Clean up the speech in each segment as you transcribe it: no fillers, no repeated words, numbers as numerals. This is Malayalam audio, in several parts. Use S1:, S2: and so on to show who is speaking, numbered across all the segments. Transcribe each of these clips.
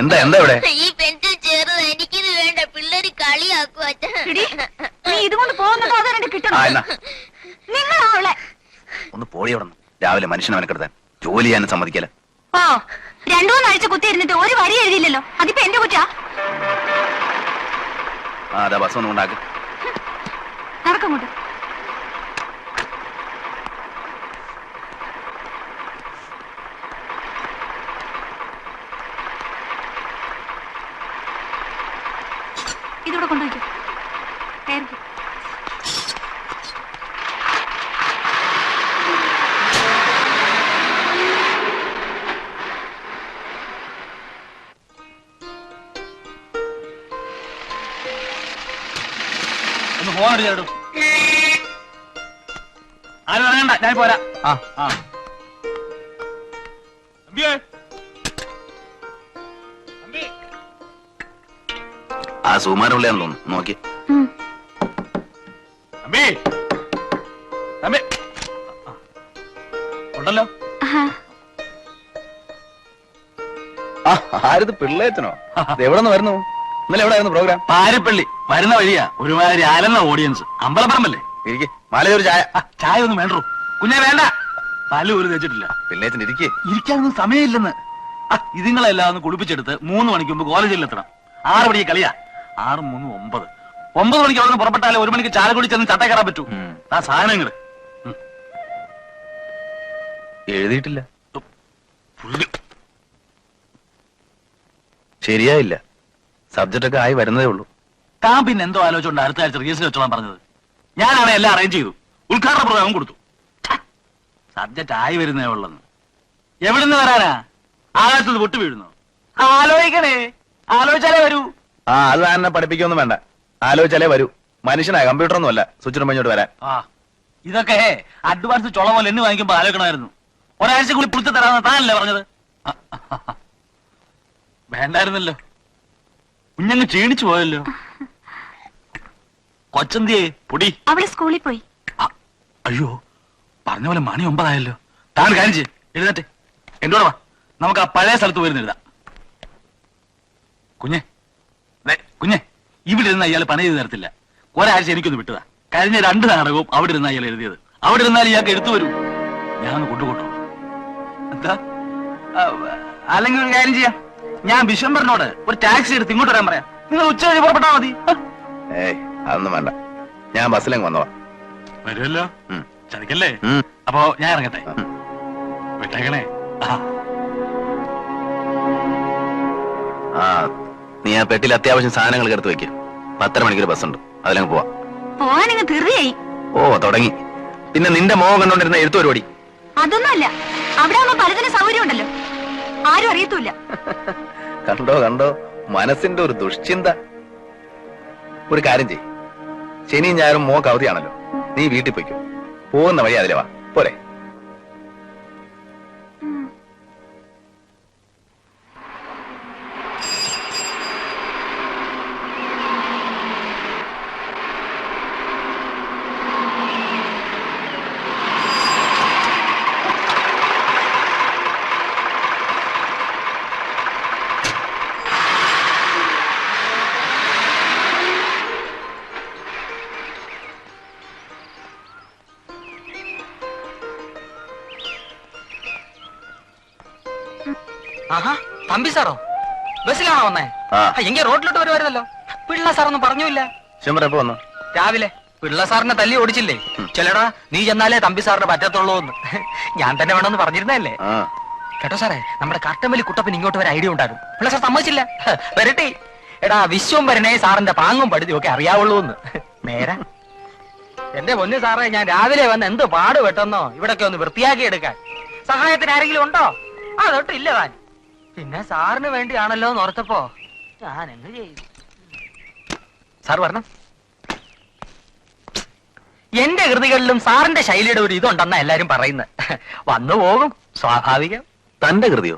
S1: എന്താ എന്താ ഇവിടെ?
S2: ഈ പെൻസിൽ ചേർന്ന് എനിക്കിത് വേണ്ട, പിള്ളേര് കളിയാക്കുക.
S3: നീ ഇതുകൊണ്ട് പോകുന്നതോ അതോ കിട്ടണം?
S1: ഒന്ന് പോടി അവിടെ. രാവിലെ മനുഷ്യനെ മെനക്കെടുത്താൻ ജോലി ചെയ്യാനും സമ്മതിക്കല.
S3: ഓ, 2-3 ആഴ്ച കുത്തിയിരുന്നിട്ട് ഒരു വരി എഴുതിയില്ലല്ലോ, അതിപ്പോ എന്റെ കുറ്റാ?
S1: അതാ ബസ് ഒന്നും ഉണ്ടാക്ക്.
S3: നടക്കങ്ങോട്ട്. ഇതിവിടെ കൊണ്ടുപോയിക്കോ. കയറിക്കോ.
S1: ഫോൺ അടിച്ചേട്ടു. ആരും അറിയണ്ട, ഞാൻ പോരാ. ആ സുമാരുള്ളയാന്ന് തോന്നുന്നു, നോക്കി. ഉണ്ടല്ലോ. ആരത്? പിള്ളേച്ചനോ? എവിടെ നിന്ന് വരുന്നു? ഇന്നലെ എവിടെ ആയിരുന്നു പ്രോഗ്രാം? പാരിപ്പള്ളി. വരുന്ന വഴിയാ ഒരുമാതിരി ആലെന്ന ഓഡിയൻസ്. അമ്പലപ്പറമ്പല്ലേ? ഇരിക്കെ. മാലയൊരു ചായ. ചായ ഒന്നും വേണ്ടോ കുഞ്ഞെ? വേണ്ട, പല്ല് പോലും തേച്ചിട്ടില്ല. പിള്ളേച്ചൻ ഇരിക്കേ. ഇരിക്കാനൊന്നും സമയമില്ലെന്ന്. ഇതുങ്ങളെല്ലാം ഒന്ന് കുളിപ്പിച്ചെടുത്ത് 3 മണിക്ക് മുമ്പ് കോളേജിൽ എത്തണം. 6 മണിക്ക് കളിയാ. 6 3 9. 9 മണിക്ക് അവിടെ പുറപ്പെട്ടാലേ 1 മണിക്ക് ചാലക്കുടി ചെന്ന് ചട്ട കയറാൻ പറ്റൂ. ആ സാധനങ്ങള് എഴുതിയിട്ടില്ല. ശരിയായില്ല. സബ്ജക്റ്റ് ഒക്കെ ആയി വരുന്നതേ ഉള്ളൂ. താൻ പിന്നെ എന്തോ ആലോചിച്ചുകൊണ്ട് അടുത്ത ആഴ്ച റിഹേഴ്സൽ വെച്ചോളാൻ പറഞ്ഞത്. ഞാനാണ് എല്ലാം അറേഞ്ച് ചെയ്തു, ഉദ്ഘാടന പ്രോഗ്രാം കൊടുത്തു. സബ്ജക്റ്റ് ആയി വരുന്നേ ഉള്ളെന്ന്. എവിടുന്ന് വരാനാ? ആകാശത്ത് പൊട്ടു വീഴുന്നു. ആലോചിക്കണേ, ആലോചിച്ചാലേ വരൂ.
S4: അത് തന്നെ പഠിപ്പിക്കൊന്നും വേണ്ട, ആലോചിച്ചാലേ വരൂ. മനുഷ്യനാ, കമ്പ്യൂട്ടറൊന്നും അല്ല സ്വിച്ചിന് മുന്നോട്ട് വരാൻ.
S1: ഇതൊക്കെ അഡ്വാൻസ് ചുള പോലെ എന്നെ വാങ്ങിക്കുമ്പോ ആലോചിക്കണമായിരുന്നു. ഒരാഴ്ച കൂടി പുറത്ത് തരാമെന്ന് താനല്ലേ പറഞ്ഞത്? വേണ്ടായിരുന്നല്ലോ. കുഞ്ഞങ്ങ് ക്ഷീണിച്ചു പോയല്ലോ. കൊച്ചന്തിയെ പൊടി.
S3: അവള് സ്കൂളിൽ പോയി.
S1: അയ്യോ, പറഞ്ഞ പോലെ മണി 9 ആയല്ലോ. താൻ കാര്യം ചെയ്യ്, എഴുന്നേറ്റ് എന്റെ കൂടെ വാ. നമുക്ക് ആ പഴയ സ്ഥലത്ത് പോയിരുന്ന് എഴുതാം. കുഞ്ഞെ കുഞ്ഞെ, ഇവിടെ ഇരുന്ന് അയാൾ പണി ചെയ്ത് തരത്തില്ല. ഒരാഴ്ച എനിക്കൊന്ന് വിട്ടതാ. കഴിഞ്ഞ 2 നാടകവും അവിടെ ഇരുന്ന അയാൾ എഴുതിയത്. അവിടെ ഇരുന്നാൽ ഇയാൾക്ക് എടുത്തു വരൂ. ഞാനൊന്ന് കൊണ്ടുപോട്ടോ. എന്താ? അല്ലെങ്കിൽ ഒരു കാര്യം ചെയ്യാം, ഞാൻ വിശ്വംബറിനോട് ഒരു ടാക്സി എടുത്ത് ഇങ്ങോട്ട് വരാൻ പറയാം. നിങ്ങൾ ഉച്ച കഴിഞ്ഞ് പുറപ്പെട്ടാ മതി.
S4: ഏയ് അതൊന്നും വേണ്ട, ഞാൻ ബസ്സിലെങ്ങ് വന്നോളാം.
S1: വരുമല്ലോ, ചതിക്കല്ലേ? അപ്പോ ഞാൻ ഇറങ്ങട്ടെ. വിട്ടേക്കണേ.
S4: നീ ആ പെട്ടിയിൽ അത്യാവശ്യം സാധനങ്ങൾ എടുത്ത് വെക്ക്. 10:30 മണിക്കൊരു ബസ്സുണ്ട്, അതിലങ്ങ് പോവാ.
S3: പോവാനിങ്ങ് തീർച്ചയായി.
S4: ഓ തുടങ്ങി. പിന്നെ നിന്റെ മോഹം കണ്ടോണ്ടിരുന്ന എഴുത്തു പരിപാടി
S3: അതൊന്നുമല്ല. അവിടെ ആവുമ്പോ പലതിനും സൗകര്യം ഉണ്ടല്ലോ, ആരും അറിയത്തൂല്ല.
S4: കണ്ടോ കണ്ടോ, മനസ്സിന്റെ ഒരു ദുഷ്ചിന്ത. ഒരു കാര്യം ചെയ്, ശനിയും ഞായറും മോക്ക് അവധിയാണല്ലോ, നീ വീട്ടിൽ പോയിക്കോ. പോകുന്ന വഴി അതിലെ വാ, പോരെ?
S5: ആഹാ, തമ്പി സാറോ ബസ്സിലാണോ വന്നേ? എങ്കിൽ റോഡിലോട്ട് വരുമായിരുന്നല്ലോ. പിള്ള സാറൊന്നും പറഞ്ഞില്ല.
S4: എപ്പോ വന്നു?
S5: രാവിലെ. പിള്ള സാറിനെ തല്ലി ഓടിച്ചില്ലേ? ചെല്ലടാ, നീ ചെന്നാലേ തമ്പി സാറിന് പറ്റത്തുള്ളൂ എന്ന് ഞാൻ തന്നെ വേണമെന്ന് പറഞ്ഞിരുന്നല്ലേ. കേട്ടോ സാറേ, നമ്മുടെ കട്ടമ്പലി കുട്ടപ്പൻ ഇങ്ങോട്ട് ഒരു ഐഡിയ ഉണ്ടായിരുന്നു. പിള്ള സാർ സമ്മതിച്ചില്ല. വരട്ടെ. എടാ, വിശ്വംഭരനെ സാറിന്റെ പാങ്ങും പടുതിയും ഒക്കെ അറിയാവുള്ളൂ എന്ന്. നേരെ എന്റെ പൊന്നു സാറേ, ഞാൻ രാവിലെ വന്ന് എന്ത് പാട് പെട്ടെന്നോ ഇവിടൊക്കെ ഒന്ന് വൃത്തിയാക്കി എടുക്കാൻ. സഹായത്തിന് ആരെങ്കിലും ഉണ്ടോ? അതൊട്ടില്ല താൻ. പിന്നെ സാറിന് വേണ്ടിയാണല്ലോ എന്ന് ഓർത്തപ്പോ ഞാൻ എന്ത് ചെയ്തു? സാർ വരണം. എന്റെ കൃതികളിലും സാറിന്റെ ശൈലിയുടെ ഒരു ഇതുണ്ടെന്നാ എല്ലാരും പറയുന്നത്. വന്നു പോകും, സ്വാഭാവികം.
S4: തന്റെ കൃതിയോ?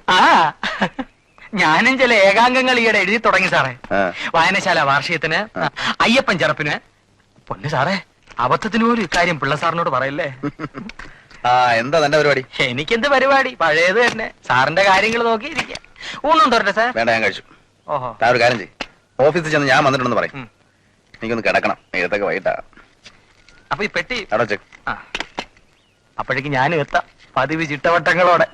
S5: ഞാനും ചില ഏകാംഗങ്ങൾ ഈയിടെ എഴുതി തുടങ്ങി സാറേ. വായനശാല വാർഷികത്തിന്, അയ്യപ്പൻ ചെറുപ്പിന്. പൊന്നു സാറേ, അബദ്ധത്തിന് പോലും ഇക്കാര്യം പിള്ള സാറിനോട് പറയല്ലേ.
S4: എന്താ തന്റെ പരിപാടി?
S5: എനിക്കെന്ത് പരിപാടി, പഴയത് തന്നെ. സാറിന്റെ കാര്യങ്ങൾ നോക്കിയിരിക്കാം. ഊണും തരട്ടെ സാർ?
S4: വേണ്ട, ഞാൻ കഴിച്ചു.
S5: ഓഹോ.
S4: ഒരു കാര്യം ചെയ്യും, ഓഫീസിൽ ചെന്ന് ഞാൻ വന്നിട്ടുണ്ടെന്ന് പറയും. എനിക്കൊന്ന് കിടക്കണം, എഴുത്തൊക്കെ വൈകിട്ടാ.
S5: അപ്പൊ ഈ പെട്ടി
S4: അവിടെ ചെക്ക്.
S5: അപ്പോഴേക്ക് ഞാനും എത്താം, പതിവ് ചിട്ടവട്ടങ്ങളോടെ.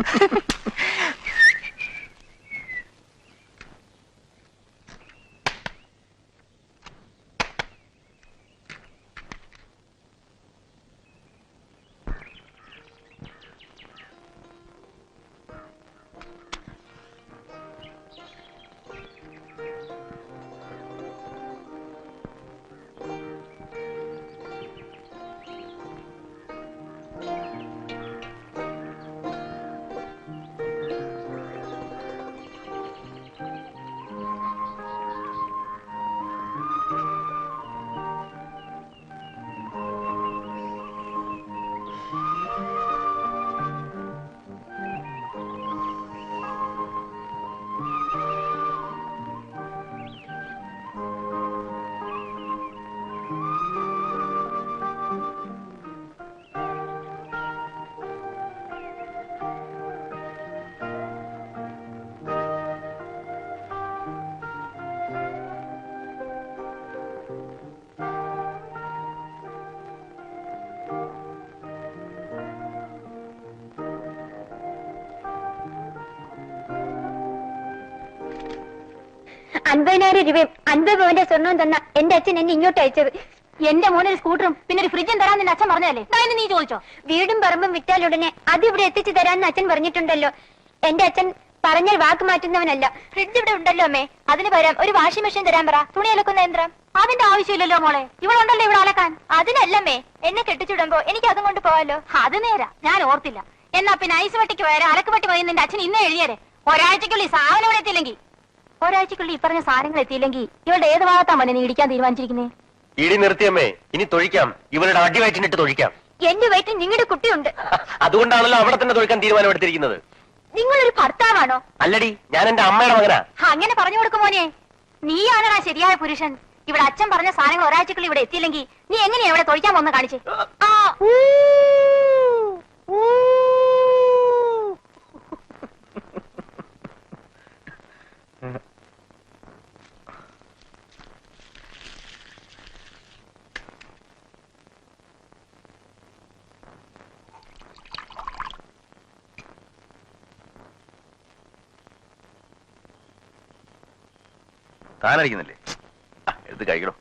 S3: രൂപയും 50 പവന്റെ സ്വർണവും തന്ന എന്റെ അച്ഛൻ എന്നെ ഇങ്ങോട്ട് അയച്ചത്. എന്റെ മോനൊരു സ്കൂട്ടറും പിന്നെ ഒരു ഫ്രിഡ്ജും തരാൻ നിന്റെ അച്ഛൻ പറഞ്ഞതല്ലേ? നീ ചോദിച്ചോ? വീടും പറമ്പും വിറ്റാലുടനെ അത് ഇവിടെ എത്തിച്ചു തരാന്ന് അച്ഛൻ പറഞ്ഞിട്ടുണ്ടല്ലോ. എന്റെ അച്ഛൻ പറഞ്ഞാൽ വാക്ക് മാറ്റുന്നവനല്ല. ഫ്രിഡ്ജ് ഇവിടെ ഉണ്ടല്ലോ അമ്മേ, അതിന് പകരം ഒരു വാഷിംഗ് മെഷീൻ തരാൻ പറ. തുണി അലക്കുന്ന യന്ത്രം. അതിന്റെ ആവശ്യമില്ലല്ലോ മോളെ, ഇവളുണ്ടല്ലോ ഇവിടെ അലക്കാൻ. അതിനല്ലമ്മേ, എന്നെ കെട്ടിച്ചിടുമ്പോ എനിക്ക് അതും കൊണ്ട് പോവാലോ. അത് നേരാ, ഞാൻ ഓർത്തില്ല. എന്നാ പിന്നെ ഐസ് വെട്ടിക്ക് വരെ അലക്കുപെട്ടി പോയി നിന്റെ അച്ഛൻ ഇന്നേ എഴുതിയരെ. ഒരാഴ്ചക്കുള്ളിൽ സാധനം ഇവിടെ എത്തിയില്ലെങ്കിൽ, ഒരാഴ്ചക്കുള്ളിൽ ഈ പറഞ്ഞ സാധനങ്ങൾ എത്തിയില്ലെങ്കിൽ ഇവളുടെ ഏത് ഭാഗത്താ മോനെ നീ ഇടിക്കാൻ തീരുമാനിച്ചിരിക്കുന്നേ?
S6: ഇടി നിർത്തിയമ്മേ, ഇനി തൊഴിക്കാം. ഇവരുടെ അടി വയറ്റിനിട്ട് തൊഴിക്കാം.
S3: എന്റെ വയറ്റിൽ നിങ്ങളുടെ കുട്ടിയുണ്ട്.
S6: അതുകൊണ്ടാണല്ലോ അവിടെ തന്നെ തൊഴിക്കാൻ തീരുമാനമെടുത്തിരിക്കുന്നത്.
S3: നിങ്ങളൊരു ഭർത്താവാണോ?
S6: അല്ലടി, ഞാൻ എന്റെ അമ്മയുടെ മകനാ.
S3: അങ്ങനെ പറഞ്ഞു കൊടുക്കും മോനെ. നീയാണടാ ശരിയായ പുരുഷൻ. ഇവിടെ അച്ഛൻ പറഞ്ഞ സാധനങ്ങൾ ഒരാഴ്ചക്കുള്ളിൽ ഇവിടെ എത്തിയില്ലെങ്കിൽ നീ എങ്ങനെയാ ഇവിടെ തൊഴിക്കാൻ വന്ന് കാണിച്ചേ?
S4: താനടിക്കുന്നില്ലേ? എടുത്ത് കഴിക്കണോ?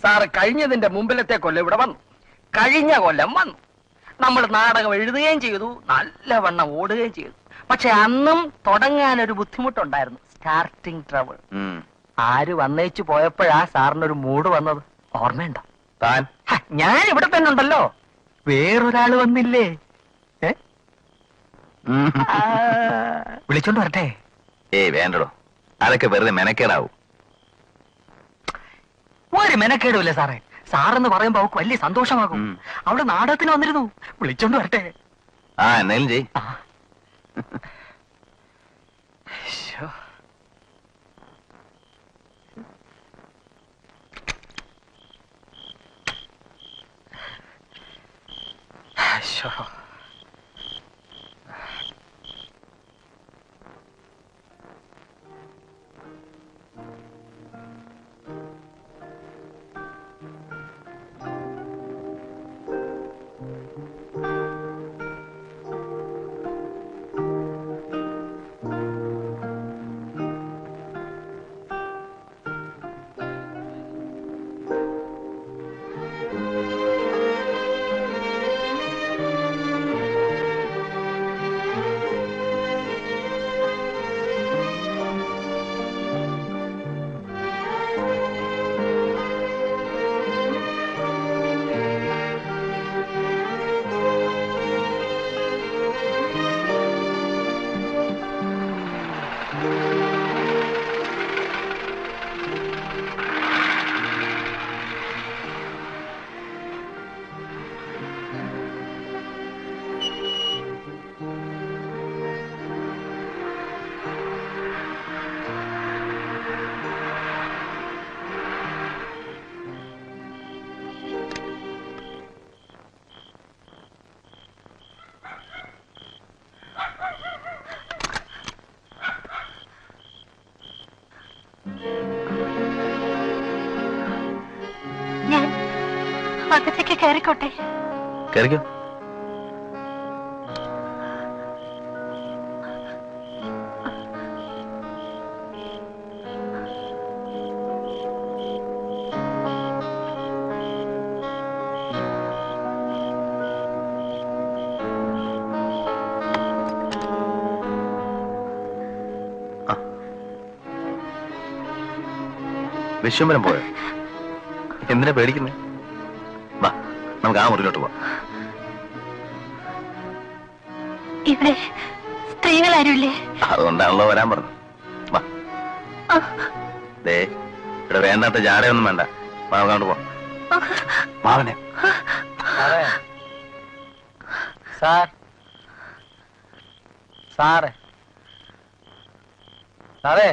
S5: സാറ് കഴിഞ്ഞതിന്റെ മുമ്പിലത്തെ കൊല്ലം ഇവിടെ വന്നു. കഴിഞ്ഞ കൊല്ലം വന്നു. നമ്മൾ നാടകം എഴുതുകയും ചെയ്തു, നല്ലവണ്ണം ഓടുകയും ചെയ്തു. പക്ഷെ അന്നും തുടങ്ങാനൊരു ബുദ്ധിമുട്ടുണ്ടായിരുന്നു, സ്റ്റാർട്ടിങ് ട്രബിൾ. ആര് വന്നേച്ചു പോയപ്പോഴാ സാറിനൊരു മൂഡ് വന്നത് ഓർമ്മയുണ്ടോ?
S4: താൻ
S5: ഞാൻ ഇവിടെ തന്നെ ഉണ്ടല്ലോ, വേറൊരാള് വന്നില്ലേ? വിളിച്ചോണ്ട് വരട്ടെ?
S4: ഏയ് വേണ്ടടോ, അതൊക്കെ വെറുതെ മെനക്കേടാവും.
S5: ഒരു മെനക്കേടുമില്ല സാറേ. സാറെന്ന് പറയുമ്പോ അവൾക്ക് വലിയ സന്തോഷമാകും. അവിടെ നാടകത്തിന് വന്നിരുന്നു, വിളിച്ചോണ്ട് വരട്ടെ?
S4: ആ എന്നാലും ചെയ്.
S3: ഞാൻ അകത്തേക്ക് കയറിക്കോട്ടെ?
S4: കയറിക്കോ. വിശ്വംബരം പോയോ? എന്തിനാ പേടിക്കുന്നേ? വാ, നമുക്ക് ആ മുറിയിലോട്ട് പോവാം.
S3: ഇവിടെ സ്ത്രീകൾ ആരുമില്ലേ?
S4: അതുകൊണ്ടാണല്ലോ വരാൻ പറഞ്ഞു. വാ. ദേ, ഇവിടെ വേണ്ടാത്ത ജാടയൊന്നും വേണ്ട. അങ്ങോട്ട് പോവാം. മാവനെ
S5: സാർ, സാറേ, സാറേ,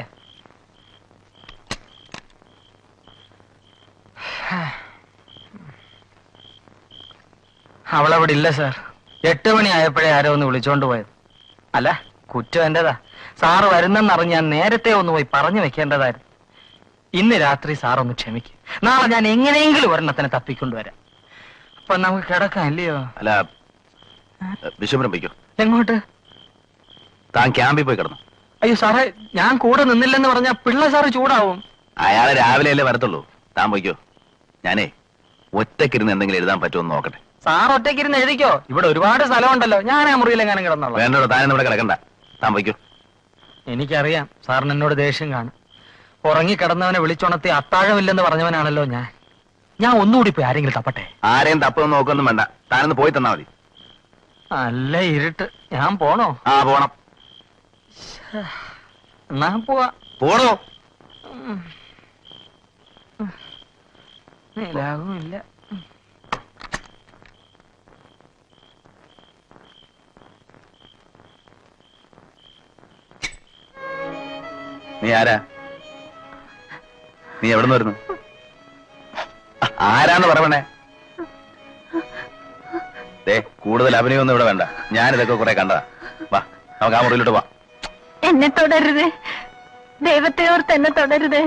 S5: അവളവിടെ ഇല്ല സാർ. 8 മണി ആയപ്പോഴേ ആരോ ഒന്ന് വിളിച്ചോണ്ട് പോയത്. അല്ല, കുറ്റം എന്റേതാ. സാറ് വരുന്നെന്നറിഞ്ഞ് ഞാൻ നേരത്തെ ഒന്ന് പോയി പറഞ്ഞു വെക്കേണ്ടതായിരുന്നു. ഇന്ന് രാത്രി സാറൊന്ന് ക്ഷമിക്കും. നാളെ ഞാൻ എങ്ങനെയെങ്കിലും ഒരെണ്ണത്തിനെ തപ്പിക്കൊണ്ടുവരാം. അപ്പൊ നമുക്ക് കിടക്കാം, ഇല്ലയോ?
S4: അല്ല, വിശ്വംബരം പോയിക്കോ.
S5: എങ്ങോട്ട്?
S4: താൻ ക്യാമ്പിൽ പോയി കിടന്നു.
S5: അയ്യോ സാറേ, ഞാൻ കൂടെ നിന്നില്ലെന്ന് പറഞ്ഞാ പിള്ള സാറ് ചൂടാവും.
S4: അയാളെ രാവിലെ അല്ലേ വരത്തുള്ളൂ. താൻ പോയിക്കോ. ഞാനേ ഒറ്റക്കിരുന്ന് എന്തെങ്കിലും എഴുതാൻ പറ്റുമെന്ന് നോക്കട്ടെ.
S5: സാർ ഒറ്റയ്ക്ക് ഇരുന്ന് എഴുതിക്കോ, ഇവിടെ ഒരുപാട് സ്ഥലമുണ്ടല്ലോ. ഞാൻ ആ മുറിയിലെങ്ങാനും കിടന്നോളാം.
S4: വേണ്ടോ, താൻ ഇവിടെ കിടക്കണ്ട, താൻ വയ്ക്കൂ.
S5: എനിക്കറിയാം സാറിന് എന്നോട് ദേഷ്യം കാണും. ഉറങ്ങിക്കിടന്നവനെ വിളിച്ചുണർത്തി അത്താഴമില്ലെന്ന് പറഞ്ഞവനാണല്ലോ ഞാൻ. ഞാൻ ഒന്നുകൂടി പോയി ആരെങ്കിലും തപ്പട്ടെ.
S4: ആരെയും തപ്പൊന്നും നോക്കൊന്നും വേണ്ട, താനൊന്ന് പോയി തന്നാ മതി.
S5: നല്ല ഇരുട്ട്, ഞാൻ പോണോ?
S4: ആ പോണം.
S5: എന്നാ പോവാ.
S4: പോണോ?
S5: നിലാവുമില്ല.
S4: നീ ആരാ? നീ എവിടെ നിന്ന് വരുന്നു? ആരാന്ന് പറയണേ? കൂടുതൽ അഭിനയൊന്നും ഇവിടെ വേണ്ട, ഞാനിതൊക്കെ കുറെ കണ്ടതാ. വാ, നമുക്ക് ആ മുറിയിലോട്ട് വാ.
S3: എന്നെ തുടരുത്, ദൈവത്തെ ഓർത്ത് എന്നെ തുടരുത്.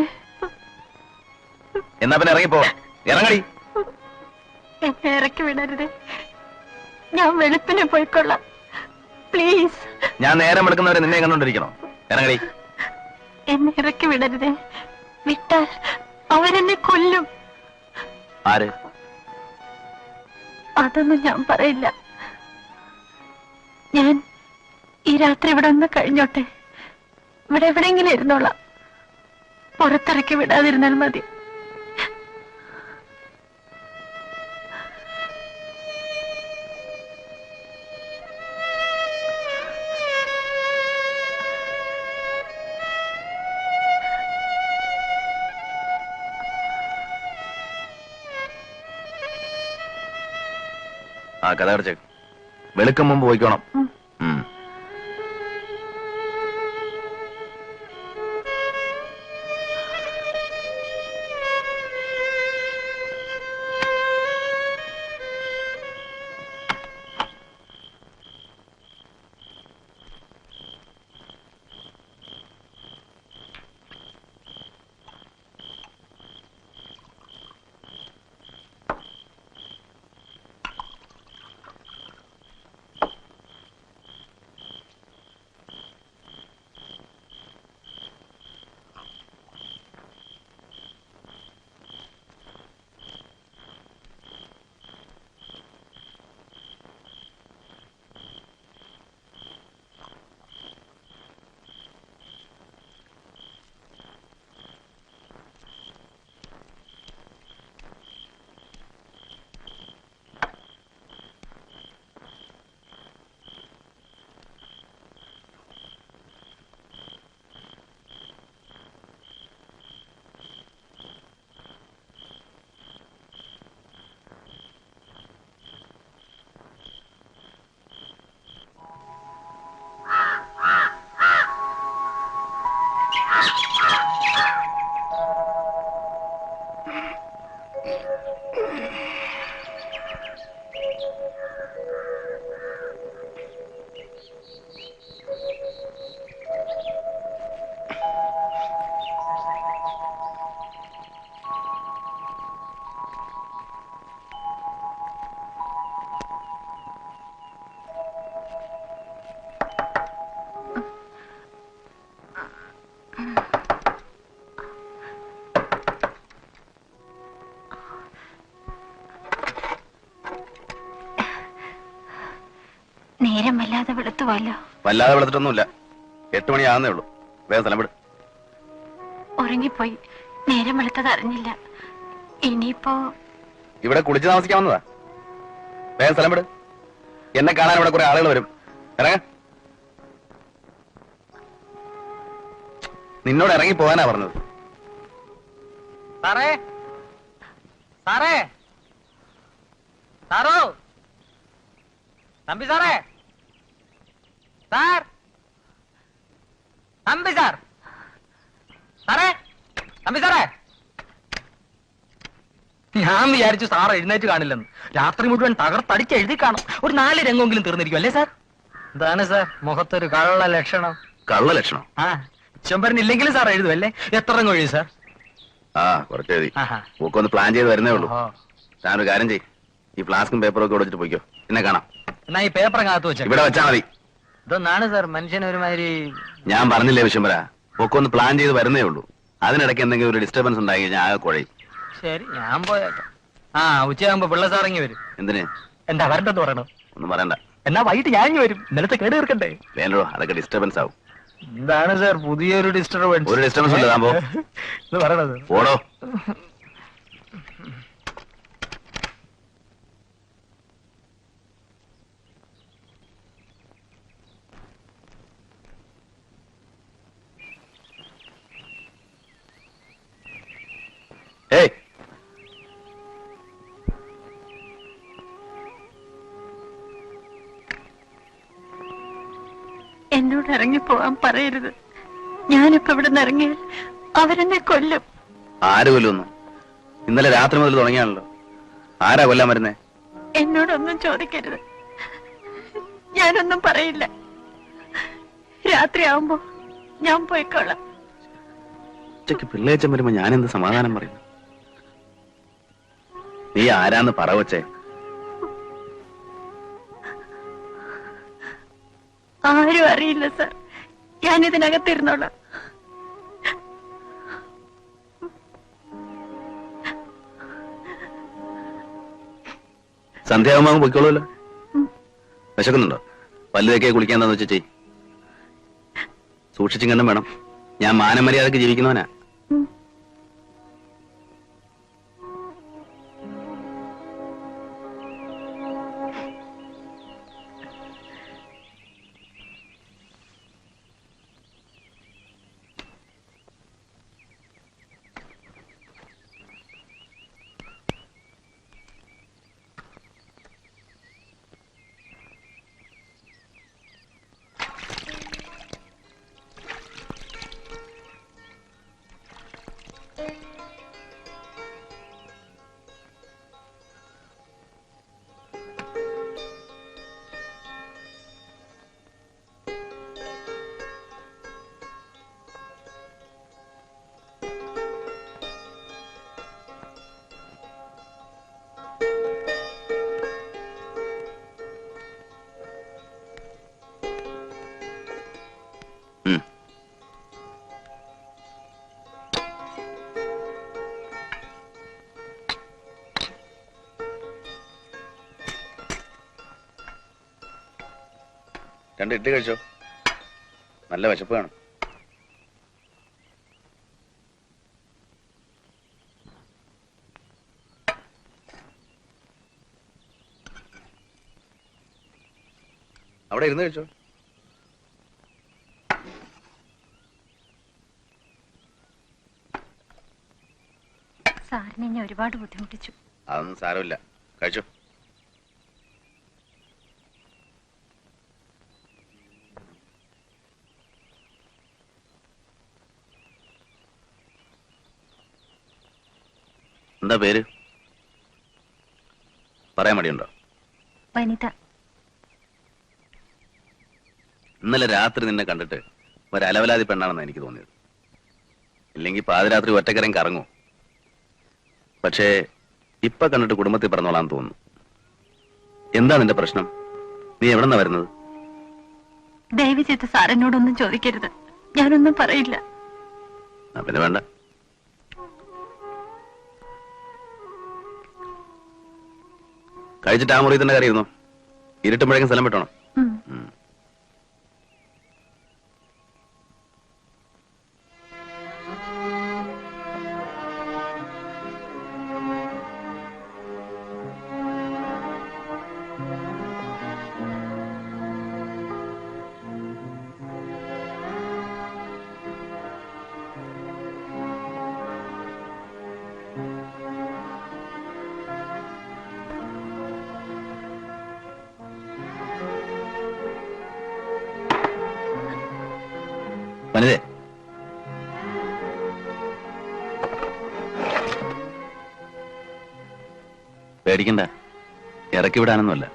S4: എന്നാ പിന്നെ ഇറങ്ങിപ്പോ, ഇറങ്ങടി.
S3: എന്നെ ഇറക്കി വിടരുത്, ഞാൻ വെളുപ്പിന് പോയിക്കൊള്ളാം, പ്ലീസ്.
S4: ഞാൻ നേരം എടുക്കുന്നവരെ നിന്നെ കണ്ടോണ്ടിരിക്കണോ? ഇറങ്ങടി.
S3: എന്നെ ഇറക്കി വിടരുത്, വിട്ടാൽ അവരെന്നെ കൊല്ലും.
S4: ആര്?
S3: അതൊന്നും ഞാൻ പറയില്ല. ഞാൻ ഈ രാത്രി ഇവിടെ ഒന്ന് കഴിഞ്ഞോട്ടെ, ഇവിടെ എവിടെയെങ്കിലും ഇരുന്നോളാം, പുറത്തിറക്കി വിടാതിരുന്നാൽ മതി.
S4: ആ കഥ അടച്ചേ, വെളുക്കും മുമ്പ് പോയിക്കോണം.
S3: നേരം വല്ലാതെ വെളുത്തുവല്ലോ.
S4: വല്ലാതെ വെളുത്തിട്ടൊന്നുമില്ല, 8 മണിയാകുന്നേ ഉള്ളൂ. വേഗം സ്ഥലം വിട്.
S3: ഉറങ്ങിപ്പോയി, നേരം വെളുത്തത് അറിഞ്ഞില്ല. ഇനിയിപ്പോ
S4: ഇവിടെ കുളിച്ച് താമസിക്കാവുന്നതാ. വേഗം സ്ഥലം വിട്. എന്നെ കാണാൻ ഇവിടെ കുറെ ആളുകൾ വരും. ഇറങ്ങ. നിന്നോട് ഇറങ്ങി പോകാനാ പറഞ്ഞത്.
S5: സാറേ, സാറേ, സാറോ, തമ്പി സാറേ, സാർ, തമ്പി സാർ, സാറേ, തമ്പി സാറേ. ഞാൻ വിചാരിച്ചു സാർ എഴുന്നേറ്റ് കാണില്ലെന്ന്. രാത്രി മുഴുവൻ തകർത്തടിച്ച് എഴുതി കാണും. ഒരു 4 രംഗമെങ്കിലും തീർന്നിരിക്കും അല്ലേ സാർ? എന്താണ് സാർ മുഖത്തൊരു കള്ള ലക്ഷണം?
S4: കള്ള ലക്ഷണം?
S5: ആ, ചെമ്പരനില്ലെങ്കിലും സാർ എഴുതുമല്ലേ? എത്ര രംഗം എഴുതി സാർ?
S4: ആ, കുറച്ച് എഴുതി. ഒന്ന് പ്ലാൻ ചെയ്ത് വരുന്നേ ഉള്ളൂ. ഞാനൊരു കാര്യം ചെയ്യും, ഈ ഫ്ലാസ്കും പേപ്പറും ഒക്കെ ഒടിച്ചിട്ട് പോയിക്കോ. പിന്നെ കാണാം.
S5: എന്നാ ഈ പേപ്പർ അകത്ത് വെച്ച
S4: ഇവിടെ വെച്ചാ മതി.
S5: ഇതൊന്നാണ് സാർ മനുഷ്യൻ ഒരുമാതിരി.
S4: ഞാൻ പറഞ്ഞില്ലേ വിശ്വംബര, ഒക്കെ ഒന്ന് പ്ലാൻ ചെയ്ത് വരുന്നേ ഉള്ളൂ. അതിനിടയ്ക്ക് എന്തെങ്കിലും ഒരു ഡിസ്റ്റർബൻസ് ഉണ്ടായി കഴിഞ്ഞാൽ ആകെ കുഴയും.
S5: ശരി, ഞാൻ പോയേക്കാം. ആ, ഉച്ചയാകുമ്പോ പിള്ള സാറിങ്ങി വരും.
S4: എന്തിന്?
S5: എന്താ വരണ്ടെന്ന് പറയണോ?
S4: ഒന്നും പറയണ്ട.
S5: എന്നാ വൈകിട്ട് ഞാൻ ഇങ്ങ് വരും. ഇന്നലത്തെ കേട് തീർക്കണ്ടേ?
S4: വേണ്ടോ, അതൊക്കെ ഡിസ്റ്റർബൻസ് ആവും.
S5: എന്താണ് സാർ പുതിയൊരു ഡിസ്റ്റർബൻസ്?
S4: ഒരു ഡിസ്റ്റർബൻസ് ഇല്ല, താൻ പോ.
S5: ഇത് പറയണത്
S4: പോടോ. ഏയ്,
S3: എന്നോട് ഇറങ്ങിപ്പോവാൻ പറയരുത്. ഞാനിപ്പോ ഇവിടെ നിന്ന് ഇറങ്ങിയാൽ അവരെന്നെ കൊല്ലും.
S4: ആര് കൊല്ലുന്നു? ഇന്നലെ രാത്രി മുതൽ തുടങ്ങിയാണല്ലോ. ആരാ കൊല്ലാൻ വരുന്നേ?
S3: എന്നോടൊന്നും ചോദിക്കരുത്. ഞാനൊന്നും പറയില്ല. രാത്രിയാവുമ്പോ ഞാൻ പോയിക്കോളാം.
S4: ഉച്ചയ്ക്ക് പിള്ളേച്ചൻ വരുമ്പോ ഞാൻ എന്ത് സമാധാനം പറയും? നീ ആരാന്ന് പറ വച്ചേ.
S3: ആരും അറിയില്ല സർ. ഞാനിതിനകത്തിരുന്നോളാം.
S4: സന്ധ്യാകുമ്പോ പൊയ്ക്കോളൂല്ലോ. വിശക്കുന്നുണ്ടോ? പല്ലുതൊക്കെ കുളിക്കാന്താന്ന് വെച്ചാ ചെയ്. സൂക്ഷിച്ചും കണ്ടും വേണം. ഞാൻ മാനമര്യാദക്ക് ജീവിക്കുന്നവനാ. രണ്ട് ഇട്ട് കഴിച്ചോ, നല്ല വിശപ്പ് കാണും. അവിടെ ഇരുന്ന് കഴിച്ചോ.
S3: സാറിനെ ഞാൻ ഒരുപാട് ബുദ്ധിമുട്ടിച്ചു.
S4: അതൊന്നും സാരമില്ല, കഴിച്ചോ. എന്താ പേര്? പറയാൻ മടിയുണ്ടോ?
S3: വനിത.
S4: ഇന്നലെ രാത്രി നിന്നെ കണ്ടിട്ട് ഒരു അലവലാതി പെണ്ണാണെന്ന് എനിക്ക് തോന്നിയത്. ഇല്ലെങ്കിൽ പാതിരാത്രി ഒറ്റക്കരം കറങ്ങൂ. പക്ഷേ ഇപ്പൊ കണ്ടിട്ട് കുടുംബത്തിൽ പറഞ്ഞോളാന്ന് തോന്നുന്നു. എന്താ നിന്റെ പ്രശ്നം? നീ എവിടെന്നാ വരുന്നത്?
S3: ദയവ് ചെയ്ത് സാറിനോടൊന്നും ചോദിക്കരുത്. ഞാനൊന്നും പറയില്ല.
S4: പിന്നെ വേണ്ട. കഴിച്ചിട്ട് ആ മുറി തന്നെ കയറിയിരുന്നു. ഇരുട്ടുമ്പോഴേക്കും സ്ഥലം വിട്ടോണം. വനിതേ, പേടിക്കണ്ട, ഇറക്കി വിടാനൊന്നുമല്ല.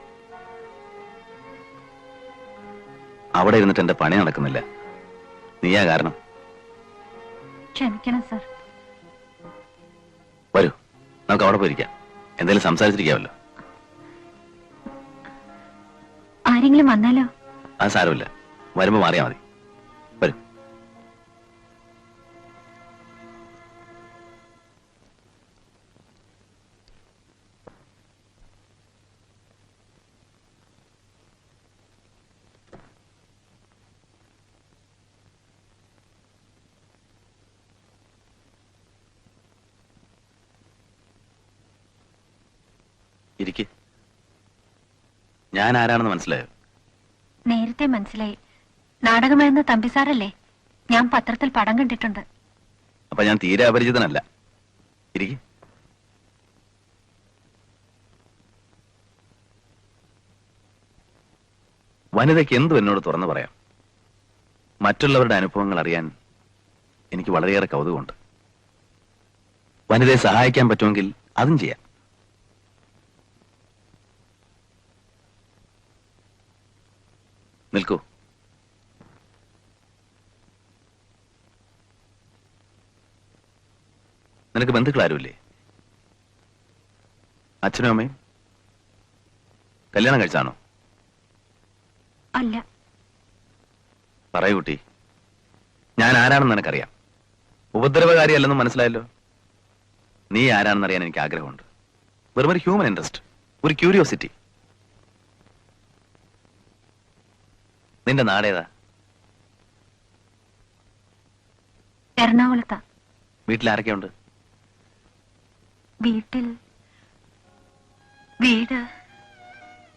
S4: അവിടെ ഇരുന്നിട്ട് എന്റെ പണി നടക്കുന്നില്ല. നീയാ കാരണം.
S3: ക്ഷമിക്കണം സർ.
S4: വരൂ, നമുക്ക് അവിടെ പോയിരിക്കാം. എന്തെങ്കിലും സംസാരിച്ചിരിക്കാമല്ലോ.
S3: ആരെങ്കിലും വന്നാലോ?
S4: അത് സാരമില്ല, വരുമ്പോ മാറിയാ മതി. വരൂ. ഇരിക്ക്. ഞാൻ ആരാണെന്ന് മനസ്സിലായോ?
S3: നേരത്തെ മനസ്സിലായി. നാടകമെഴുന്ന തമ്പിസാറല്ലേ? ഞാൻ പത്രത്തിൽ പടം കണ്ടിട്ടുണ്ട്.
S4: അപ്പൊ ഞാൻ തീരെ അപരിചിതനല്ല. ഇരിക്ക്. വനിതയ്ക്ക് എന്തും എന്നോട് തുറന്നു പറയാം. മറ്റുള്ളവരുടെ അനുഭവങ്ങൾ അറിയാൻ എനിക്ക് വളരെയേറെ കൗതുകമുണ്ട്. വനിതയെ സഹായിക്കാൻ പറ്റുമെങ്കിൽ അതും ചെയ്യാം. നിൽക്കൂ. നിനക്ക് ബന്ധുക്കളാരുമില്ലേ? അച്ഛനും അമ്മയും? കല്യാണം കഴിച്ചാണോ?
S3: അല്ല.
S4: പറയൂ കുട്ടി, ഞാൻ ആരാണെന്ന് നിനക്കറിയാം. ഉപദ്രവകാരിയല്ലെന്നും മനസ്സിലായല്ലോ. നീ ആരാണെന്ന് അറിയാൻ എനിക്ക് ആഗ്രഹമുണ്ട്. വെറും ഒരു ഹ്യൂമൻ ഇൻട്രസ്റ്റ്, ഒരു ക്യൂരിയോസിറ്റി. നിന്റെ നാടേതാ?
S3: എറണാകുളത്താ.
S4: വീട്ടിൽ ആരൊക്കെയുണ്ട്?
S3: വീട്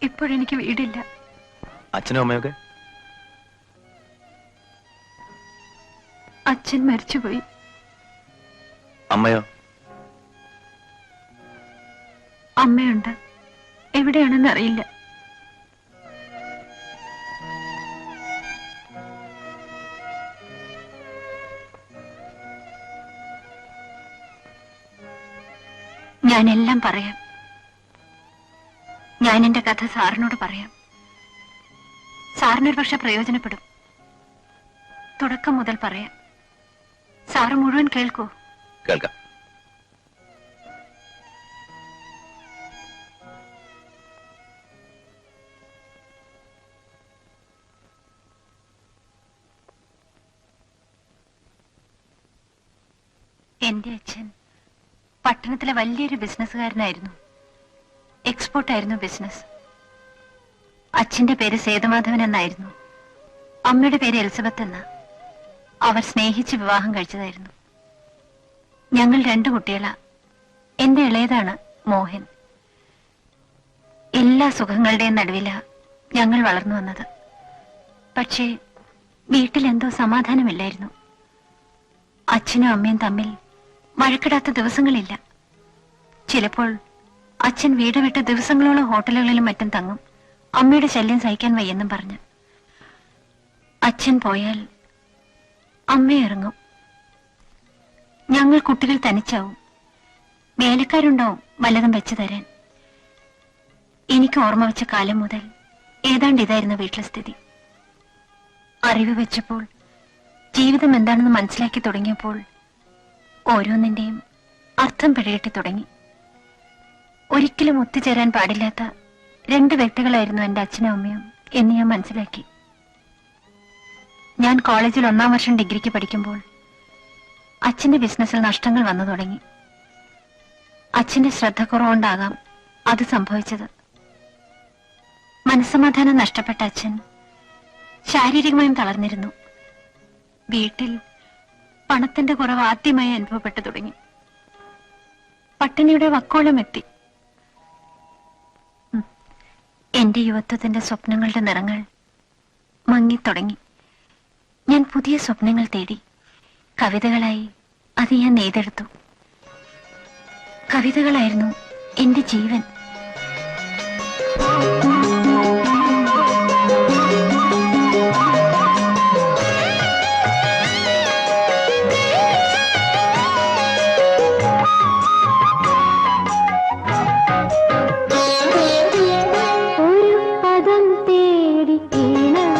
S3: ഇപ്പോഴെനിക്ക് വീടില്ല.
S4: അച്ഛനും അമ്മയൊക്കെ?
S3: അച്ഛൻ മരിച്ചുപോയി.
S4: അമ്മയോ?
S3: അമ്മയുണ്ട്, എവിടെയാണെന്ന് അറിയില്ല. ഞാനെല്ലാം പറയാം. ഞാൻ എന്റെ കഥ സാറിനോട് പറയാം. സാറിനൊരു പക്ഷെ പ്രയോജനപ്പെടും. തുടക്കം മുതൽ പറയാം. സാറ് മുഴുവൻ കേൾക്കൂ.
S4: കേൾക്കാം.
S3: എന്റെ അച്ഛൻ പട്ടണത്തിലെ വലിയൊരു ബിസിനസ്സുകാരനായിരുന്നു. എക്സ്പോർട്ടായിരുന്നു ബിസിനസ്. അച്ഛന്റെ പേര് സേതുമാധവൻ എന്നായിരുന്നു. അമ്മയുടെ പേര് എലിസബത്ത് എന്ന. അവർ സ്നേഹിച്ച് വിവാഹം കഴിച്ചതായിരുന്നു. ഞങ്ങൾ 2 കുട്ടികളാ. എന്റെ ഇളയതാണ് മോഹൻ. എല്ലാ സുഖങ്ങളുടെയും നടുവിലാ ഞങ്ങൾ വളർന്നു വന്നത്. പക്ഷേ വീട്ടിലെന്തോ സമാധാനമില്ലായിരുന്നു. അച്ഛനും അമ്മയും തമ്മിൽ വഴക്കിടാത്ത ദിവസങ്ങളില്ല. ചിലപ്പോൾ അച്ഛൻ വീട് വിട്ട് ദിവസങ്ങളോളം ഹോട്ടലുകളിലും മറ്റും തങ്ങും, അമ്മയുടെ ശല്യം സഹിക്കാൻ വയ്യെന്നും പറഞ്ഞ്. അച്ഛൻ പോയാൽ അമ്മ ഇറങ്ങും. ഞങ്ങൾ കുട്ടികൾ തനിച്ചാവും. വേലക്കാരുണ്ടാവും വല്ലതും വെച്ചു തരാൻ. എനിക്ക് ഓർമ്മ വെച്ച കാലം മുതൽ ഏതാണ്ട് ഇതായിരുന്നു വീട്ടിലെ സ്ഥിതി. അറിവ് വെച്ചപ്പോൾ, ജീവിതം എന്താണെന്ന് മനസ്സിലാക്കി തുടങ്ങിയപ്പോൾ ഓരോന്നിന്റെയും അർത്ഥം പിഴയറ്റി തുടങ്ങി. ഒരിക്കലും ഒത്തുചേരാൻ പാടില്ലാത്ത 2 വ്യക്തികളായിരുന്നു എന്റെ അച്ഛനും അമ്മയും എന്ന് ഞാൻ മനസ്സിലാക്കി. ഞാൻ കോളേജിൽ 1ാം വർഷം ഡിഗ്രിക്ക് പഠിക്കുമ്പോൾ അച്ഛന്റെ ബിസിനസ്സിൽ നഷ്ടങ്ങൾ വന്നു തുടങ്ങി. അച്ഛന്റെ ശ്രദ്ധക്കുറവുകൊണ്ടാകാം അത് സംഭവിച്ചത്. മനസ്സമാധാനം നഷ്ടപ്പെട്ട അച്ഛൻ ശാരീരികമായും തളർന്നിരുന്നു. വീട്ടിൽ പണത്തിന്റെ കുറവ് ആദ്യമായി അനുഭവപ്പെട്ടു തുടങ്ങി. പട്ടിണിയുടെ വക്കോളം എത്തി. എന്റെ യുവത്വത്തിന്റെ സ്വപ്നങ്ങളുടെ നിറങ്ങൾ മങ്ങിത്തുടങ്ങി. ഞാൻ പുതിയ സ്വപ്നങ്ങൾ തേടി. കവിതകളായി അത് ഞാൻ നെയ്തെടുത്തു. കവിതകളായിരുന്നു എന്റെ ജീവൻ. ഒരു പദം തേടി ജീവൻ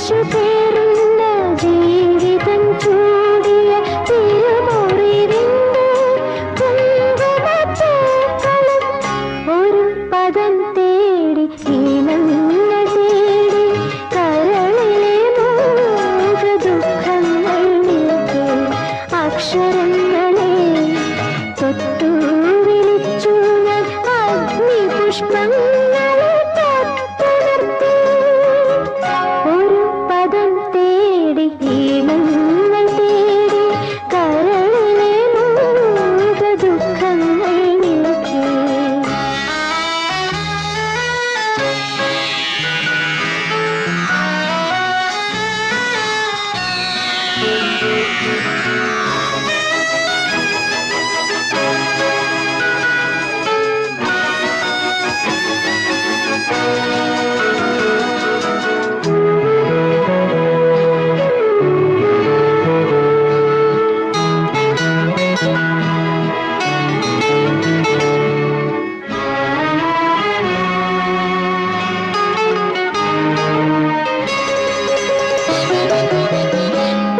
S3: പേരുന്ന ജീവിതം ചൂടിയ തിരുമുറിവിന്റെ കുങ്കുമപ്പൂക്കളും ഒരു പദം തേടി ഈണങ്ങൾ തേടി കരളിലെ മോഹ ദുഃഖങ്ങൾ നിൽക്കെ അക്ഷരങ്ങളെ തൊട്ടു വിളിച്ചു ഞാൻ അഗ്നി പുഷ്പങ്ങളെ തൊട്ടുണർത്തി ഒരു പദം തേടി ഈണങ്ങൾ തേടി കരളിലെ മോഹ ദുഃഖങ്ങൾ നിൽക്കെ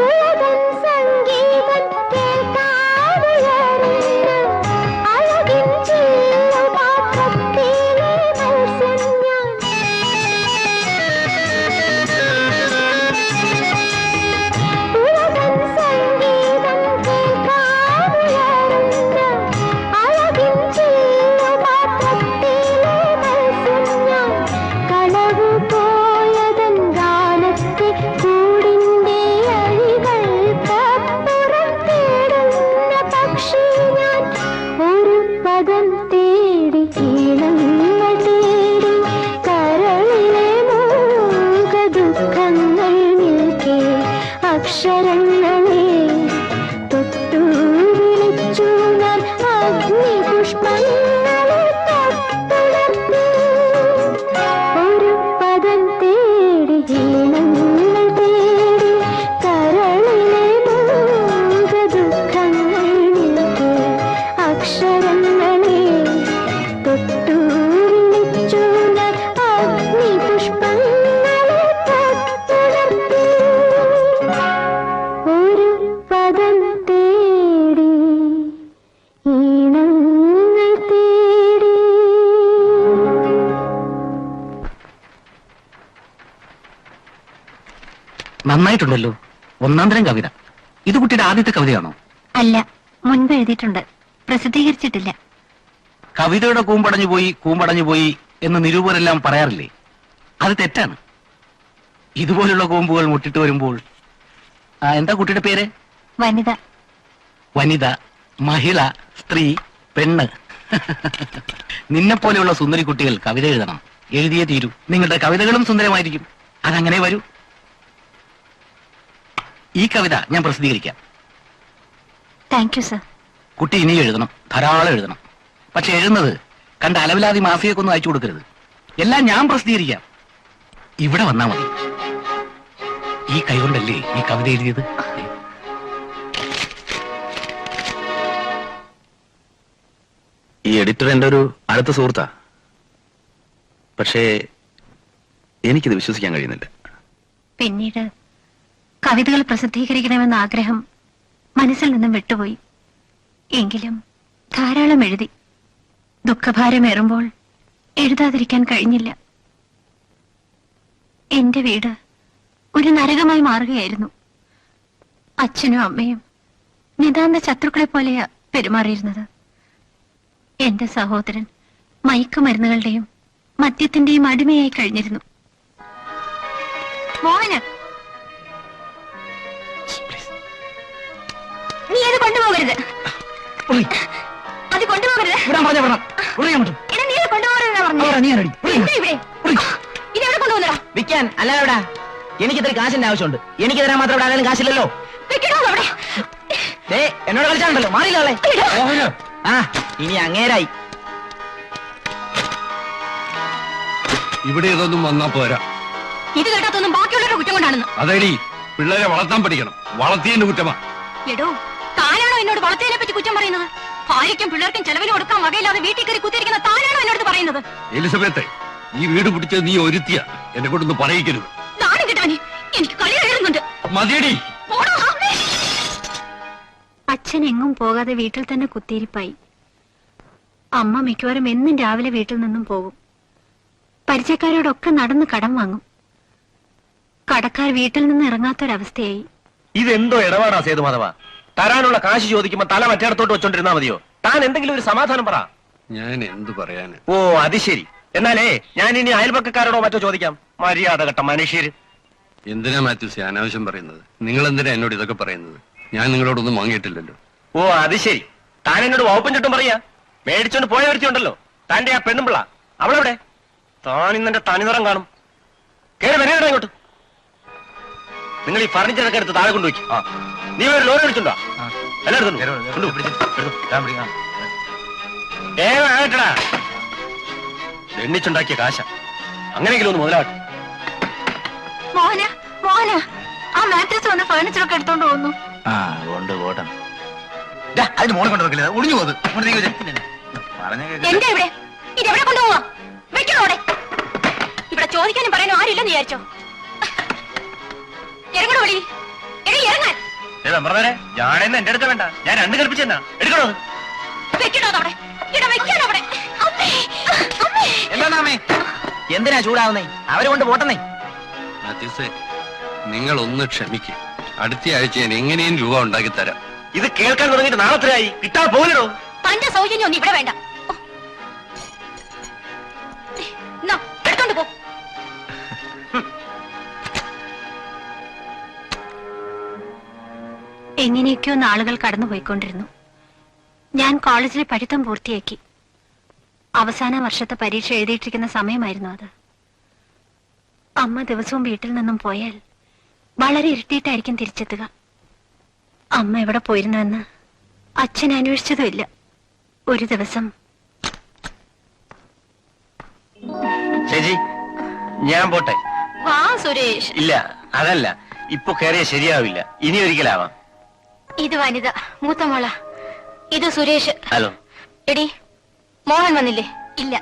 S3: ഉലകം സംഗീതം കേൾക്കാനുയരുന്ന അഴകിൻ ചില്ലുപാത്രത്തിലെ മത്സ്യം ഞാൻ. ഉലകം സംഗീതം കേൾക്കാനുയരുന്ന അഴകിൻ ചില്ലുപാത്രത്തിലെ മത്സ്യം ഞാൻ. കളവു പോയതൻ ഗാനത്തെ കൂടിന്റെ അഴികൾക്കപ്പുറം തേടുന്ന പക്ഷി ഞാൻ. ഒരു പദം തേടി ഈണങ്ങൾ തേടി കരളിലെ മോഹ ദുഃഖങ്ങൾ നിൽക്കെ അക്ഷരങ്ങളെ തൊട്ടു വിളിച്ചു ഞാൻ അഗ്നി പുഷ്പങ്ങളെ തൊട്ടുണർത്തി ഒരു പദം തേടി ഈണങ്ങൾ തേടി കരളിലെ മോഹ ദുഃഖങ്ങൾ നിൽക്കെ അക്ഷരങ്ങളെ തൊട്ടു വിളിച്ചു ഞാൻ അഗ്നി പുഷ്പങ്ങളെ തൊട്ടുണർത്തി ഒരു പദം തേടി ഈണങ്ങൾ തേടി.
S5: നന്നായിട്ടുണ്ടല്ലോ, ഒന്നാം തരം കവിത. ഇത് കുട്ടിയുടെ ആദ്യത്തെ കവിതയാണോ?
S3: അല്ല, മുൻപ് എഴുതിയിട്ടുണ്ട്, പ്രസിദ്ധീകരിച്ചിട്ടില്ല.
S5: കവിതയുടെ കൂമ്പടഞ്ഞു പോയി എന്ന് നിരൂപരെല്ലാം പറയാറില്ലേ? അത് തെറ്റാണ്. ഇതുപോലുള്ള കൂമ്പുകൾ മുട്ടിട്ട് വരുമ്പോൾ എന്താ കുട്ടിയുടെ പേര്?
S3: വനിത.
S5: വനിത, മഹിള, സ്ത്രീ, പെണ്ണ്. നിന്നെ പോലെയുള്ള സുന്ദരി കുട്ടികൾ കവിത എഴുതണം, എഴുതിയേ തീരൂ. നിങ്ങളുടെ കവിതകളും സുന്ദരമായിരിക്കും. അതങ്ങനെ വരൂ. ഈ കവിത ഞാൻ പ്രസിദ്ധീകരിക്കാം.
S3: Thank you sir.
S5: കുട്ടി ഇനി എഴുതണം, ധാരാളം എഴുതണം. പക്ഷെ എഴുതുന്നത് കണ്ട അലവിലാതി മാഫിയൊക്കൊന്നും അയച്ചു കൊടുക്കരുത്. എല്ലാം ഞാൻ പ്രസിദ്ധീകരിക്കാം. ഇവിടെ വന്നാ മതി. ഈ കൈകൊണ്ടല്ലേ ഈ കവിത എഴുതിയത്?
S4: ഈ എഡിറ്റർ എന്റെ ഒരു അടുത്ത സുഹൃത്താ. പക്ഷേ എനിക്കിത് വിശ്വസിക്കാൻ കഴിയുന്നില്ല.
S3: പിന്നീട് കവിതകൾ പ്രസിദ്ധീകരിക്കണമെന്ന ആഗ്രഹം മനസ്സിൽ നിന്നും വിട്ടുപോയി. എങ്കിലും ധാരാളം എഴുതി. ദുഃഖഭാരമേറുമ്പോൾ എഴുതാതിരിക്കാൻ കഴിഞ്ഞില്ല. എന്റെ വീട് ഒരു നരകമായി മാറുകയായിരുന്നു. അച്ഛനും അമ്മയും നിതാന്ത ശത്രുക്കളെ പോലെയാ പെരുമാറിയിരുന്നത്. എന്റെ സഹോദരൻ മയക്കുമരുന്നുകളുടെയും മദ്യത്തിന്റെയും അടിമയായി കഴിഞ്ഞിരുന്നു. മോഹന്, നീ അത് കൊണ്ടുപോകരുത്. അത് കൊണ്ടുപോകരുത്. എടാ, നീ അത് കൊണ്ടുപോകരുതെന്നാ പറഞ്ഞത്. എന്താ ഇവിടെ? ഇതെവിടെ കൊണ്ടുപോകുന്നടാ?
S5: വിൽക്കാൻ അല്ല. എവിടെ? എനിക്കിത്ര കാശിന്റെ ആവശ്യമുണ്ട്. എനിക്ക് തരാൻ മാത്രം ഇവിടെ ആരെങ്കിലും കാശില്ലല്ലോ.
S3: വെക്കണോ അവിടെ?
S5: എന്നോട് കളിച്ചാണ്ടല്ലോ, മാറിയില്ലേ? ആ, ഇനി അങ്ങേരായി.
S7: ഇവിടെ ഇതൊന്നും വന്നാ പോരാ.
S3: ഇത് കേട്ടാത്തൊന്നും ബാക്കിയുള്ളവരുടെ കുറ്റം കൊണ്ടാണെന്ന്.
S7: അതേടി, പിള്ളേരെ വളർത്താൻ പഠിക്കണം. വളർത്തിയതിന്റെ കുറ്റമാ.
S3: എടോ, താനാണോ എന്നോട് വളർത്തിയതിനെ പറ്റി കുറ്റം പറയുന്നത്? ഭാര്യയ്ക്കും പിള്ളേർക്കും ചെലവിന് കൊടുക്കാൻ വകയില്ലാതെ വീട്ടിൽ കയറി കുത്തിയിരിക്കുന്ന താനാണോ എന്നോട് പറയുന്നത്?
S7: എലിസബത്തെ, ഈ വീട് പിടിച്ചത് നീ ഒരുത്തിയ. എന്നെ കൊണ്ടൊന്ന് പറയിക്കരുത്.
S3: നാണം കിട്ടവനെ, എനിക്ക് കളി കഴിയുന്നുണ്ട്.
S7: മതിയടി.
S3: അച്ഛൻ എങ്ങും പോകാതെ വീട്ടിൽ തന്നെ കുത്തിയിരിപ്പായി. അമ്മ മിക്കവാറും എന്നും രാവിലെ വീട്ടിൽ നിന്നും പോകും. പരിചയക്കാരോടൊക്കെ നടന്ന് കടം വാങ്ങും. കടക്കാർ വീട്ടിൽ നിന്ന് ഇറങ്ങാത്തൊരവസ്ഥയായി.
S6: ഇതെന്തോ ഇടപാടാ സേതുമാധവ? തരാനുള്ള കാശ് ചോദിക്കുമ്പോ തല മറ്റേടത്തോട്ട് വെച്ചോണ്ടിരുന്നാ മതിയോ? താൻ എന്തെങ്കിലും ഒരു സമാധാനം പറ.
S7: ഞാൻ എന്ത് പറയാന്?
S6: ഓ അത് ശരി. എന്നാലേ ഞാൻ ഇനി അയൽപക്കക്കാരോടോ മറ്റോ ചോദിക്കാം. മര്യാദ കെട്ട മനുഷ്യര്.
S7: എന്തിനാ മാത്യൂസ് അനാവശ്യം പറയുന്നത്? നിങ്ങൾ എന്തിനാ എന്നോട് ഇതൊക്കെ പറയുന്നത്? ഞാൻ നിങ്ങളോടൊന്നും വാങ്ങിയിട്ടില്ലല്ലോ.
S6: ഓ അത് ശരി. താൻ എന്നോട് വകുപ്പും ചുട്ടും പറയാ. മേടിച്ചോണ്ട് പോയ വരുത്തിയുണ്ടല്ലോ താന്റെ ആ പെണ്ണുമ്പിള്ള. അവളെവിടെ? താൻ ഇന്നെ തനിനിറം കാണും. കേറി വരേടാ ഇങ്ങോട്ട്. നിങ്ങൾ ഈ ഫർണിച്ചറൊക്കെ എടുത്ത് താഴെ കൊണ്ടുപോയി. നീ ഒരു ലോറി വിളിച്ചുണ്ടോ? എല്ലായിടത്തും എണ്ണിച്ചുണ്ടാക്കിയ കാശ. അങ്ങനെയെങ്കിലും ഒന്ന് മുതലാട്ടെ.
S3: മോഹന മോഹന ആ മാട്രസ് വന്ന് ഫർണിച്ചറൊക്കെ എടുത്തോണ്ട് പോകുന്നു.
S1: അതിന് മോളെ കൊണ്ടുവെക്കില്ല, ഒളിഞ്ഞു പോകുന്നത്.
S3: എന്റെ ഇവിടെ ഇതെവിടെ കൊണ്ടുപോവാ? വെക്കണോടെ ഇവിടെ ചോദിക്കാനും പറയാനും ആരില്ലെന്ന് വിചാരിച്ചോ? ഇറങ്ങണോ വിളി? ഇറങ്ങാൻ
S6: ഞാനെന്ന് എന്റെ അടുത്ത് വേണ്ട. ഞാൻ രണ്ട് കൽപ്പിച്ചെന്നാ എടുക്കണോ?
S3: വെക്കണോ അവിടെ? വെക്കാനോ അവിടെ?
S5: എന്താണേ എന്തിനാ ചൂടാവുന്നേ? അവരെ കൊണ്ട് പോട്ടെന്നേ.
S7: മാത്യൂസേ, നിങ്ങൾ ഒന്ന് ക്ഷമിക്കും. അടുത്ത ആഴ്ച ഞാൻ എങ്ങനെയും രൂപ ഉണ്ടാക്കി തരാം.
S6: ഇത് കേൾക്കാൻ തുടങ്ങിയിട്ട് നാളെത്രയായി? കിട്ടാൻ പോകലോ?
S3: തന്റെ സൗജന്യം ഒന്നും ഇവിടെ വേണ്ട. എടുത്തോണ്ട് പോ. എങ്ങനെയൊക്കെയോ നാളുകൾ കടന്നുപോയിക്കൊണ്ടിരുന്നു. ഞാൻ കോളേജിലെ പഠിത്തം പൂർത്തിയാക്കി. അവസാന വർഷത്തെ പരീക്ഷ എഴുതിയിട്ടിരിക്കുന്ന സമയമായിരുന്നു അത്. അമ്മ ദിവസവും വീട്ടിൽ നിന്നും പോയാൽ വളരെ ഇരുട്ടിയിട്ടായിരിക്കും തിരിച്ചെത്തുക. അമ്മ എവിടെ പോയിരുന്നുവെന്ന് അച്ഛൻ അന്വേഷിച്ചതുമില്ല. ഒരു ദിവസം
S6: ചേച്ചി ഞാൻ പോട്ടെ.
S3: വാ സുരേഷ്.
S6: ഇല്ല അതല്ല, ഇപ്പൊ കയറിയ ശരിയാവില്ല. ഇനി ഒരിക്കലാവാം.
S3: ഇത് വനിത, മൂത്ത മോള. ഇത് സുരേഷ്.
S6: ഹലോ.
S3: എടി മോഹൻ വന്നില്ലേ? ഇല്ല.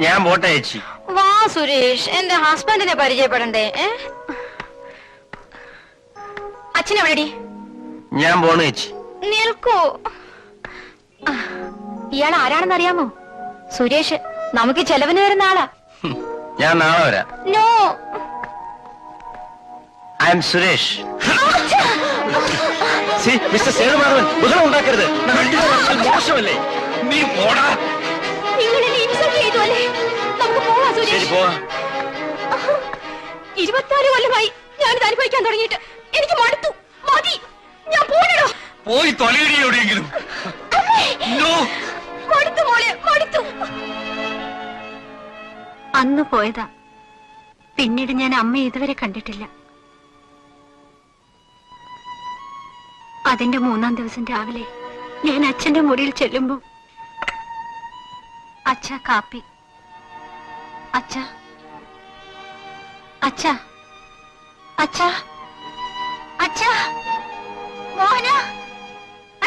S6: ഞാൻ പോട്ടെ ചേച്ചി.
S3: വാ സുരേഷ്, എന്റെ ഹസ്ബൻഡിനെ പരിചയപ്പെടണ്ടേ? അച്ഛനെവിടെടി?
S6: ഞാൻ പോണു ചേച്ചി.
S3: നിൽക്കൂ. ഇയാൾ ആരാണെന്ന് അറിയാമോ? സുരേഷ്, നമുക്ക് ചെലവിന് വരുന്ന ആളാ.
S6: ഞാൻ നാളെ വരാം.
S3: No,
S6: I'm Suresh. Mister Sethumadhavan, ബഹളം ഉണ്ടാക്കരുത്. മോശമല്ലേ?
S7: നീ പോടാ.
S3: നിങ്ങൾ എന്നെ ഇൻസൾട്ട് ചെയ്തു അല്ലേ? നമുക്ക് പോവാം
S6: ശരി
S3: സുരേഷ്.
S6: പോവാ.
S3: 24 കൊല്ലമായി ഞാനിത് അനുഭവിക്കാൻ തുടങ്ങിയിട്ട്. എനിക്ക് മടുത്തു. മതി, ഞാൻ പോകണോ?
S7: പോയി തൊലയിടി എവിടെയെങ്കിലും.
S3: മടുത്തു മോളെ, മടുത്തു. അന്ന് പോയതാ. പിന്നീട് ഞാൻ അമ്മയെ ഇതുവരെ കണ്ടിട്ടില്ല. അതിന്റെ 3-ാം ദിവസം രാവിലെ ഞാൻ അച്ഛന്റെ മുറിയിൽ ചെല്ലുമ്പോ, അച്ഛ കാപ്പി. അച്ഛ അച്ഛ അച്ഛ അച്ഛ മോഹന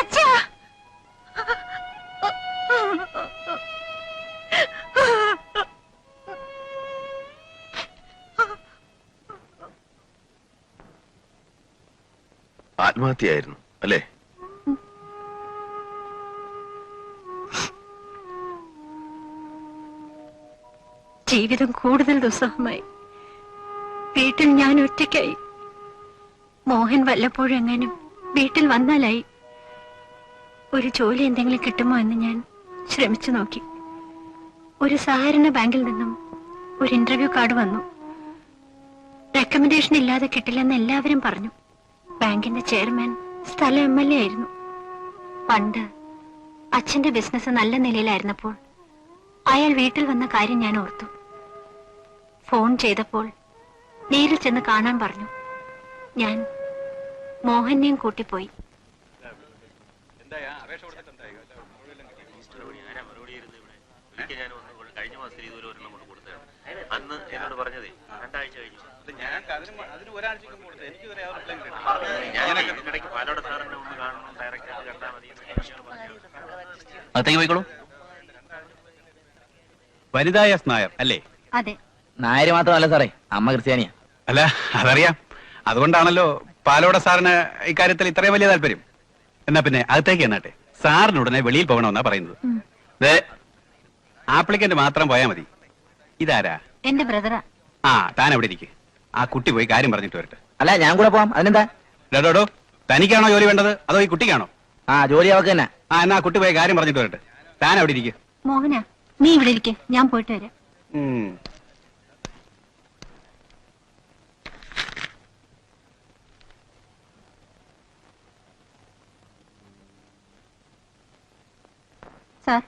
S3: അച്ഛ.
S4: ആത്മഹത്യയായിരുന്നു അല്ലേ?
S3: ജീവിതം കൂടുതൽ ദുസ്സഹമായി. വീട്ടിൽ ഞാൻ ഒറ്റയ്ക്കായി. മോഹൻ വല്ലപ്പോഴും എങ്ങാനും വീട്ടിൽ വന്നാലായി. ഒരു ജോലി എന്തെങ്കിലും കിട്ടുമോ എന്ന് ഞാൻ ശ്രമിച്ചു നോക്കി. ഒരു സഹകരണ ബാങ്കിൽ നിന്നും ഒരു ഇന്റർവ്യൂ കാർഡ് വന്നു. റെക്കമെൻഡേഷൻ ഇല്ലാതെ കിട്ടില്ലെന്ന് എല്ലാവരും പറഞ്ഞു. ബാങ്കിന്റെ ചെയർമാൻ സ്ഥലം MLA ആയിരുന്നു. പണ്ട് അച്ഛന്റെ ബിസിനസ് നല്ല നിലയിലായിരുന്നപ്പോൾ അയാൾ വീട്ടിൽ വന്ന കാര്യം ഞാൻ ഓർത്തു. ഫോൺ ചെയ്തപ്പോൾ നേരിൽ ചെന്ന് കാണാൻ പറഞ്ഞു. ഞാൻ മോഹനെയും കൂട്ടിപ്പോയി.
S1: അകത്തേക്ക് പോയിക്കോളൂ.
S8: വനിതാ എസ് നായർ അല്ലേ?
S3: അതെ.
S5: നായര് മാത്രമല്ല സാറേ, അമ്മ ക്രിസ്ത്യാനിയാ.
S8: അല്ല അതറിയാം, അതുകൊണ്ടാണല്ലോ പാലോട സാറിന് ഇക്കാര്യത്തിൽ ഇത്രയും വലിയ താല്പര്യം. എന്നാ പിന്നെ അകത്തേക്ക് എന്നാട്ടെ, സാറിന് ഉടനെ വെളിയിൽ പോകണമെന്നാ പറയുന്നത്. ദേ, ആപ്ലിക്കന്റ് മാത്രം പോയാ മതി. ഇതാരാ?
S3: എന്റെ ബ്രദറാ.
S8: ആ, താൻ എവിടെ ഇരിക്കും, ആ കുട്ടി പോയി കാര്യം പറഞ്ഞിട്ട് വരട്ടെ.
S5: അല്ല ഞാൻ കൂടെ പോവാം, അതിനെന്താ?
S8: ഡോ, തനിക്കാണോ ജോലി വേണ്ടത് അതോ ഈ കുട്ടിക്കാണോ?
S5: ആ ജോലി അവക്ക് തന്നെ.
S8: ആ, എന്നാ കുട്ടി പോയി കാര്യം പറഞ്ഞിട്ട് വരട്ടെ. താൻ എവിടെ ഇരിക്കും?
S3: മോഹന, നീ ഇവിടെ ഇരിക്കെ, ഞാൻ പോയിട്ട് വരാം. സാർ,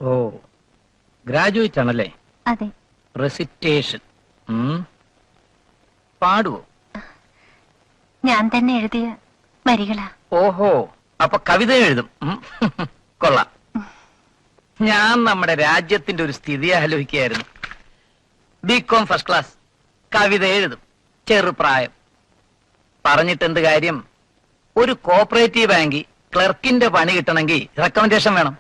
S5: ഓ ഗ്രാജുവേറ്റ് ആണല്ലേ?
S3: അതെ.
S5: റെസിറ്റേഷൻ പാടുവോ?
S3: ഞാൻ തന്നെ എഴുതിയ വരികളാ.
S5: ഓഹോ, അപ്പൊ കവിത എഴുതും. കൊള്ളാം. ഞാൻ നമ്മുടെ രാജ്യത്തിന്റെ ഒരു സ്ഥിതി ആലോചിക്കുകയായിരുന്നു. ബികോം ഫസ്റ്റ് ക്ലാസ്, കവിത എഴുതും, ചെറുപ്രായം. പറഞ്ഞിട്ട് എന്ത് കാര്യം? ഒരു കോപ്പറേറ്റീവ് ബാങ്കിൽ ക്ലർക്കിന്റെ പണി കിട്ടണമെങ്കിൽ റെക്കമെൻഡേഷൻ വേണം.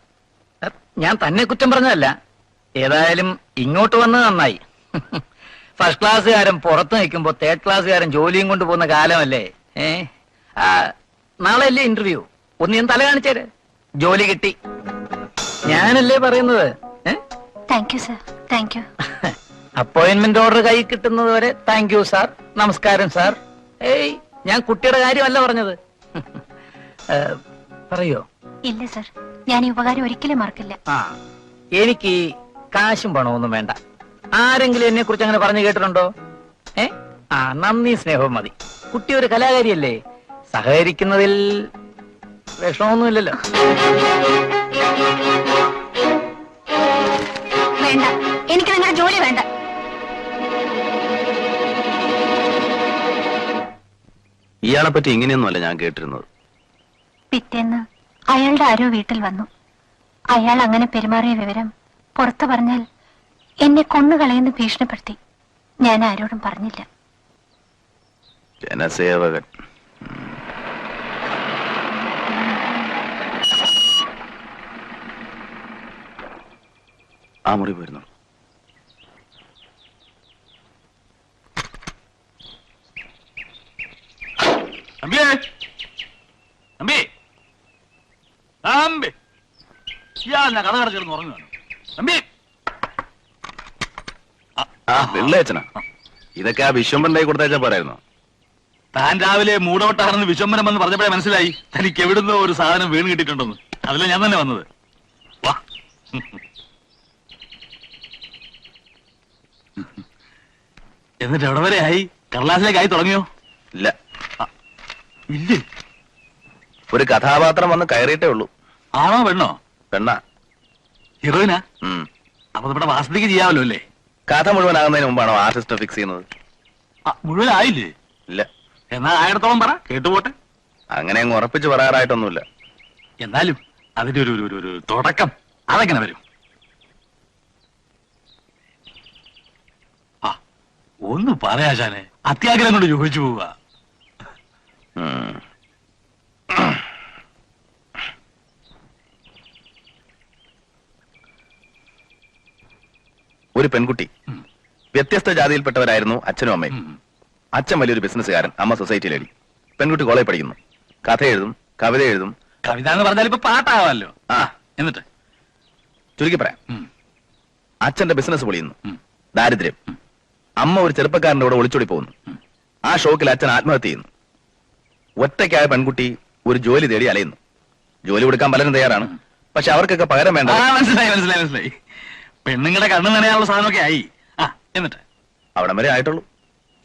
S5: ഞാൻ തന്നെ കുറ്റം പറഞ്ഞതല്ല, ഏതായാലും ഇങ്ങോട്ട് വന്നത് നന്നായി. ഫസ്റ്റ് ക്ലാസ്സുകാരൻ പുറത്ത് നിൽക്കുമ്പോ തേർഡ് ക്ലാസ്സുകാരൻ ജോലിയും കൊണ്ട് പോകുന്ന കാലമല്ലേ. നാളെ അല്ലേ ഇന്റർവ്യൂ? ഒന്ന് ഞാൻ തല കാണിച്ചേര്. ജോലി കിട്ടി. ഞാനല്ലേ പറയുന്നത്.
S3: Thank you sir, thank you.
S5: Appointment order കൈ കിട്ടുന്നത് വരെ താങ്ക് യു സാർ, നമസ്കാരം സാർ. ഏയ്, ഞാൻ കുട്ടിയുടെ കാര്യമല്ല പറഞ്ഞത്. പറയോ?
S3: ഇല്ല സാർ, ഞാൻ ഈ ഉപകാരം ഒരിക്കലും മറക്കില്ല.
S5: ആ, എനിക്ക് കാശും പണമൊന്നും വേണ്ട. ആരെങ്കിലും എന്നെ കുറിച്ച് അങ്ങനെ പറഞ്ഞു കേട്ടിട്ടുണ്ടോ? ആ, നന്ദി സ്നേഹവും മതി. കുട്ടി ഒരു കലാകാരിയല്ലേ, സഹകരിക്കുന്നതിൽ വിഷമൊന്നുമില്ലല്ലോ.
S3: വേണ്ട, എനിക്ക് നിങ്ങളുടെ ജോലി വേണ്ട.
S4: ഇയാളെ പറ്റി ഇങ്ങനെയൊന്നുമല്ല ഞാൻ കേട്ടിരുന്നത്.
S3: പിറ്റേന്ന് അയാളുടെ ആരോ വീട്ടിൽ വന്നു. അയാൾ അങ്ങനെ പെരുമാറിയ വിവരം പുറത്തു പറഞ്ഞാൽ എന്നെ കൊന്നുകളയെന്ന് ഭീഷണിപ്പെടുത്തി. ഞാൻ ആരോടും പറഞ്ഞില്ല.
S4: ജനസേവകൻ. ആ മുറി പോയിരുന്നു.
S1: തമ്പിയേ, തമ്പി, തമ്പി, ഇയാൾ ഞാൻ കഥ കടച്ചിരുന്ന് ഉറങ്ങുകയാണ്. തമ്പി,
S4: ആ വെള്ളയച്ചനാ? ഇതൊക്കെ ആ വിശ്വംബരന്റെ കൊടുത്തയച്ചാ പോരായിരുന്നോ?
S1: താൻ രാവിലെ മൂടോട്ടാണെന്ന് വിശ്വംബരം എന്ന് പറഞ്ഞപ്പോഴേ മനസ്സിലായി തനിക്ക് എവിടുന്നോ ഒരു സാധനം വീണ് കിട്ടിയിട്ടുണ്ടെന്ന്. അതിലെ ഞാൻ തന്നെ വന്നത്. വാ. എന്നിട്ട് എവിടെ വരെ ആയി? കടലാസിലേക്ക് ആയി തുടങ്ങിയോ?
S4: ഇല്ല.
S1: ഇല്ലേ?
S4: ഒരു കഥാപാത്രം വന്ന് കയറിയിട്ടേ ഉള്ളൂ.
S1: ആണോ പെണ്ണോ?
S4: പെണ്ണാ.
S1: ഹീറോയിനാ? അപ്പൊ നമ്മുടെ വാസത്തിക്ക് ചെയ്യാമല്ലോ അല്ലേ?
S4: കഥ മുഴുവനാകുന്നതിന് മുമ്പാണോ ആർട്ടിസ്റ്റ് ഫിക്സ് ചെയ്യുന്നത്?
S1: മുഴുവനായില്ലേ?
S4: ഇല്ല.
S1: എന്നാ ആയിരത്തോളം പറ, കേട്ടുപോട്ടെ.
S4: അങ്ങനെ അങ്ങ് ഉറപ്പിച്ച് പറയാറായിട്ടൊന്നുമില്ല.
S1: എന്നാലും അതിന്റെ ഒരു തുടക്കം അതെങ്ങനെ വരും? ആ, ഒന്ന് പറയാശാനെ, അത്യാഗ്രഹം കൊണ്ട് ചോദിച്ചു പോവുക.
S4: ഒരു പെൺകുട്ടി. വ്യത്യസ്ത ജാതിയിൽപ്പെട്ടവരായിരുന്നു അച്ഛനും അമ്മയും. അച്ഛൻ വലിയൊരു ബിസിനസ്സുകാരൻ, അമ്മ സൊസൈറ്റി ലേഡി. പെൺകുട്ടി കോളേജ് പഠിക്കുന്നു. കഥ എഴുതും, കവിത എഴുതും.
S1: കവിത എന്ന് പറഞ്ഞാൽ ഇപ്പൊ പാട്ടാവാമല്ലോ.
S4: ആ,
S1: എന്നിട്ട്
S4: ചുരുക്കി പറയാം, അച്ഛന്റെ ബിസിനസ് പൊളിയുന്നു. ദാരിദ്ര്യം. അമ്മ ഒരു ചെറുപ്പക്കാരന്റെ കൂടെ ഒളിച്ചോടി പോകുന്നു. ആ ഷോക്കിൽ അച്ഛൻ ആത്മഹത്യ ചെയ്യുന്നു. ഒറ്റയ്ക്കായ പെൺകുട്ടി ഒരു ജോലി തേടി അലയുന്നു. ജോലി കൊടുക്കാൻ പലരും തയ്യാറാണ്, പക്ഷെ അവർക്കൊക്കെ പകരം വേണ്ട.
S1: മനസ്സിലായി. പെണ്ണുങ്ങളുടെ കണ്ണു നനയാനുള്ള സാധനമൊക്കെ ആയി. ആ, എന്നിട്ട്
S4: അവിടം വരെ ആയിട്ടുള്ളൂ.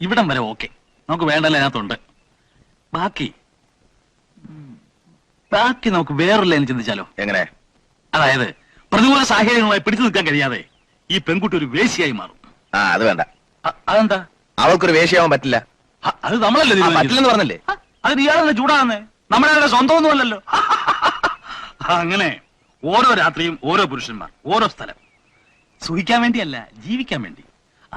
S1: ഇവിടം വരെ ഓക്കെ, നമുക്ക് വേണ്ടല്ലോ, അതിനകത്തുണ്ട്. ബാക്കി നമുക്ക് വേറൊരു ലൈൻ ചിന്തിച്ചാലോ?
S4: എങ്ങനെ?
S1: അതായത് പ്രതികൂല സാഹചര്യങ്ങളുമായി പിടിച്ചു നിൽക്കാൻ കഴിയാതെ ഈ പെൺകുട്ടി ഒരു വേശ്യയായി മാറും.
S4: ആ, അത് വേണ്ട.
S1: അതെന്താ?
S4: അവൾക്കൊരു വേശ്യയാവാൻ പറ്റില്ല.
S1: അത് നമ്മളല്ലേ
S4: പറ്റില്ലെന്ന് പറഞ്ഞല്ലേ?
S1: അത് ഇയാളെന്നെ ചൂടാകുന്നേ, നമ്മളെ സ്വന്തമൊന്നും അല്ലല്ലോ. അങ്ങനെ ഓരോ രാത്രിയും ഓരോ പുരുഷന്മാർ, ഓരോ സ്ഥലം. സുഖിക്കാൻ വേണ്ടിയല്ല, ജീവിക്കാൻ വേണ്ടി.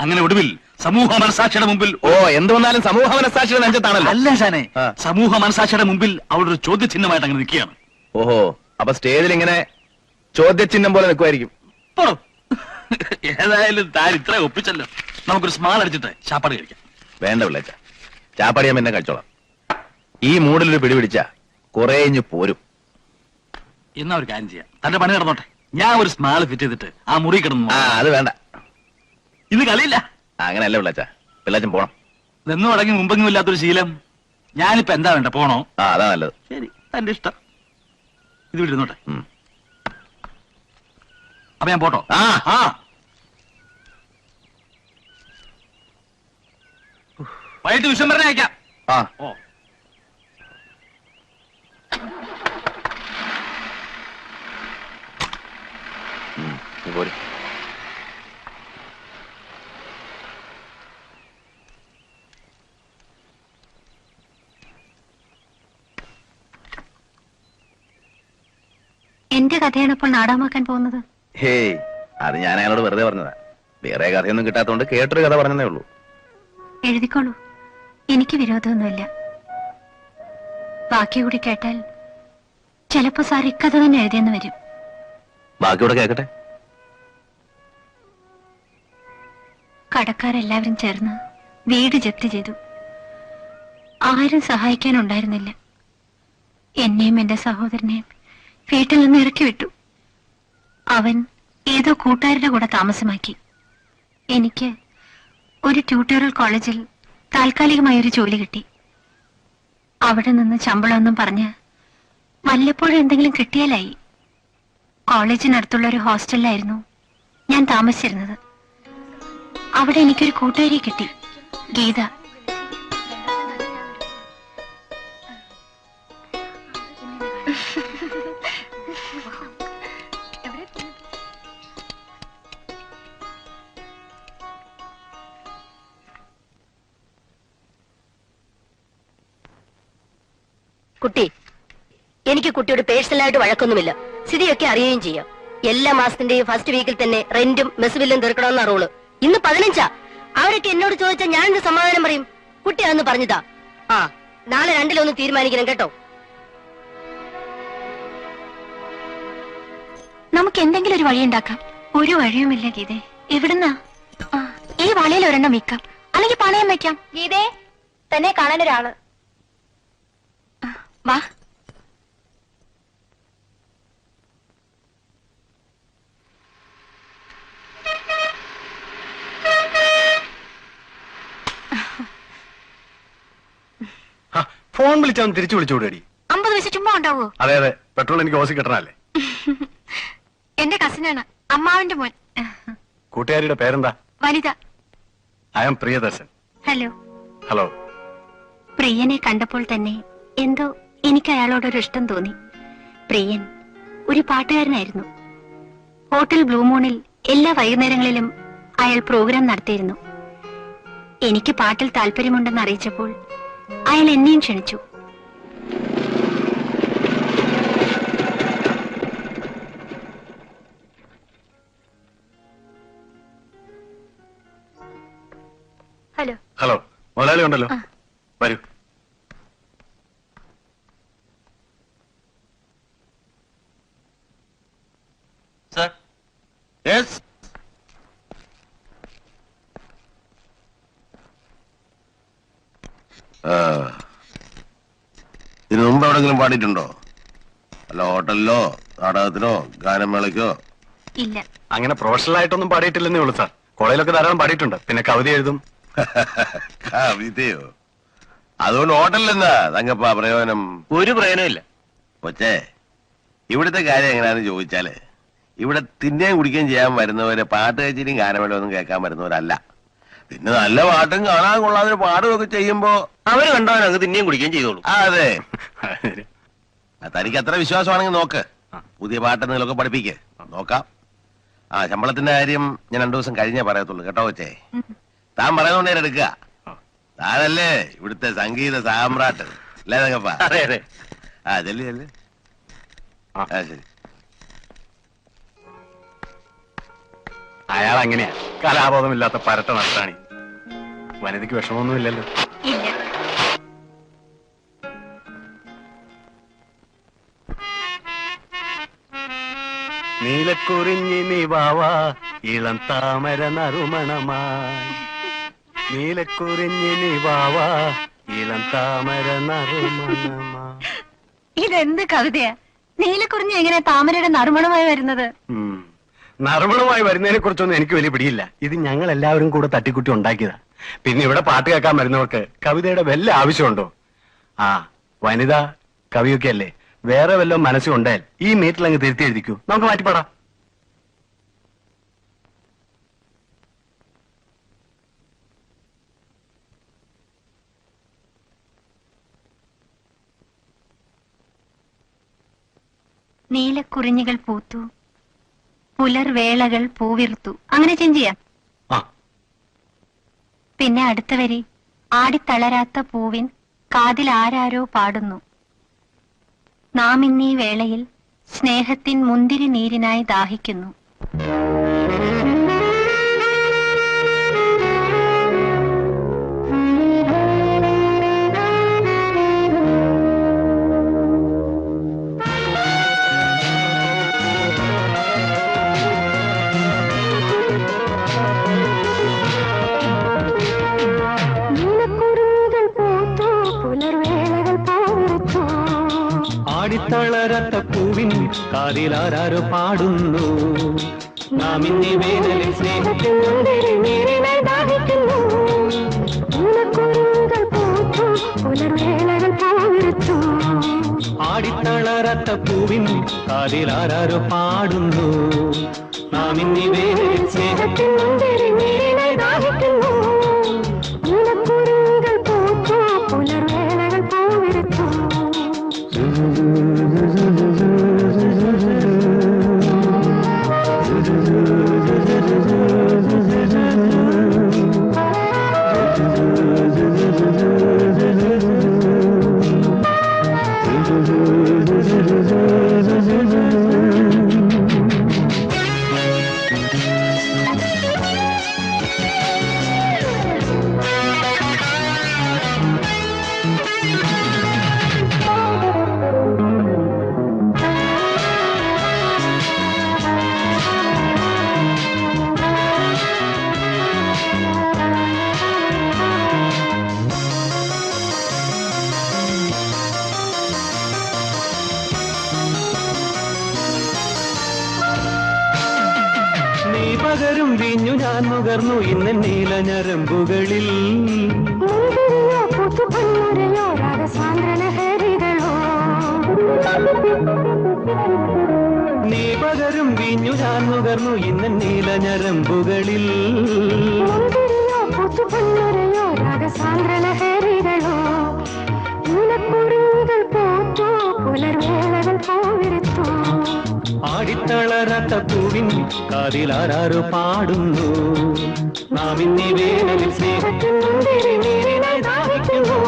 S1: അങ്ങനെ ഒടുവിൽ സമൂഹ മനസാക്ഷിയുടെ മുമ്പിൽ
S4: എന്ത് വന്നാലും സമൂഹ മനസാക്ഷിയുടെ നെഞ്ചത്താണല്ലോ.
S1: അല്ല ശാനെ, സമൂഹ മനസാക്ഷിയുടെ മുമ്പിൽ അവളൊരു ചോദ്യചിഹ്നമായിട്ട് അങ്ങനെ നിൽക്കുകയാണ്.
S4: ഓഹോ, അപ്പൊ സ്റ്റേജിൽ ഇങ്ങനെ ചോദ്യചിഹ്നം പോലെ നിൽക്കുമായിരിക്കും.
S1: പോടോ. ഏതായാലും താൻ ഇത്ര ഒപ്പിച്ചല്ലോ, നമുക്കൊരു സ്മാൾ അടിച്ചിട്ട് ചാപ്പാട് കഴിക്കാം.
S4: വേണ്ട പിള്ളേച്ച, ചാപ്പാടിയാൻ എന്നെ കഴിച്ചോളാം. ഈ മൂടിലൊരു പിടി പിടിച്ച കുറെ ഇഞ്ഞ് പോരും.
S1: എന്നാ ഒരു കാര്യം ചെയ്യാം, തന്റെ പണി നടന്നോട്ടെ. ഞാൻ ഒരു സ്മാൾ ഫിറ്റ് ചെയ്തിട്ട് ആ മുറി കിടന്നു.
S4: അത് വേണ്ട,
S1: ഇത് കളിയില്ല.
S4: അങ്ങനെയല്ല പിള്ളേച്ച, പിള്ളേച്ചൻ പോണം.
S1: നിന്നും അടങ്ങി മുമ്പെങ്കിലും ഇല്ലാത്തൊരു ശീലം. ഞാനിപ്പോ എന്താ വേണ്ട, പോണോ?
S4: അതാ നല്ലത്.
S1: ശരി, തന്റെ ഇഷ്ടം. ഇത് വിട്ടിരുന്നോട്ടെ.
S4: ഉം.
S1: അപ്പൊ ഞാൻ പോട്ടോ? വൈകിട്ട് വിഷം പറഞ്ഞ അയക്കാം. ഓ,
S4: പോര്.
S3: എന്റെ കഥയാണ് ഇപ്പോൾ നാടകമാക്കാൻ പോകുന്നത്.
S4: ഹേയ്, അത് ഞാൻ അയാളോട് വെറുതെ പറഞ്ഞതാ. വേറെ കഥയൊന്നും കിട്ടാത്തോണ്ട് കേട്ടൊരു കഥ പറഞ്ഞതേ ഉള്ളൂ.
S3: എഴുതിക്കോളൂ, എനിക്ക് വിരോധമൊന്നുമില്ല. ബാക്കി കൂടി കേട്ടാൽ ചിലപ്പോ സാർ ഇക്കഥ തന്നെ എഴുതിയെന്ന് വരും.
S4: ബാക്കിയോടെ കേക്കട്ടെ.
S3: കടക്കാരെല്ലാവരും ചേർന്ന് വീട് ജപ്തി ചെയ്തു. ആരും സഹായിക്കാനുണ്ടായിരുന്നില്ല. എന്നെയും എന്റെ സഹോദരനെയും വീട്ടിൽ നിന്ന് ഇറക്കി വിട്ടു. അവൻ ഏതോ കൂട്ടുകാരുടെ കൂടെ താമസമാക്കി. എനിക്ക് ഒരു ട്യൂട്ടോറിയൽ കോളേജിൽ താൽക്കാലികമായ ഒരു ജോലി കിട്ടി. അവിടെ നിന്ന് ശമ്പളമൊന്നും പറഞ്ഞ് വല്ലപ്പോഴും എന്തെങ്കിലും കിട്ടിയാലായി. കോളേജിനടുത്തുള്ള ഒരു ഹോസ്റ്റലിലായിരുന്നു ഞാൻ താമസിച്ചിരുന്നത്. അവിടെ എനിക്കൊരു കൂട്ടുകാരിയെ കിട്ടി, ഗീത.
S9: കുട്ടി, എനിക്ക് കുട്ടിയോട് പേഴ്സണലായിട്ട് വഴക്കൊന്നുമില്ല. സ്ഥിതിയൊക്കെ അറിയുകയും ചെയ്യാം. എല്ലാ മാസത്തിന്റെയും ഫസ്റ്റ് വീക്കിൽ തന്നെ റെന്റും മെസ് ബില്ലും തീർക്കണമെന്ന റൂള്. ഇന്ന് 15. അവരൊക്കെ എന്നോട് ചോദിച്ചാൽ ഞാൻ എന്ത് സമാധാനം പറയും? കുട്ടി അതൊന്ന് പറഞ്ഞതാ. നാളെ 2 തീരുമാനിക്കണം കേട്ടോ.
S3: നമുക്ക് എന്തെങ്കിലും ഒരു വഴിയുണ്ടാക്കാം. ഒരു വഴിയുമില്ല ഗീതേ. എവിടുന്നാ? ഈ വളയിൽ ഒരെണ്ണം വിൽക്കാം, അല്ലെങ്കിൽ പണയം വെക്കാം. ഗീതേ, തന്നെ കാണാനൊരാള്. വാ.
S8: ഫോൺ വിളിച്ചാൽ തിരിച്ചു വിളിച്ചുകൂടി.
S3: 50 പൈസ ചുമ്മാ ഉണ്ടാവോ?
S8: അതെ അതെ, പെട്രോൾ എനിക്ക് ഓസി കിട്ടണല്ലേ.
S3: എന്റെ കസിനാണ്, അമ്മാവന്റെ മോൻ.
S8: കൂട്ടുകാരിയുടെ പേരെന്താ?
S3: Vanitha.
S8: I am Priyadarshan.
S3: Hello.
S8: Hello.
S3: പ്രിയനെ കണ്ടപ്പോൾ തന്നെ എന്തോ എനിക്ക് അയാളോടൊരു ഇഷ്ടം തോന്നി. പ്രിയൻ ഒരു പാട്ടുകാരനായിരുന്നു. ഹോട്ടൽ ബ്ലൂ മൂണിൽ എല്ലാ വൈകുന്നേരങ്ങളിലും അയാൾ പ്രോഗ്രാം നടത്തിയിരുന്നു. എനിക്ക് പാട്ടിൽ താല്പര്യമുണ്ടെന്ന് അറിയിച്ചപ്പോൾ അയാൾ എന്നെയും ക്ഷണിച്ചു. ഹലോ.
S8: ഹലോ, മുതലാളി ഉണ്ടല്ലോ, വരൂ.
S6: സർ. യെസ്.
S10: ഇതിനു മുമ്പ് എവിടെങ്കിലും പാടിയിട്ടുണ്ടോ? അല്ല ഹോട്ടലിലോ നാടകത്തിനോ ഗാനമേളയ്ക്കോ?
S3: ഇല്ല.
S8: അങ്ങനെ പ്രൊഫഷണൽ ആയിട്ടൊന്നും പാടിയിട്ടില്ലെന്നേ ഉള്ളൂ സാർ. കോളേജിലൊക്കെ ധാരാളം പാടിയിട്ടുണ്ട്. പിന്നെ കവിത എഴുതും.
S10: കവിതയോ? അതുകൊണ്ട് ഹോട്ടലിലെന്താ തങ്കപ്പ പ്രയോജനം?
S6: ഒരു പ്രയോജനമില്ല.
S10: കൊച്ചേ, ഇവിടുത്തെ കാര്യം എങ്ങനെയാന്ന് ചോദിച്ചാല്, ഇവിടെ തിന്നുകയും കുടിക്കുകയും ചെയ്യാൻ വരുന്നവര് പാട്ട് കച്ചേരിയും ഗാനമേളയും ഒന്നും കേൾക്കാൻ വരുന്നവരല്ല. പിന്നെ നല്ല പാട്ടും കാണാൻ കൊള്ളാതെ പാടുകയൊക്കെ ചെയ്യുമ്പോ
S6: അവര് കണ്ടവനങ്ങ് തിന്നെയും കുടിക്കുകയും ചെയ്തോളൂ.
S10: അതെ, തനിക്ക് അത്ര വിശ്വാസമാണെങ്കിൽ നോക്ക്, പുതിയ പാട്ടെന്തെങ്കിലുമൊക്കെ പഠിപ്പിക്ക്, നോക്കാം. ശമ്പളത്തിന്റെ കാര്യം ഞാൻ 2 ദിവസം കഴിഞ്ഞേ പറയത്തുള്ളൂ കേട്ടോ കൊച്ചേ. താൻ പറയുന്നോണ്ട് ഞാൻ എടുക്കുക. താനല്ലേ ഇവിടുത്തെ സംഗീത സാമ്രാട്ട് അല്ലേ തങ്കപ്പ?
S6: അതെ അതെ.
S10: ചെല്ലു ചെല്ലു. ശരി.
S8: അയാൾ അങ്ങനെയാ, കലാബോധമില്ലാത്ത പരട്ട നഷ്ടാണി. വനിതയ്ക്ക് വിഷമമൊന്നുമില്ലല്ലോ?
S3: ഇല്ല.
S6: നീലക്കുറിഞ്ഞി നിവാവാ ഇളം താമര നറുമണമായി. നീലക്കുറിഞ്ഞി നിവാവാ ഇളം താമര നറുമണമായി.
S3: ഇതെന്ത് കവിതയാ? നീലക്കുറിഞ്ഞി എങ്ങനെ താമരയുടെ നറുമണമായി വരുന്നത്?
S6: നറുമണമായി വരുന്നതിനെ കുറിച്ചൊന്നും എനിക്ക് വലിയ പിടിയില്ല. ഇത് ഞങ്ങൾ എല്ലാവരും കൂടെ തട്ടിക്കുട്ടി ഉണ്ടാക്കിയതാ. പിന്നെ ഇവിടെ പാട്ട് കേൾക്കാൻ വരുന്നവർക്ക് കവിതയുടെ വല്ല ആവശ്യമുണ്ടോ? ആ വനിത കവിയൊക്കെ അല്ലേ, വേറെ വല്ല മനസ്സുണ്ടായാൽ ഈ മീറ്റിൽ അങ്ങ് തിരുത്തി എഴുതിക്കൂ, നമുക്ക് മാറ്റിപ്പാടാം.
S3: നീലക്കുറിഞ്ഞികൾ പൂത്തു, പുലർവേളകൾ പൂവിർത്തു. അങ്ങനെ ചേഞ്ച് ചെയ്യാം. പിന്നെ അടുത്ത വരി, ആടിത്തളരാത്ത പൂവിൻ കാതിൽ ആരാരോ പാടുന്നു. നാം ഇന്നീ വേളയിൽ സ്നേഹത്തിൻ മുന്തിരി നീരിനായി ദാഹിക്കുന്നു.
S6: ആടിത്തളരത്ത പൂവിൻ കാതിലാരോ പാടുന്നു. നാം ഇന്നീ വേനലിൽ സ്നേഹത്തിൻ മുന്തിരി നീരിനായി ദാഹിക്കുന്നു. ആടിത്തളരത്ത പൂവിൻ കാതിലാരോ പാടുന്നു. നാം ഇന്നീ വേനലിൽ സ്നേഹത്തിൻ മുന്തിരി നീരിനായി ദാഹിക്കുന്നു. പകരും വീഞ്ഞു ഞാൻ നുകർന്നു ഇന്ന് നീലഞരമ്പുകളിൽ. നീ പകരും വീഞ്ഞു ഞാൻ നുകർന്നു ഇന്ന് നീലഞരമ്പുകളിൽ. ആടിത്തളരാത്ത പൂവിൻ കാതിലാരോ പാടുന്നു. നാം ഇന്നീ വേനലിൽ സ്നേഹത്തിൻ മുന്തിരി നീരിനായി ദാഹിക്കുന്നു.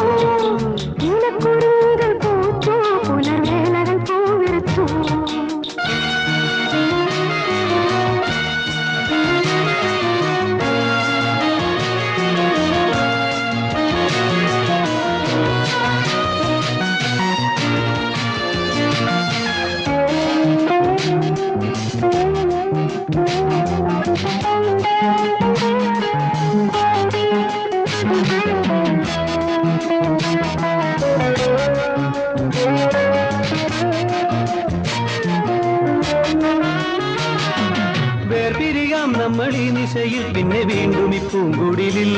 S6: വേർപിരിയാം നമ്മൾ ഈ നിശയിൽ പിന്നെ വീണ്ടും ഈ പൂങ്കുടിലിൽ.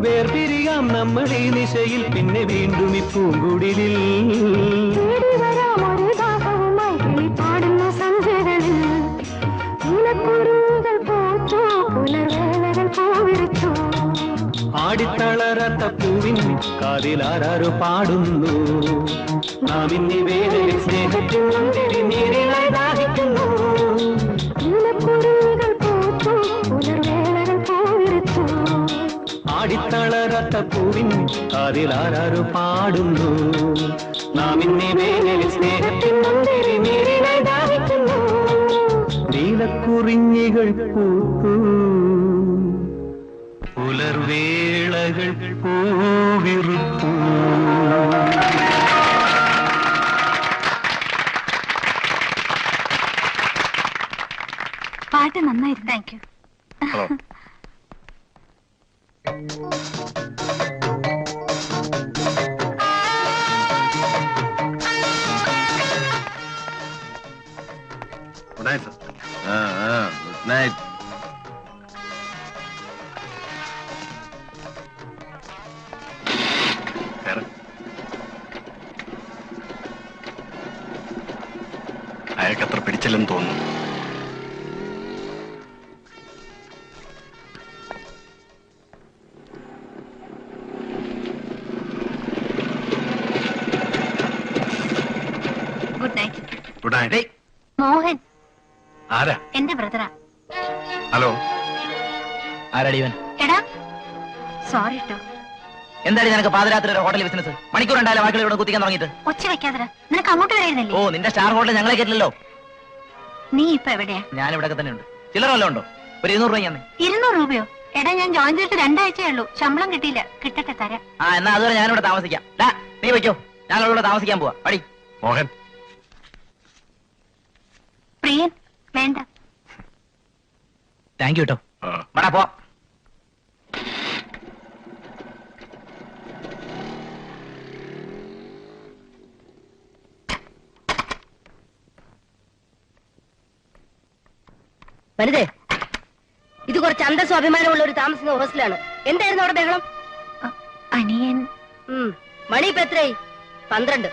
S6: വേർപിരിയാം നമ്മൾ ഈ നിശയിൽ പിന്നെ വീണ്ടും ഈ പൂങ്കുടിലിൽ. ആടിത്തളരാത്ത പൂവിൻ കാതിലാരോ പാടുന്നു. നാം ഇന്നീ വേനലിൽ സ്നേഹത്തിൻ മുന്തിരി നീരിനായി ദാഹിക്കുന്നു. ആടിത്തളരാത്ത പൂവിൻ കാതിലാരോ പാടുന്നു. നാം ഇന്നീ വേനലിൽ സ്നേഹത്തിൻ മുന്തിരി നീരിനായി ദാഹിക്കുന്നു. നീലക്കുറിഞ്ഞികൾ പൂത്തു, പുലർവേളകൾ പൂവിറുത്തു.
S8: Hello. Good night sir.
S10: Good night.
S8: അയാൾക്ക് അത്ര പിടിച്ചില്ലെന്ന് തോന്നുന്നു.
S3: Good night.
S8: Good night.
S3: Mohan
S8: ആരാ?
S3: എന്റെ ബ്രദറാ.
S8: ഹലോ.
S5: ആരാടിവൻ?
S3: എടാ സോറി കേട്ടോ.
S5: എന്തായാലും നിനക്ക് പാതിരാത്രി ഒരു ഹോട്ടൽ ബിസിനസ് മണിക്കൂർ ഉണ്ടായാലും വാക്കുകൾ ഇവിടെ കുത്തിക്കാൻ തുടങ്ങിയിട്ട്.
S3: ഒച്ച വെക്കാതെ നിനക്ക് അങ്ങോട്ട് വരായിരുന്നല്ലേ?
S5: ഓ, നിന്റെ സ്റ്റാർ ഹോട്ടൽ ഞങ്ങളെ കേട്ടില്ലല്ലോ.
S3: നീ ഇപ്പൊ എവിടെയാ?
S5: ഞാൻ ഇവിടെ തന്നെ ഉണ്ട്. ചില്ലറ വല്ലതും ഉണ്ടോ? ഒരു 200 രൂപ ഞാൻ.
S3: 200 രൂപയോ? എടാ ഞാൻ ജോയിൻ ചെയ്തിട്ട് 2 ആഴ്ചയേ ഉള്ളൂ. ശമ്പളം കിട്ടിയില്ല. കിട്ടട്ടെ തരാം.
S5: ആ, എന്നാ അതുവരെ ഞാനിവിടെ താമസിക്കാം. നീ വയ്ക്കോ, ഞാൻ ഇവിടെ താമസിക്കാൻ പോവാ. പടി.
S8: മോഹൻ.
S3: പ്രിയൻ വേണ്ട.
S5: താങ്ക് യു കേട്ടോ. വേടാ പോ.
S9: വലുതേ, ഇത് കുറച്ച് അന്തസ്സും അഭിമാനമുള്ള ഒരു താമസിക്കുന്ന ഹോസ്റ്റലാണ്. എന്തായിരുന്നു അവിടെ ബഹളം?
S3: അനിയൻ.
S9: മണി ഇപ്പൊ എത്രയായി? 12.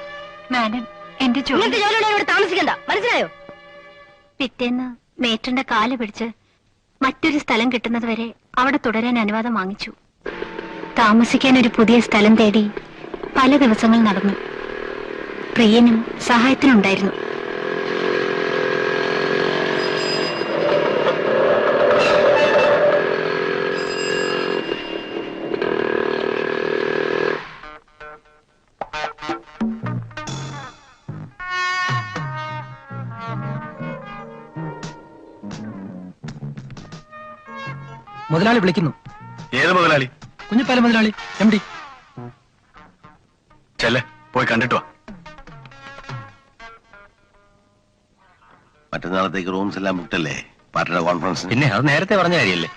S3: മാഡം എന്റെ
S9: ഇങ്ങനത്തെ ജോലിയുള്ള ഇവിടെ താമസിക്കണ്ട, മനസ്സിലായോ?
S3: പിറ്റേന്ന് മേറ്റന്റെ കാല് പിടിച്ച് മറ്റൊരു സ്ഥലം കിട്ടുന്നത് വരെ അവിടെ തുടരാൻ അനുവാദം വാങ്ങിച്ചു. താമസിക്കാൻ ഒരു പുതിയ സ്ഥലം തേടി പല ദിവസങ്ങൾ നടന്നു. പ്രിയനും സഹായത്തിനുണ്ടായിരുന്നു.
S5: മുതലാളി വിളിക്കുന്നു.
S8: ഏത് മുതലാളി?
S5: കുഞ്ഞിപ്പാല മുതലാളി, MD.
S8: ചെല്ലേ, പോയി കണ്ടിട്ട് വാ.
S10: മറ്റന്നാളത്തേക്ക് റൂംസ് എല്ലാം ബുക്കല്ലേ പാർട്ടിയുടെ കോൺഫറൻസിന്?
S6: പിന്നെ അത് നേരത്തെ പറഞ്ഞ കാര്യല്ലേ?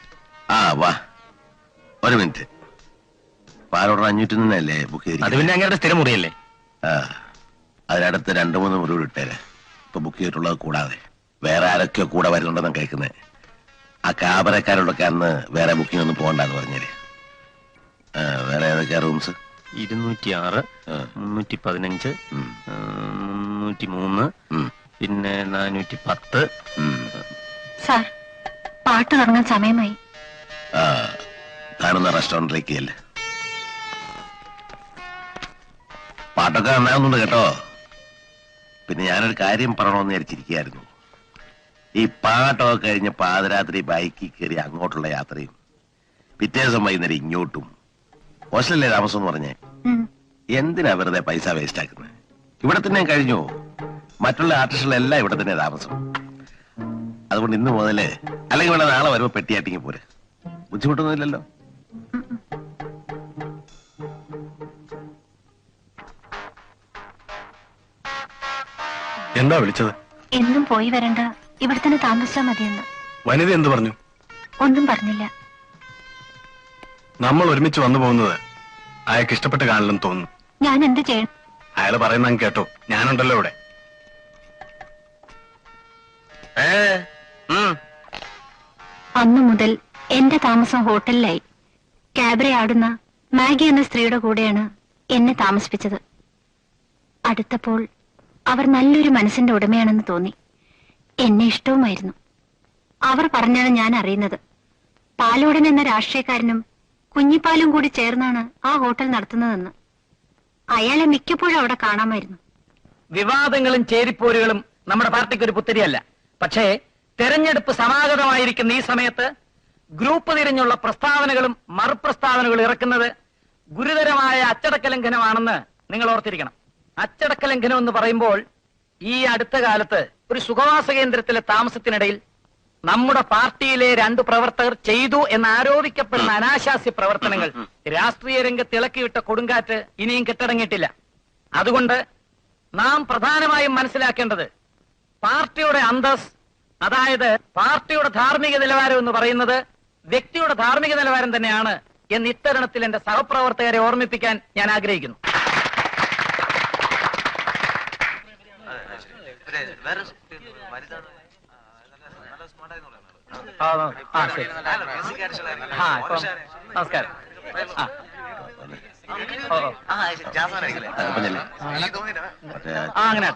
S10: ആ വാ, ഒരു മിനിറ്റ്. പാലോടർ 500 നിന്നല്ലേ ബുക്ക്
S6: അത്
S10: ചെയ്തിരിക്കുന്നത്?
S6: പിന്നെ അങ്ങനെ സ്ഥിരം മുറിയല്ലേ?
S10: അതിനടുത്ത് 2-3 മുറിവ് ഇട്ടേര്. ഇപ്പൊ ബുക്ക് ചെയ്തിട്ടുള്ളത് കൂടാതെ വേറെ ആരൊക്കെയോ കൂടെ വരുന്നുണ്ടെന്ന് കേൾക്കുന്നത്. ആ കാബരക്കാരോടൊക്കെ അന്ന് വേറെ ബുക്കിംഗ് ഒന്നും പോകണ്ടെന്ന് പറഞ്ഞേര്. വേറെ ഏതൊക്കെയാ റൂംസ്?
S6: 206, 315, 303, പിന്നെ 410.
S3: സാർ, പാട്ട് തുടങ്ങാൻ സമയമായി.
S10: കാണുന്ന റെസ്റ്റോറന്റിലേക്ക് അല്ലേ? പാട്ടൊക്കെ നന്നാകുന്നുണ്ട് കേട്ടോ. പിന്നെ ഞാനൊരു കാര്യം പറയണമെന്ന് വിചാരിച്ചിരിക്കുകയായിരുന്നു. ഈ പാട്ടൊക്കെ കഴിഞ്ഞ് പാതിരാത്രി ബൈക്കിൽ കയറി അങ്ങോട്ടുള്ള യാത്രയും പിറ്റേ ദിവസം വൈകുന്നേരം ഇങ്ങോട്ടും. ഹോസ്റ്റലല്ലേ താമസം എന്ന് പറഞ്ഞേ? എന്തിനാ വെറുതെ പൈസ വേസ്റ്റ് ആക്കുന്നത്? ഇവിടെ തന്നെ കഴിഞ്ഞു. മറ്റുള്ള ആർട്ടിസ്റ്റുകളെല്ലാം ഇവിടെ തന്നെ താമസം. അതുകൊണ്ട് ഇന്ന് മുതല്, അല്ലെങ്കിൽ ഇവിടെ നാളെ വരുമ്പോ പെട്ടിയാട്ടിങ്ങി പോരെ. ബുദ്ധിമുട്ടൊന്നുമില്ലല്ലോ.
S8: എന്താ വിളിച്ചത്?
S3: എന്നും പോയി വരണ്ട, ഇവിടെ തന്നെ താമസിച്ചാ മതിയെന്ന്.
S8: വനിത എന്ത് പറഞ്ഞു?
S3: ഒന്നും പറഞ്ഞില്ല.
S8: നമ്മൾ ഒരുമിച്ച് വന്നു പോകുന്നത് അയാൾക്ക് ഇഷ്ടപ്പെട്ട് കാണില്ലെന്ന് തോന്നുന്നു.
S3: ഞാൻ എന്ത് ചെയ്യണം?
S8: അയാൾ പറയുന്ന കേട്ടോ, ഞാനുണ്ടല്ലോ ഇവിടെ.
S3: അന്നു മുതൽ എന്റെ താമസം ഹോട്ടലിലായി. ക്യാബറെ ആടുന്ന മാഗി എന്ന സ്ത്രീയുടെ കൂടെയാണ് എന്നെ താമസിപ്പിച്ചത്. അടുത്തപ്പോൾ അവർ നല്ലൊരു മനസ്സിന്റെ ഉടമയാണെന്ന് തോന്നി. എന്നെ ഇഷ്ടവുമായിരുന്നു. അവർ പറഞ്ഞാണ് ഞാൻ അറിയുന്നത്. പാലോടൻ എന്ന രാഷ്ട്രീയക്കാരനും കുഞ്ഞിപ്പാലും കൂടി ചേർന്നാണ് ആ ഹോട്ടൽ നടത്തുന്നതെന്ന്. അയാളെ മിക്കപ്പോഴും അവിടെ കാണാമായിരുന്നു.
S5: വിവാദങ്ങളും ചേരിപ്പോരുകളും നമ്മുടെ പാർട്ടിക്ക് ഒരു പുത്തരിയല്ല. പക്ഷേ തെരഞ്ഞെടുപ്പ് സമാഗതമായിരിക്കുന്ന ഈ സമയത്ത് ഗ്രൂപ്പ് തിരിഞ്ഞുള്ള പ്രസ്താവനകളും മറുപ്രസ്താവനകളും ഇറക്കുന്നത് ഗുരുതരമായ അച്ചടക്ക ലംഘനമാണെന്ന് നിങ്ങൾ ഓർത്തിരിക്കണം. അച്ചടക്ക ലംഘനം എന്ന് പറയുമ്പോൾ ഈ അടുത്ത കാലത്ത് ഒരു സുഖവാസ കേന്ദ്രത്തിലെ താമസത്തിനിടയിൽ നമ്മുടെ പാർട്ടിയിലെ 2 പ്രവർത്തകർ ചെയ്തു എന്നാരോപിക്കപ്പെടുന്ന അനാശാസ്യ പ്രവർത്തനങ്ങൾ രാഷ്ട്രീയ രംഗത്ത് ഇളക്കിവിട്ട കൊടുങ്കാറ്റ് ഇനിയും കെട്ടടങ്ങിയിട്ടില്ല. അതുകൊണ്ട് നാം പ്രധാനമായും മനസ്സിലാക്കേണ്ടത് പാർട്ടിയുടെ അന്തസ്, അതായത് പാർട്ടിയുടെ ധാർമ്മിക നിലവാരം എന്ന് പറയുന്നത് വ്യക്തിയുടെ ധാർമ്മിക നിലവാരം തന്നെയാണ് എന്ന് ഇത്തരണത്തിൽ എന്റെ സഹപ്രവർത്തകരെ ഓർമ്മിപ്പിക്കാൻ ഞാൻ ആഗ്രഹിക്കുന്നു. നമസ്കാരം. അങ്ങനെ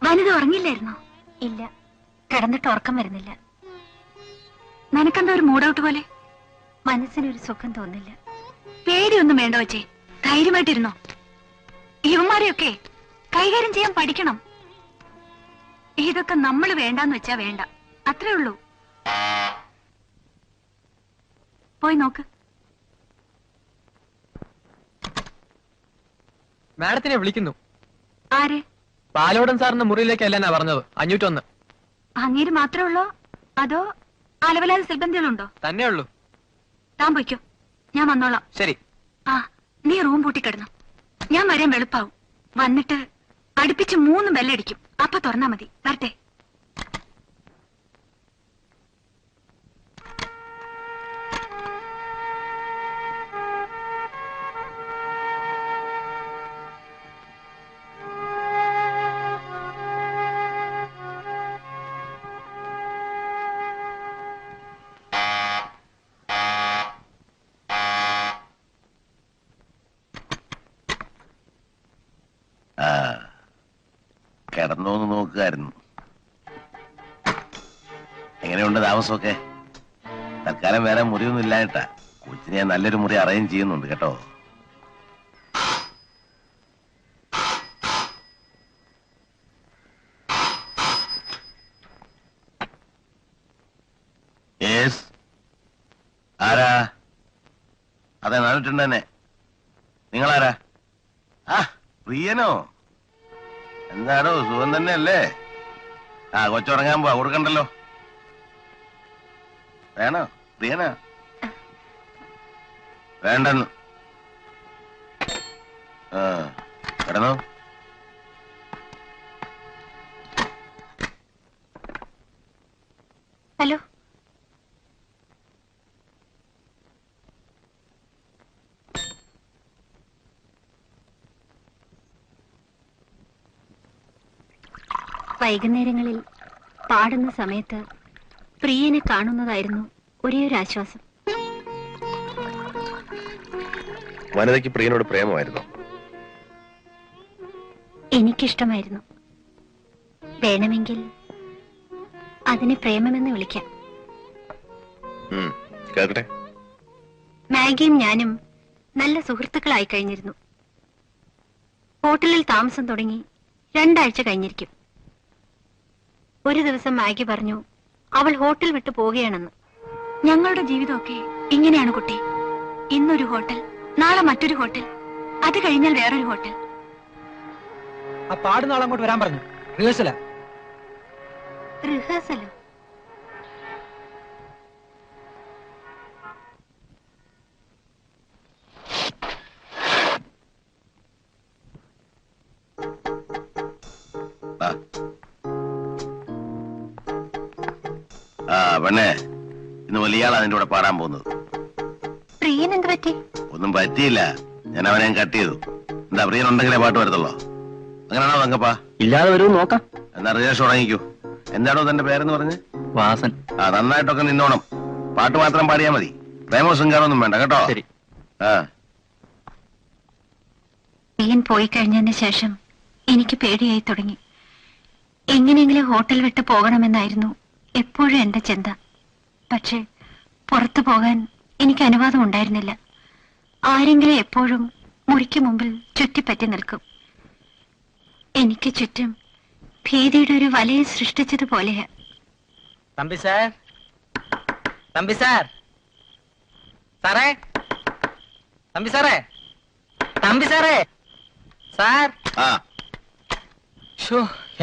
S3: വനിത ഉറങ്ങില്ലായിരുന്നോ? ഇല്ല, കിടന്നിട്ട് ഉറക്കം വരുന്നില്ല. നിനക്കെന്താ ഒരു മൂഡൌട്ട് പോലെ? മനസ്സിനൊരു സുഖം തോന്നില്ല. പേടിയൊന്നും വേണ്ട വെച്ചേ, ധൈര്യമായിട്ടിരുന്നോ. ഇവന്മാരെയൊക്കെ കൈകാര്യം ചെയ്യാൻ പഠിക്കണം. ഇതൊക്കെ നമ്മൾ വേണ്ടാന്ന് വെച്ചാ വേണ്ട, അത്രേ ഉള്ളൂ. പോയി നോക്ക്.
S5: മാഡത്തിനെ വിളിക്കുന്നു.
S3: ആരെ?
S5: പാലോടൻ സാറിന്റെ മുറിയിലേക്ക് അല്ലെന്നാ പറഞ്ഞത്. 501.
S3: അങ്ങേര് മാത്രമേ ഉള്ളോ അതോ അലവലാതെ സിൽബന്ധികളുണ്ടോ?
S5: തന്നെ ഉള്ളൂ.
S3: താൻ പോയിക്കോ, ഞാൻ വന്നോളാം.
S5: ശരി.
S3: ആ, നീ റൂം പൂട്ടിക്കിടന്നു. ഞാൻ വരാൻ വെളുപ്പാവും. വന്നിട്ട് അടുപ്പിച്ച് 3 ബെല്ലടിക്കും. അപ്പൊ തുറന്നാ മതി. വരട്ടെ.
S10: കിടന്നോന്ന് നോക്കുകായിരുന്നു. എങ്ങനെയുണ്ട് താമസമൊക്കെ? തൽക്കാലം വേറെ മുറിയൊന്നും ഇല്ലായിട്ടാ. കൊച്ചിനെ ഞാൻ നല്ലൊരു മുറി അറേഞ്ച് ചെയ്യുന്നുണ്ട് കേട്ടോ. യെസ്, ആരാ? അതെ, നാണിട്ടുണ്ട് തന്നെ. നിങ്ങളാരാ? ആ, പ്രിയനോ? എന്താണോ, സുഖം തന്നെയല്ലേ? ആ, കൊച്ചുറങ്ങാൻ പോവാ, കൊടുക്കണ്ടല്ലോ. വേണോ? പ്രിയനാ? വേണ്ടെന്ന്. ആ, കിടന്നോ.
S3: ഹലോ. വൈകുന്നേരങ്ങളിൽ പാടുന്ന സമയത്ത് പ്രിയനെ കാണുന്നതായിരുന്നു ഒരേ ഒരു ആശ്വാസം.
S10: വനിതയ്ക്ക് പ്രിയനോട് പ്രേമമായിരുന്നു?
S3: എനിക്കിഷ്ടമായിരുന്നു. വേണമെങ്കിൽ അതിനെ പ്രേമമെന്ന് വിളിക്കാം.
S10: കേൾക്കട്ടെ.
S3: മാഗിയും ഞാനും നല്ല സുഹൃത്തുക്കളായി കഴിഞ്ഞിരുന്നു. ഹോട്ടലിൽ താമസം തുടങ്ങി 2 ആഴ്ച കഴിഞ്ഞിരിക്കും. ഒരു ദിവസം മാഗി പറഞ്ഞു അവൾ ഹോട്ടൽ വിട്ടു പോവുകയാണെന്ന്. ഞങ്ങളുടെ ജീവിതമൊക്കെ ഇങ്ങനെയാണ് കുട്ടി. ഇന്നൊരു ഹോട്ടൽ, നാളെ മറ്റൊരു ഹോട്ടൽ, അത് കഴിഞ്ഞാൽ വേറൊരു ഹോട്ടൽ.
S5: ആ പാടുന്ന ആൾ അങ്ങോട്ട് വരാൻ പറഞ്ഞു. റിഹേഴ്സലാ.
S3: റിഹേഴ്സലോ?
S10: ആ പെണ്ണെ, ഇന്ന് വലിയാൾ അതിന്റെ കൂടെ പാടാൻ പോകുന്നത്.
S3: പ്രിയൻ എന്ത് പറ്റി?
S10: ഒന്നും പറ്റിയില്ല, ഞാൻ അവനെ കട്ട് ചെയ്തു. എന്താ, പ്രിയൻ ഉണ്ടെങ്കിലേ പാട്ട് വരത്തുള്ളോ? അങ്ങനെയാണോ തങ്കപ്പാ?
S5: ഇല്ലാതെ വരും, നോക്കാം.
S10: എന്നാ റിഹേഴ്സൽ തുടങ്ങിക്കൂ. എന്താണോ തന്റെ പേരെന്ന് പറഞ്ഞ്?
S5: വാസൻ.
S10: ആ, നന്നായിട്ടൊക്കെ നിന്നോണം. പാട്ട് മാത്രം പാടിയാ മതി. പ്രേമോ ശൃംഗാരമൊന്നും വേണ്ട കേട്ടോ.
S5: ശരി.
S10: ആ,
S3: പ്രിയൻ പോയി കഴിഞ്ഞതിന് ശേഷം എനിക്ക് പേടിയായി തുടങ്ങി. എങ്ങനെയെങ്കിലും ഹോട്ടൽ വിട്ട് പോകണമെന്നായിരുന്നു എപ്പോഴും എന്റെ ചിന്ത. പക്ഷെ പുറത്തു പോകാൻ എനിക്ക് അനുവാദം ഉണ്ടായിരുന്നില്ല. ആരെങ്കിലും എപ്പോഴും മുറിക്ക് മുമ്പിൽ ചുറ്റിപ്പറ്റി നിൽക്കും. എനിക്ക് ചുറ്റും ഭീതിയുടെ ഒരു വലയം സൃഷ്ടിച്ചതുപോലെയാ.
S5: തമ്പി സാർ, തമ്പി സാർ, സാറേ, തമ്പി സാറേ, തമ്പി സാറേ, സാർ.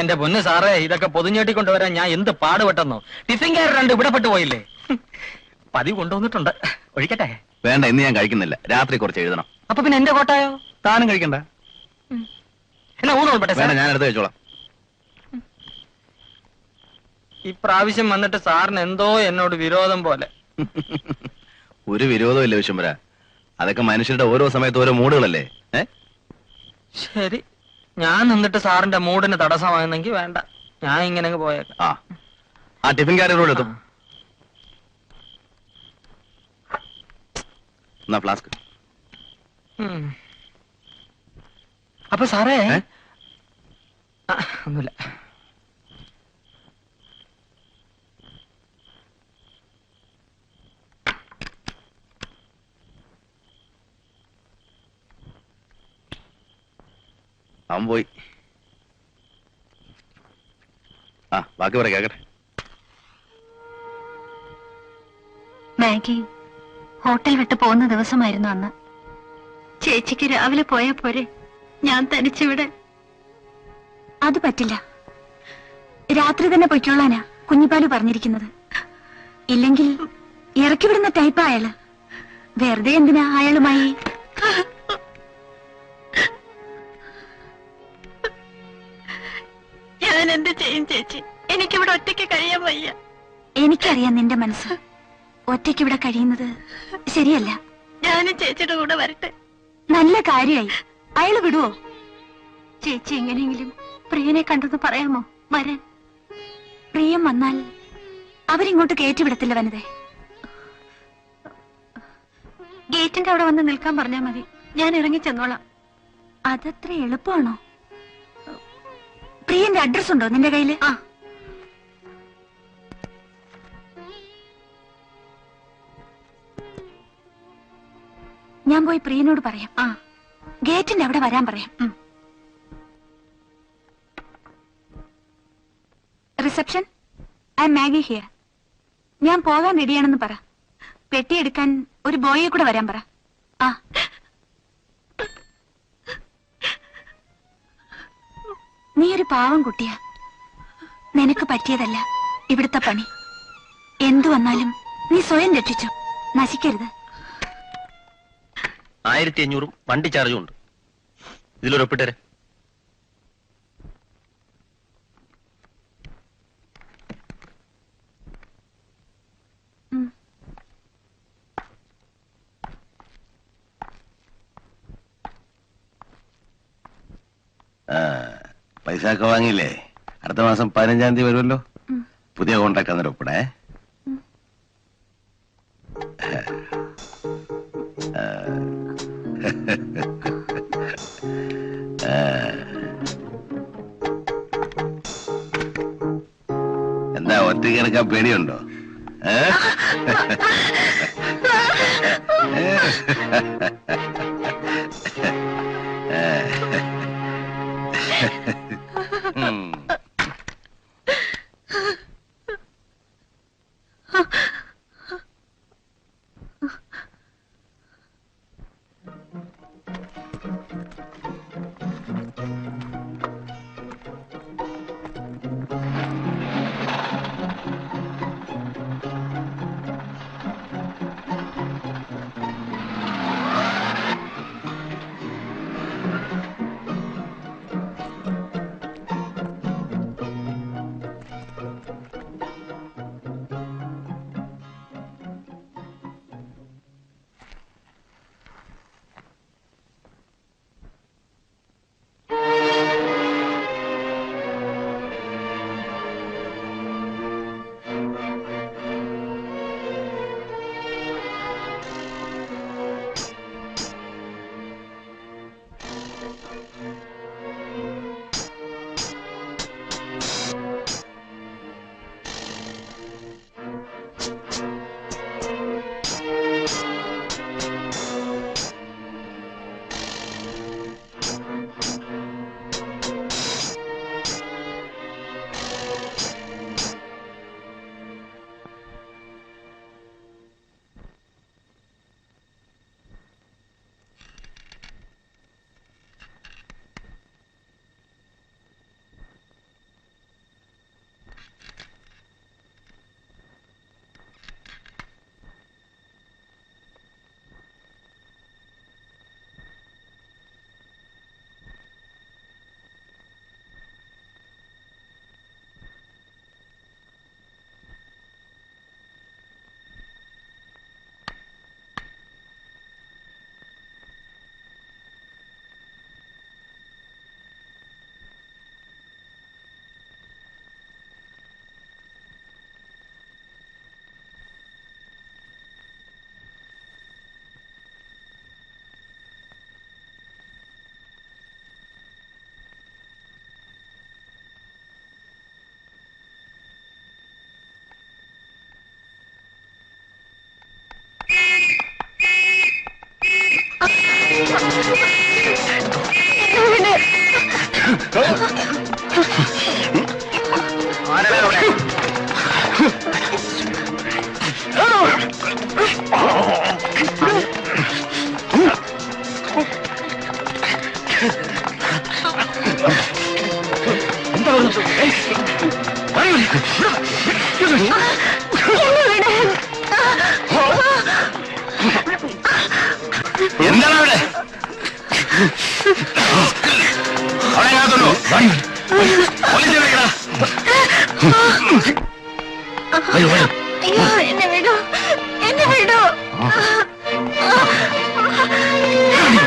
S5: എന്റെ പൊന്ന് സാറേ, ഇതൊക്കെ പൊതിഞ്ഞേട്ടി കൊണ്ടുവരാൻ ഞാൻ എന്ത് പാടുപെട്ടെന്നോ. ടിഫിൻകാർ 2 ഇവിടെ പെട്ടു പോയില്ലേ. പതിവ് കൊണ്ടുവന്നിട്ടുണ്ട്. ഒഴിക്കട്ടെ?
S4: വേണ്ട, ഇന്ന് ഞാൻ കഴിക്കുന്നില്ല. രാത്രി കുറച്ച് എഴുതണം.
S5: അപ്പൊ പിന്നെ എന്റെ കോട്ടായോ?
S4: താനും കഴിക്കണ്ട.
S5: എന്നാ ഊണ് ഉൾപ്പെട്ടെ
S4: വേണ്ട, ഞാൻ എടുത്ത് കഴിച്ചോളാം.
S5: ഇപ്രാവശ്യം വന്നിട്ട് സാറിന് എന്തോ എന്നോട് വിരോധം പോലെ.
S4: ഒരു വിരോധവും ഇല്ല വിശ്വംബര. അതൊക്കെ മനുഷ്യരുടെ ഓരോ സമയത്ത് ഓരോ മൂടുകളല്ലേ.
S5: ശരി, ഞാൻ നിന്നിട്ട് സാറിന്റെ മൂഡിന് തടസ്സമായെന്നെങ്കിൽ വേണ്ട, ഞാൻ ഇങ്ങനെ പോയേക്കാം.
S4: ആ ടിഫിൻ കാര്യം എത്തും. എന്നാ ഫ്ലാസ്ക്.
S5: അപ്പൊ സാറേ, ഒന്നുമില്ല.
S4: അവൻ പോയി. ബാക്കി പറ, കേക്കട്ടെ.
S3: മാഗി ഹോട്ടൽ വിട്ട് പോകുന്ന ദിവസമായിരുന്നു അന്ന്. ചേച്ചിക്ക് രാവിലെ പോയാ പോരെ, ഞാൻ തനിച്ചിവിടെ. അത് പറ്റില്ല, രാത്രി തന്നെ പൊയ്ക്കോളാനാ കുഞ്ഞിപ്പാല് പറഞ്ഞിരിക്കുന്നത്. ഇല്ലെങ്കിൽ ഇറക്കി വിടുന്ന ടൈപ്പാ അയാള്. വെറുതെ എന്തിനാ അയാളുമായി? ഞാൻ എന്ത് ചെയ്യും ചേച്ചി? എനിക്കിവിടെ ഒറ്റയ്ക്ക് കഴിയാൻ വയ്യ. എനിക്കറിയാം നിന്റെ മനസ്സ്. ഒറ്റയ്ക്ക് ഇവിടെ കഴിയുന്നത് ശരിയല്ല. ഞാനും ചേച്ചിയുടെ കൂടെ വരട്ടെ. നല്ല കാര്യമായി. അയാള് വിടുവോ? ചേച്ചി എങ്ങനെയെങ്കിലും പ്രിയനെ കണ്ടെന്ന് പറയാമോ? വരാൻ. പ്രിയം വന്നാൽ അവരിങ്ങോട്ട് കയറ്റിവിടത്തില്ല വനിതേ. ഗേറ്റിന്റെ അവിടെ വന്ന് നിൽക്കാൻ പറഞ്ഞാൽ മതി, ഞാൻ ഇറങ്ങി ചെന്നോളാം. അതത്ര എളുപ്പമാണോ? പ്രിയന്റെ അഡ്രസ് ഉണ്ടോ നിന്റെ കയ്യില്? ഞാൻ പോയി പ്രിയനോട് പറയാം. ഗേറ്റിന്റെ അവിടെ വരാൻ പറയാം. Reception, I Maggi here. ഞാൻ പോകാൻ റെഡിയാണെന്ന് പറ. പെട്ടിയെടുക്കാൻ ഒരു ബോയെ കൂടെ വരാൻ പറ. നീ ഒരു പാവം കുട്ടിയാ. നിനക്ക് പറ്റിയതല്ല ഇവിടുത്തെ പണി. എന്തു വന്നാലും നീ സ്വയം രക്ഷിച്ചു, നശിക്കരുത്.
S6: 1500 വണ്ടി ചാർജും ഉണ്ട്. ഇതിലൊരൊപ്പിട്ടേ.
S10: പൈസ ഒക്കെ വാങ്ങിയില്ലേ? അടുത്ത മാസം 15-ാം തീയതി വരുമല്ലോ. പുതിയ കോൺട്രാക്ട് അന്നേരം ഒപ്പിടേ. എന്താ ഒറ്റയ്ക്ക് കിടക്കാൻ പേടിയുണ്ടോ?
S1: എന്താണ് അവിടെ? അവിടെ എങ്ങാത്തുള്ളൂ പോലീസിനെ വിളിക്കടാ. വരൂ, വരൂ.
S3: അയ്യോ എന്നെ വിടൂ, എന്നെ വിടൂ.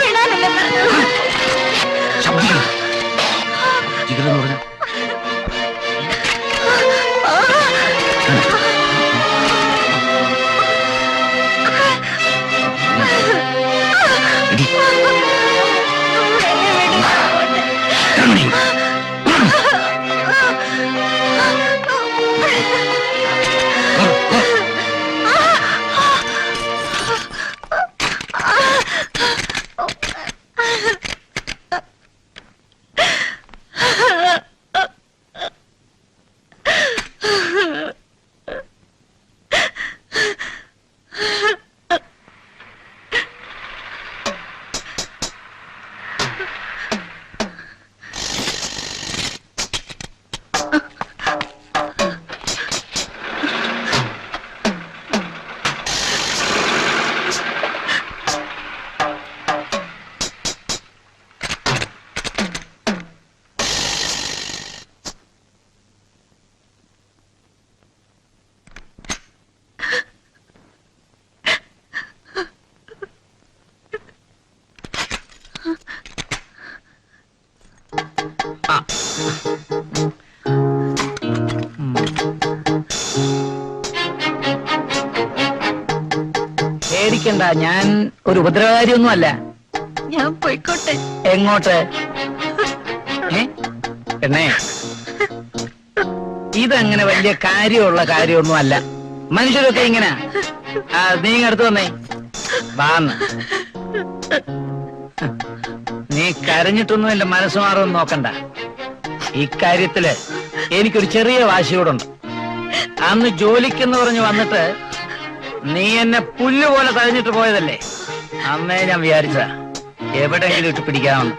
S3: വിടാനല്ലേ പറഞ്ഞത്?
S1: ശബ്ദിക്കണം. ജിഗറെന്ന് പറഞ്ഞ
S5: പേടിക്കണ്ട, ഞാൻ ഒരു ഉപദ്രവകാരിയൊന്നും അല്ല.
S3: ഞാൻ പോയിക്കോട്ടെ.
S5: എങ്ങോട്ട്? എണ്ണേ, ഇതങ്ങനെ വലിയ കാര്യമുള്ള കാര്യമൊന്നും അല്ല. മനുഷ്യരൊക്കെ ഇങ്ങനെ. നീ അടുത്ത് വന്നേ, വാന്ന്. നീ കരഞ്ഞിട്ടൊന്നും എന്റെ മനസ്സ് മാറുമെന്ന് നോക്കണ്ട. ഇക്കാര്യത്തില് എനിക്കൊരു ചെറിയ വാശിയോടുണ്ട്. അന്ന് ജോലിക്കെന്ന് പറഞ്ഞു വന്നിട്ട് നീ എന്നെ പുല്ലുപോലെ തഴഞ്ഞിട്ട് പോയതല്ലേ? അന്നേ ഞാൻ വിചാരിച്ച എവിടെയെങ്കിലും ഇട്ട് പിടിക്കാമെന്ന്.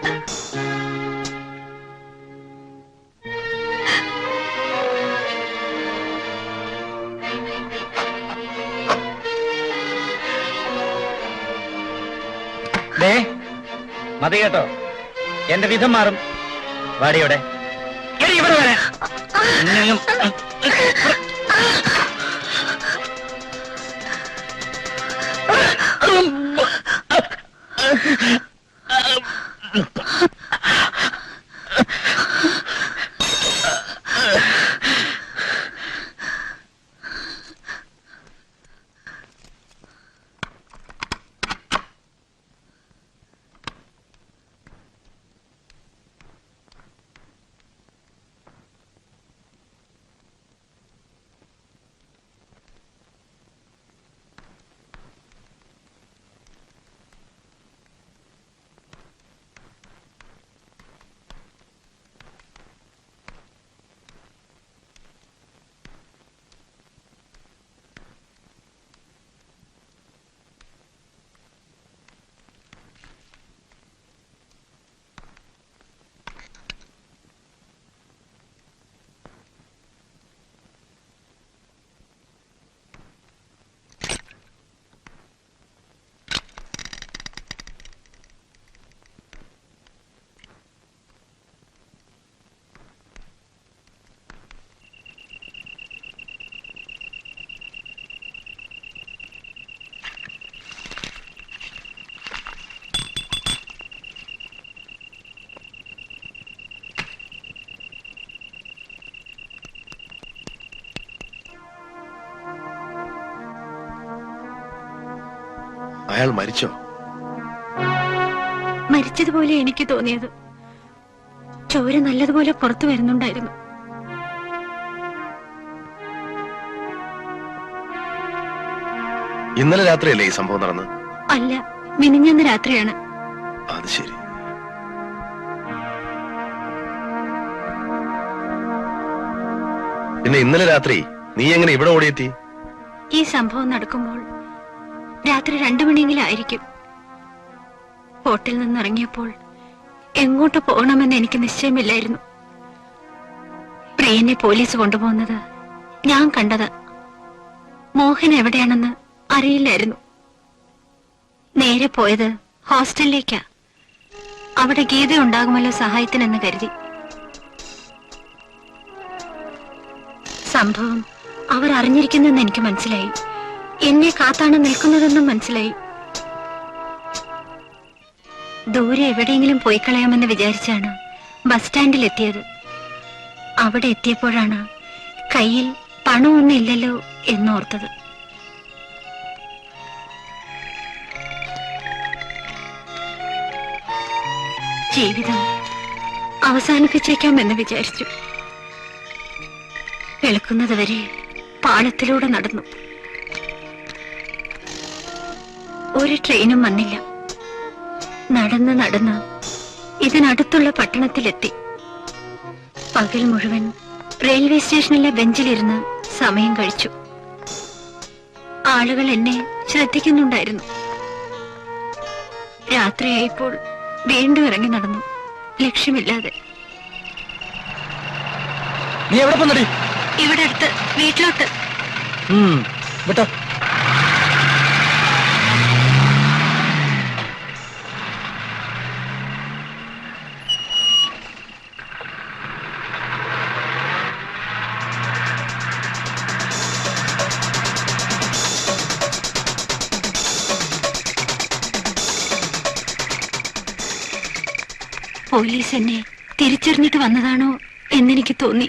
S5: മതി കേട്ടോ, എന്റെ വിധം മാറും. വാടിയോടെ ഇവിടെ വരാ.
S10: അയാൾ മരിച്ചോ?
S3: മരിച്ചതുപോലെ എനിക്ക് തോന്നിയത്. ചോര നല്ലതുപോലെ പുറത്തു വരുന്നുണ്ടായിരുന്നു.
S10: ഇന്നലെ രാത്രിയല്ലേ ഈ സംഭവം നടന്നത്?
S3: അല്ല, മിനിഞ്ഞാന്ന് രാത്രിയാണ്.
S10: അത് ശരി.
S4: പിന്നെ ഇന്നലെ രാത്രി നീ എങ്ങനെ ഇവിടെ ഓടിയെത്തി?
S3: ഈ സംഭവം നടക്കുമ്പോൾ രാത്രി 2 മണിയെങ്കിലും ആയിരിക്കും. ഹോട്ടലിൽ നിന്നിറങ്ങിയപ്പോൾ എങ്ങോട്ട് പോകണമെന്ന് എനിക്ക് നിശ്ചയമില്ലായിരുന്നു. പ്രിയനെ പോലീസ് കൊണ്ടുപോകുന്നത് ഞാൻ കണ്ടത്. മോഹൻ എവിടെയാണെന്ന് അറിയില്ലായിരുന്നു. നേരെ പോയത് ഹോസ്റ്റലിലേക്കാ. അവിടെ ഗീത ഉണ്ടാകുമല്ലോ സഹായത്തിനെന്ന് കരുതി. സംഭവം അവർ അറിഞ്ഞിരിക്കുന്നെന്ന് എനിക്ക് മനസ്സിലായി. എന്നെ കാത്താണ് നിൽക്കുന്നതെന്നും മനസ്സിലായി. ദൂരെ എവിടെയെങ്കിലും പോയി കളയാമെന്ന് വിചാരിച്ചാണ് ബസ് സ്റ്റാൻഡിൽ എത്തിയത്. അവിടെ എത്തിയപ്പോഴാണ് കയ്യിൽ പണമൊന്നും ഇല്ലല്ലോ എന്നോർത്തത്. ജീവിതം അവസാനിപ്പിച്ചേക്കാമെന്ന് വിചാരിച്ചു. വെളുക്കുന്നത് വരെ പാളത്തിലൂടെ നടന്നു. ഒരു ട്രെയിനും വന്നില്ല. നടന്ന് നടന്ന് ഇതിനടുത്തുള്ള പട്ടണത്തിലെത്തി. പകൽ മുഴുവൻ റെയിൽവേ സ്റ്റേഷനിലെ ബെഞ്ചിലിരുന്ന് സമയം കഴിച്ചു. ആളുകൾ എന്നെ ശ്രദ്ധിക്കുന്നുണ്ടായിരുന്നു. രാത്രിയായപ്പോൾ വീണ്ടും ഇറങ്ങി നടന്നു, ലക്ഷ്യമില്ലാതെ.
S5: നീ എവിടെ പോന്നടി?
S3: ഇവിടെ അടുത്ത് വീട്ടിലോട്ട്.
S5: വിട്ടോ.
S3: പോലീസ് എന്നെ തിരിച്ചറിഞ്ഞിട്ട് വന്നതാണോ എന്നെനിക്ക് തോന്നി.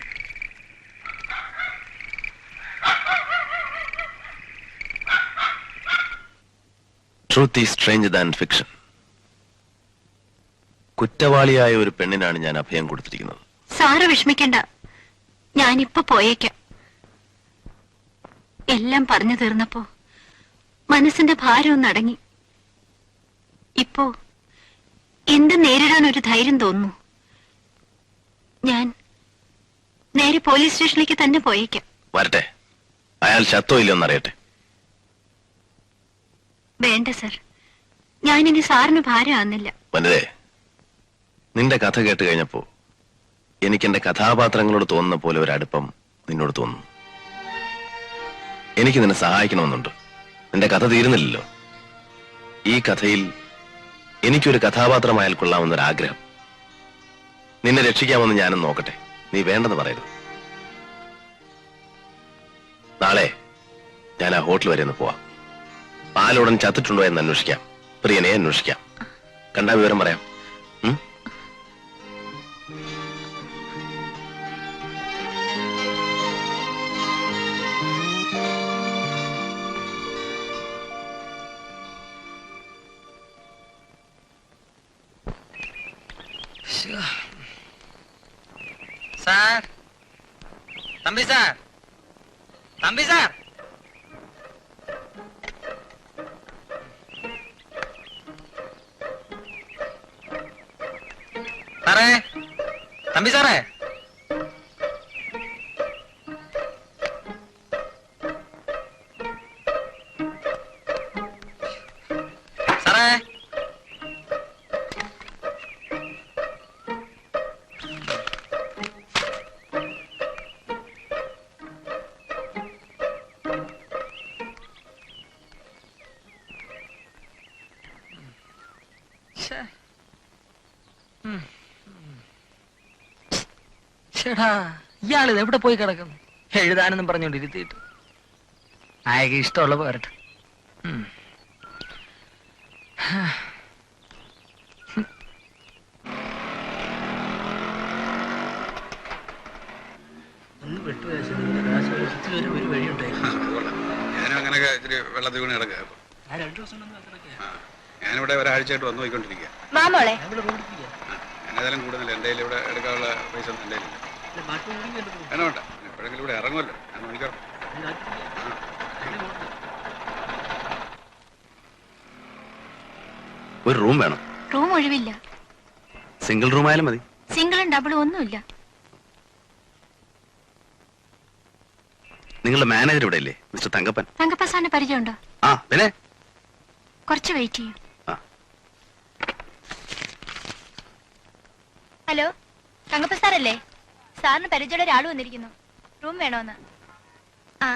S4: Truth is stranger than fiction. കുറ്റവാളിയായ ഒരു പെണ്ണിനാണ് ഞാൻ അഭയം കൊടുത്തിരിക്കുന്നത്.
S3: സാറ് വിഷമിക്കണ്ട, ഞാനിപ്പോ പോയേക്കാം. എല്ലാം പറഞ്ഞു തീർന്നപ്പോ മനസ്സിന്റെ ഭാരം ഒന്ന് അടങ്ങി. ഇപ്പോ എന്ത് നേരിടാൻ ഒരു ധൈര്യം തോന്നുന്നു. ഞാൻ നേരെ പോലീസ് സ്റ്റേഷനിലേക്ക് തന്നെ പോയേക്കാം.
S4: വരട്ടെ, അയാൾ ചത്തോ ഇല്ലെന്നറിയട്ടെ.
S3: വേണ്ട സർ, ഞാനിനി സാറിന് ഭാരമാകുന്നില്ല.
S4: വനിതേ, നിന്റെ കഥ കേട്ട് കഴിഞ്ഞപ്പോ എനിക്ക് എന്റെ കഥാപാത്രങ്ങളോട് തോന്നുന്ന പോലെ ഒരു അടുപ്പം നിന്നോട് തോന്നുന്നു. എനിക്ക് നിന്നെ സഹായിക്കണമെന്നുണ്ട്. നിന്റെ കഥ തീരുന്നില്ലല്ലോ. ഈ കഥയിൽ എനിക്കൊരു കഥാപാത്രമായാൽ കൊള്ളാമെന്നൊരാഗ്രഹം. നിന്നെ രക്ഷിക്കാമെന്ന് ഞാനും നോക്കട്ടെ. നീ വേണ്ടെന്ന് പറയരുത്. നാളെ ഞാൻ ആ ഹോട്ടൽ വരെ ഒന്ന് പോവാം. പാലുടൻ ചത്തിട്ടുണ്ടോ എന്ന് അന്വേഷിക്കാം. പ്രിയനെ അന്വേഷിക്കാം. കണ്ട വിവരം പറയാം.
S5: Sir, Thampi sir, Thampi sir. സാറേ, തമ്പി സാറേ. സാറേ, ചേടാ, ഇയാളിത് എവിടെ പോയി കിടക്കുന്നു? എഴുതാനെന്നും പറഞ്ഞോണ്ടിരുത്തിയിട്ട്. അയക്ക് ഇഷ്ടമുള്ള പോരട്ടെ.
S8: ഞാനും അങ്ങനെയൊക്കെ ഇത്തിരി വെള്ളത്തിൽ വീണ് കിടക്കുക. ഞാനിവിടെ ഒരാഴ്ചയായിട്ട് വന്നു പോയിക്കൊണ്ടിരിക്കുക. ഞാനേതായാലും കൂടുതൽ എൻ്റെ ഇവിടെ എടുക്കാനുള്ള പൈസ ഒന്നും എൻ്റെ ഇല്ല. വേണം വേണ്ട, എപ്പോഴെങ്കിലും ഇവിടെ ഇറങ്ങുമല്ലോ. ഞാൻ മണിക്കൂർ
S4: ഒരു റൂം വേണം.
S3: റൂം ഒഴിവില്ല.
S4: സിംഗിൾ റൂം ആയാലും മതി.
S3: സിംഗിളും ഡബിളും ഒന്നുമില്ല.
S4: നിങ്ങളുടെ മാനേജർ ഇവിടെ ഇല്ലേ, മിസ്റ്റർ തങ്കപ്പൻ?
S3: തങ്കപ്പ സാറിന് പരിചയമുണ്ടോ?
S4: ആ പിന്നെ
S3: കുറച്ച് വെയിറ്റ് ചെയ്യും.
S4: ആ.
S3: ഹലോ, തങ്കപ്പ സാറല്ലേ? സാറിന് പരിചയമുള്ള ഒരാൾ വന്നിരിക്കുന്നു. റൂം വേണോന്ന്. ആ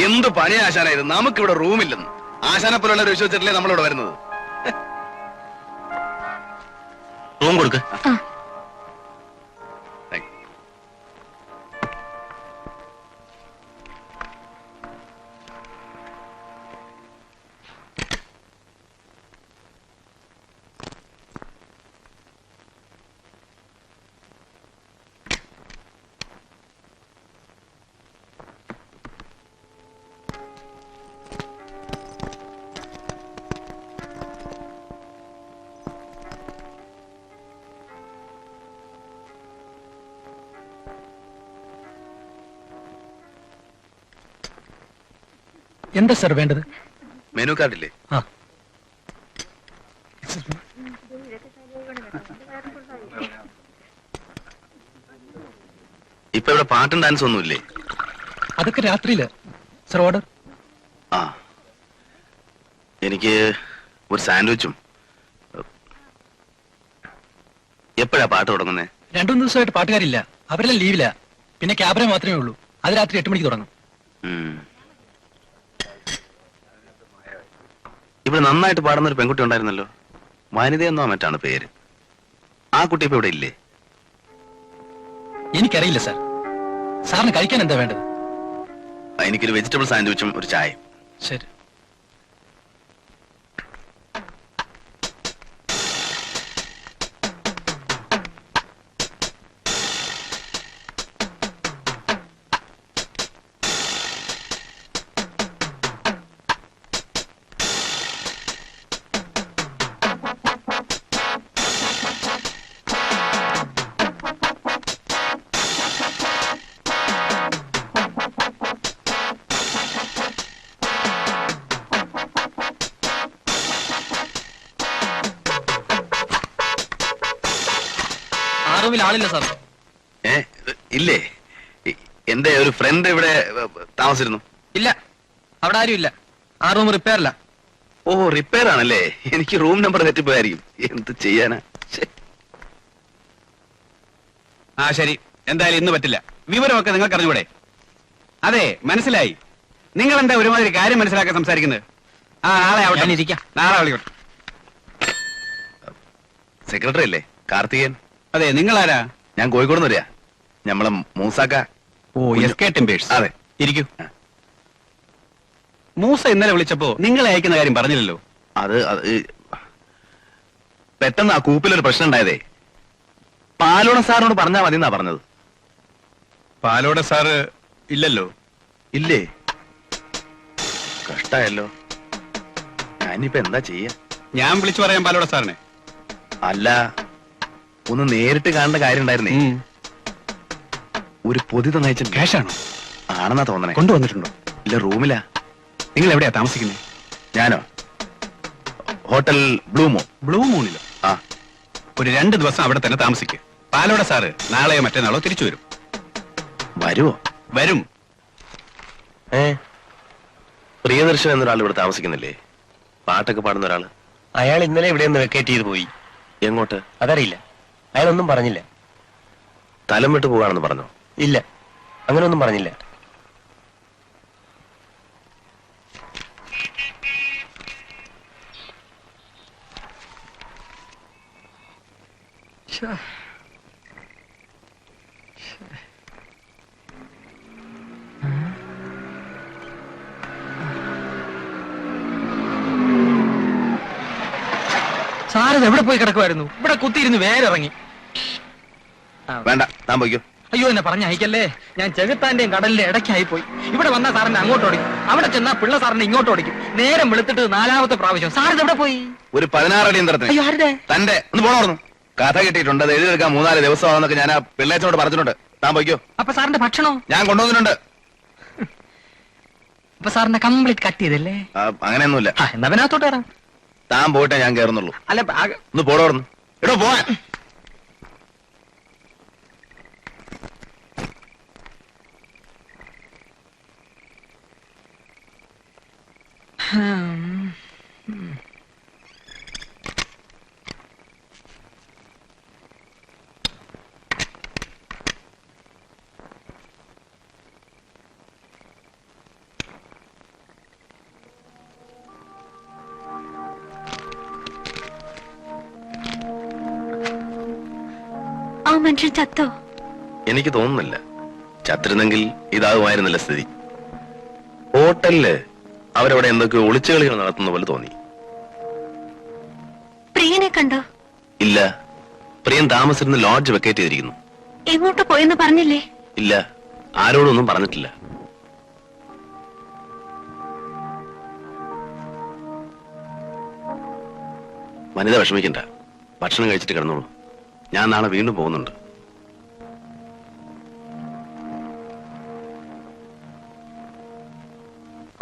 S4: എന്ത് പണിയാ ആശാന ഇത്? നമുക്കിവിടെ റൂമില്ലെന്ന്. ആശാനെ പോലുള്ള ഒരു വിശ്വസിച്ചിട്ടല്ലേ നമ്മളിവിടെ വരുന്നത്. റൂം കൊടുക്ക.
S5: എന്താ സാർ വേണ്ടത്?
S4: മെനു കാർഡില്ലേ?
S5: ആ.
S4: ഇപ്പൊ ഇവിടെ പാട്ടും ഡാൻസ് ഒന്നുമില്ലേ?
S5: അതൊക്കെ രാത്രിയില്. Sir order.
S4: ആ, എനിക്ക് ഒരു സാൻഡ്വിച്ചും. എപ്പോഴാ പാട്ട് തുടങ്ങുന്നേ?
S5: 2-3 ദിവസമായിട്ട് പാട്ടുകാരില്ല. അവരെല്ലാം ലീവില്ല. പിന്നെ ക്യാബറ മാത്രമേ ഉള്ളൂ. അത് രാത്രി 8 മണിക്ക് തുടങ്ങും.
S4: ഇവിടെ നന്നായിട്ട് പാടുന്ന ഒരു പെൺകുട്ടി ഉണ്ടായിരുന്നല്ലോ, വനിതയെന്നോ മറ്റാണ് പേര്. ആ കുട്ടി ഇപ്പൊ ഇവിടെ ഇല്ലേ?
S5: എനിക്കറിയില്ല സാർ. സാറിന് കഴിക്കാൻ എന്താ വേണ്ടത്?
S4: എനിക്കൊരു വെജിറ്റബിൾ സാൻഡ്വിച്ചും ഒരു ചായയും.
S5: ശരി. ആളില്ല സാർ.
S4: ഇല്ലേ? എന്റെ ഒരു ഫ്രണ്ട് ഇവിടെ താമസിച്ചിരുന്നു.
S5: ഇല്ല, അവിടെ ആരും ഇല്ല. ആ റൂം റിപ്പയർ അല്ല.
S4: ഓ, റിപ്പയർ ആണല്ലേ? എനിക്ക് റൂം നമ്പർ തെറ്റിപ്പോയായിരിക്കും. എന്ത് ചെയ്യാനാ?
S8: ആ ശരി, എന്തായാലും ഇന്ന് പറ്റില്ല. വിവരമൊക്കെ നിങ്ങൾക്ക് അറിഞ്ഞൂടെ? അതെ, മനസ്സിലായി. നിങ്ങൾ എന്താ ഒരുമാതിരി കാര്യം മനസ്സിലാക്കാൻ സംസാരിക്കുന്നത്? ആ, നാളെ ആവട്ടെ.
S5: ഇരിക്കാം.
S8: നാളെ വിളിക്കട്ടെ.
S4: സെക്രട്ടറി അല്ലേ? കാർത്തികേയൻ.
S8: അതെ, നിങ്ങളാരാ?
S4: ഞാൻ കോഴിക്കോട് നിന്ന് വരിക. നമ്മളെ മൂസാക്ക.
S8: ഓ, SK ടിമ്പേഴ്സ്.
S4: അതെ,
S8: ഇരിക്കൂ. മൂസ ഇന്നലെ വിളിച്ചപ്പോ നിങ്ങളെ അയക്കുന്ന കാര്യം പറഞ്ഞില്ലല്ലോ.
S4: അത് പെട്ടെന്ന് ആ കൂപ്പിലൊരു പ്രശ്നം ഉണ്ടായതേ. പാലോട സാറിനോട് പറഞ്ഞാ മതി എന്നാ പറഞ്ഞത്.
S8: പാലോട സാറ് ഇല്ലല്ലോ.
S4: ഇല്ലേ? കഷ്ടായല്ലോ. ഞാനിപ്പോ എന്താ ചെയ്യാ?
S8: ഞാൻ വിളിച്ചു പറയാം പാലോട സാറിനെ.
S4: അല്ല, ഒന്ന് നേരിട്ട് കാണേണ്ട കാര്യം ഉണ്ടായിരുന്നേ. ഒരു പൊതി തന്നയച്ച
S8: ക്യാഷാണോ?
S4: ആണെന്നാ തോന്നണേ.
S8: കൊണ്ടുവന്നിട്ടുണ്ടോ?
S4: ഇല്ല, റൂമിലാ.
S8: നിങ്ങൾ എവിടെയാ താമസിക്കുന്നത്?
S4: ഞാനോ? Hotel blue moon.
S8: ബ്ലൂ മൂണിലോ?
S4: ആ.
S8: ഒരു 2 ദിവസം അവിടെ തന്നെ താമസിക്കുക. പാലോട സാറ് നാളെയോ മറ്റന്നാളോ തിരിച്ചു വരും.
S4: വരുമോ?
S8: വരും.
S4: പ്രിയദർശൻ എന്നൊരാൾ ഇവിടെ താമസിക്കുന്നില്ലേ? പാട്ടൊക്കെ പാടുന്ന ഒരാള്.
S6: അയാൾ ഇന്നലെ ഇവിടെ നിന്ന് വെക്കേറ്റ് ചെയ്ത് പോയി.
S4: എങ്ങോട്ട്?
S6: അതറിയില്ല. അയാളൊന്നും പറഞ്ഞില്ല.
S4: സ്ഥലം വിട്ടു പോകാണെന്ന് പറഞ്ഞോ?
S6: ഇല്ല, അങ്ങനെയൊന്നും പറഞ്ഞില്ല.
S5: സാറത് എവിടെ പോയി കിടക്കുമായിരുന്നു? ഇവിടെ കുത്തിയിരുന്ന് വേരിറങ്ങി.
S4: വേണ്ട, താൻ പോയിക്കോ.
S5: അയ്യോ എന്നെ പറഞ്ഞയക്കല്ലേ, ഞാൻ ചെകുത്താന്റെയും കടലിന്റെ ഇടയ്ക്കായി പോയി. ഇവിടെ വന്ന സാറിനെ അങ്ങോട്ട് ഓടിക്കും, അവിടെ ചെന്നാ പിള്ള സാറിനെ ഇങ്ങോട്ട് ഓടിക്കും. നേരം വെളുത്തിട്ട് 4ാമത്തെ പ്രാവശ്യം. സാറിന് എവിടെ പോയി?
S4: ഒരു 16 അടിയന്തരത്തിന്.
S5: അയ്യോ ആരുടെ?
S4: തന്റെ ഒന്ന് പോണോർന്നു. കഥ കിട്ടിയിട്ടുണ്ട്, അത് എഴുതിയെടുക്കാൻ 3-4 ദിവസമാണെന്നൊക്കെ ഞാൻ ആ പിള്ളേച്ചോട് പറഞ്ഞിട്ടുണ്ട്. താൻ പോയിക്കോ.
S5: അപ്പൊ സാറിന്റെ ഭക്ഷണോ?
S4: ഞാൻ കൊണ്ടുവന്നിട്ടുണ്ട്.
S5: അപ്പൊ സാറിന്റെ കംപ്ലീറ്റ് കട്ട് ചെയ്തല്ലേ?
S4: അങ്ങനെയൊന്നുമില്ല.
S5: എന്നാ പിന്നകത്തോട്ട് വരാം.
S4: താൻ പോയിട്ടേ ഞാൻ കയറുന്നുള്ളൂ.
S5: അല്ല
S4: ഒന്ന് പോടോർന്നു. എടോ പോവാൻ.
S3: ആ മനുഷ്യൻ ചത്തോ?
S4: എനിക്ക് തോന്നുന്നില്ല. ചത്തിരുന്നെങ്കിൽ ഇതാകുമായിരുന്നില്ല സ്ഥിതി. ഹോട്ടലില് അവരവിടെ എന്തൊക്കെ ഒളിച്ചുകളികൾ നടത്തുന്ന പോലെ തോന്നി.
S3: പ്രിയനെ കണ്ടോ?
S4: ഇല്ല, പ്രിയൻ താമസിച്ചിരുന്ന ലോഡ്ജ് വെക്കേറ്റ് ചെയ്തിരിക്കുന്നു.
S3: എങ്ങോട്ട് പോയെന്ന് പറഞ്ഞില്ലേ?
S4: ഇല്ല, ആരോടൊന്നും പറഞ്ഞിട്ടില്ല. വനിത വിഷമിക്കണ്ട, ഭക്ഷണം കഴിച്ചിട്ട് കിടന്നോളൂ. ഞാൻ നാളെ വീണ്ടും പോകുന്നുണ്ട്.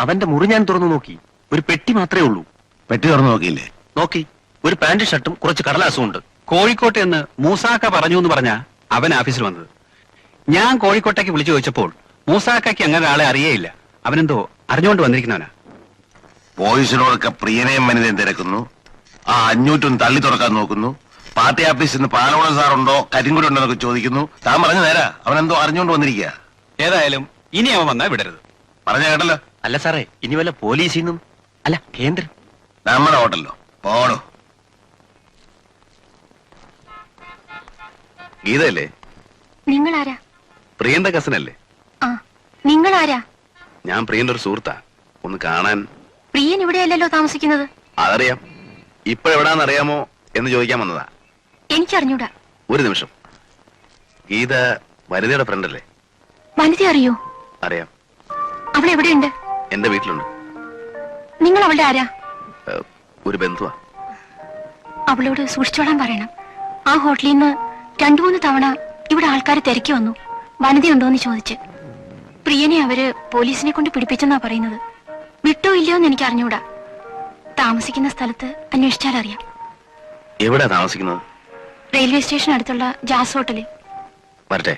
S6: അവന്റെ മുറി ഞാൻ തുറന്നു നോക്കി, ഒരു പെട്ടി മാത്രമേ ഉള്ളൂ.
S10: പെട്ടി തുറന്നു നോക്കിയില്ലേ?
S6: നോക്കി, ഒരു പാന്റ് ഷർട്ടും കുറച്ച് കടലാസും ഉണ്ട്.
S8: കോഴിക്കോട്ട് എന്ന് മൂസാക്ക പറഞ്ഞു എന്ന് പറഞ്ഞ അവൻ ഓഫീസിൽ വന്നത്. ഞാൻ കോഴിക്കോട്ടേക്ക് വിളിച്ചു ചോദിച്ചപ്പോൾ മൂസാക്കയ്ക്ക് അങ്ങനെ ആളെ അറിയേയില്ല. അവനെന്തോ അറിഞ്ഞുകൊണ്ട് വന്നിരിക്കുന്നവനാ.
S10: ബോയ്സിനോടൊക്കെ പ്രിയനെയും വനിതയും തിരക്കുന്നു. ആ 500 തള്ളി തുറക്കാൻ നോക്കുന്നു. പാർട്ടി ഓഫീസിൽ നിന്ന് പാലോള സാറുണ്ടോ കരിങ്കുടി ഉണ്ടോ എന്നൊക്കെ ചോദിക്കുന്നു. താൻ പറഞ്ഞു നേരാ, അവനെന്തോ അറിഞ്ഞുകൊണ്ട് വന്നിരിക്കുക.
S8: ഏതായാലും ഇനി അവൻ വന്നാൽ വിടരുത്.
S10: പറഞ്ഞ കേട്ടല്ലോ.
S6: അല്ല സാറേ, ഇനി വല്ല പോലീസിൽ നിന്നും അല്ല കേന്ദ്രം.
S10: നമ്മുടെ ഹോട്ടലിലോ? പോണോ.
S4: ഗീതയല്ലേ?
S3: നിങ്ങളാരാ?
S4: പ്രിയന്റെ കസിനല്ലേ?
S3: ആ, നിങ്ങളാരാ?
S4: ഞാൻ പ്രിയന്റെ ഒരു സുഹൃത്താ. ഒന്ന് കാണാൻ.
S3: പ്രിയൻ ഇവിടെയല്ലല്ലോ താമസിക്കുന്നത്.
S4: അതറിയാം. ഇപ്പോഴെവിടാന്നറിയാമോ എന്ന് ചോദിക്കാൻ വന്നതാ.
S3: എനിക്കറിഞ്ഞൂടാ.
S4: ഒരു നിമിഷം. ഗീത വനിതയുടെ ഫ്രണ്ടല്ലേ?
S3: വനിത അറിയോ?
S4: അറിയാം.
S3: അവൾ എവിടെയുണ്ട്?
S4: എന്റെ വീട്ടിലുണ്ട്.
S3: നിങ്ങൾ അവളുടെ ആരാ?
S4: ഒരു ബന്ധുവാ.
S3: അവളോട് സൂക്ഷിച്ചോളാൻ പറയണം. ആ ഹോട്ടലിൽ നിന്ന് 2-3 തവണ ഇവിടെ ആൾക്കാർ തിരക്കി വന്നു, വനിതയുണ്ടോന്ന് ചോദിച്ച്. പ്രിയനെ അവര് പോലീസിനെ കൊണ്ട് പിടിപ്പിച്ചെന്നാ പറയുന്നത്. വിട്ടോ ഇല്ലയോ എന്ന് എനിക്ക് അറിഞ്ഞൂടാ. താമസിക്കുന്ന സ്ഥലത്ത് അന്വേഷിച്ചാൽ അറിയാം.
S4: എവിടാ താമസിക്കുന്നത്?
S3: റെയിൽവേ സ്റ്റേഷൻ അടുത്തുള്ള ജാസ് ഹോട്ടലിൽ.
S4: വരട്ടെ.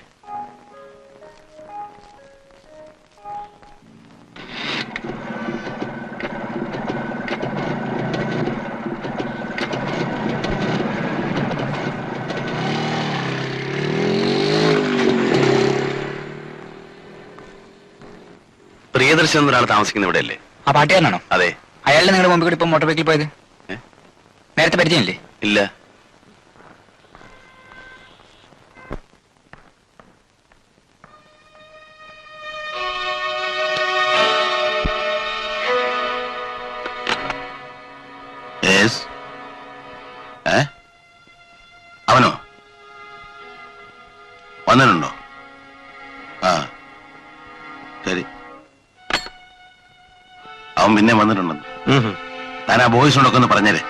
S4: പ്രിയദർശൻ എന്നൊരാൾ താമസിക്കുന്ന ഇവിടെ അല്ലേ?
S5: ആ പാട്ടുകാരനാണോ?
S4: അതെ.
S5: അയാളുടെ നിങ്ങളുടെ മുമ്പിൽ കൂടി ഇപ്പൊ മോട്ടോർ ബൈക്കിൽ പോയത് നേരത്തെ പരിചയമില്ലേ?
S4: ഇല്ല.
S10: അവനോ വന്നിട്ടുണ്ടോ? ആ ശരി, അവൻ പിന്നെ വന്നിട്ടുണ്ടെന്ന്. താൻ ആ ബോയ്സിനോടൊക്കെ ഒന്ന് പറഞ്ഞേരെ,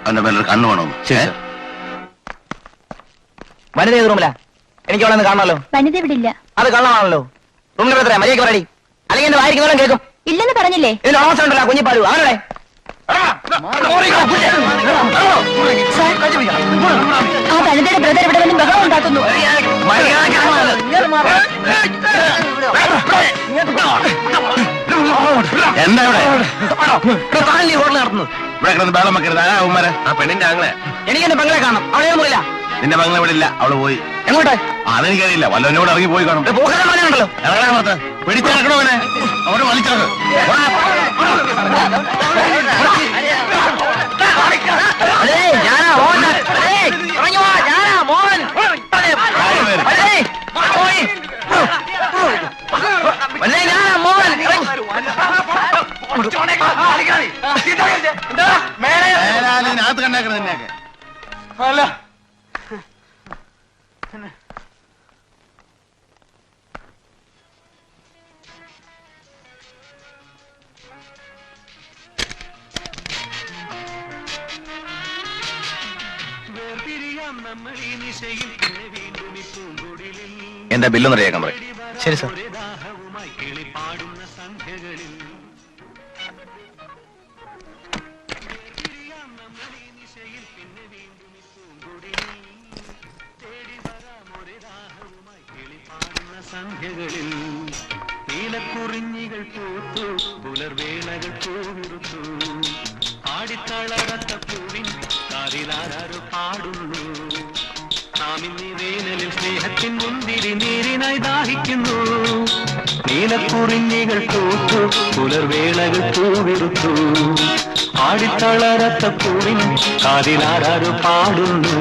S10: അവന്റെ മേലൊരു കണ്ണു വേണമെന്ന്.
S5: വനിത ഏത് റൂമിലാ? എനിക്ക് അവിടെ നിന്ന് കാണണമല്ലോ.
S3: വനിത ഇവിടെ ഇല്ല.
S5: അത് കള്ളമാണല്ലോ. റൂമിൽ എത്ര മര്യാദയ്ക്ക് പറയടി, അല്ലെങ്കിൽ എന്റെ വായിരിക്കുന്നവരും കേൾക്കും.
S3: ഇല്ലെന്ന് പറഞ്ഞില്ലേ?
S5: ഇതിൽ ഉണ്ടല്ലോ കുഞ്ഞിപ്പാലു, അവനോടെ
S3: ആ വനിതയുടെ ബ്രദർ ഇവിടെ വന്ന് ബഹളം ഉണ്ടാക്കുന്നു.
S10: എന്താ ഇവിടെ
S5: ഹോട്ടൽ നടത്തുന്നത്?
S10: ഇവിടെ കിടന്ന് ബഹളം വെക്കരുത്. ആരാ അവന്മാരെ?
S6: ആ പെണ്ണിന്റെ ആങ്ങളെ.
S5: എനിക്ക് എന്റെ പെങ്ങളെ കാണണം. അവളെ ഒന്നുമില്ല.
S10: നിന്റെ മകളെ ഇവിടെ ഇല്ല, അവള് പോയി.
S5: എങ്ങോട്ടെ?
S10: അതെനിക്കറിയില്ല, വല്ലവനോട് ഇറങ്ങി പോയി കാണും.
S5: പോകാനുണ്ടല്ലോ.
S10: പിടിച്ചിറക്കണോ അവനെ? അവിടെ വലിച്ചിറക്കും.
S5: ഞാനാ മോൻ. ഇറങ്ങി വാ, ഞാനാ മോൻ. ഞാനാ മോൻ.
S10: അതിനകത്ത് കണ്ടേക്കണം നിന്നെയൊക്കെ.
S4: എന്റെ ബില്ലൊന്ന് റെഡിയാക്കാൻ പറയും.
S5: ശരി സാർ.
S11: സന്ധ്യകളിൽ നീലക്കുറിഞ്ഞികൾ പൂത്തു പുലർവേളകൾ പൂവിറുത്തു ആടിത്തളരത്ത പൂവിൻ കാതിലാരോ പാടുന്നു നാം ഇന്നീ വേനലിൽ സ്നേഹത്തിൻ മുന്തിരി നീരിനായി ദാഹിക്കുന്നു നീലക്കുറിഞ്ഞികൾ പൂത്തു പുലർവേളകൾ പൂവിറുത്തു ആടിത്തളരത്ത പൂവിൻ കാതിലാരോ പാടുന്നു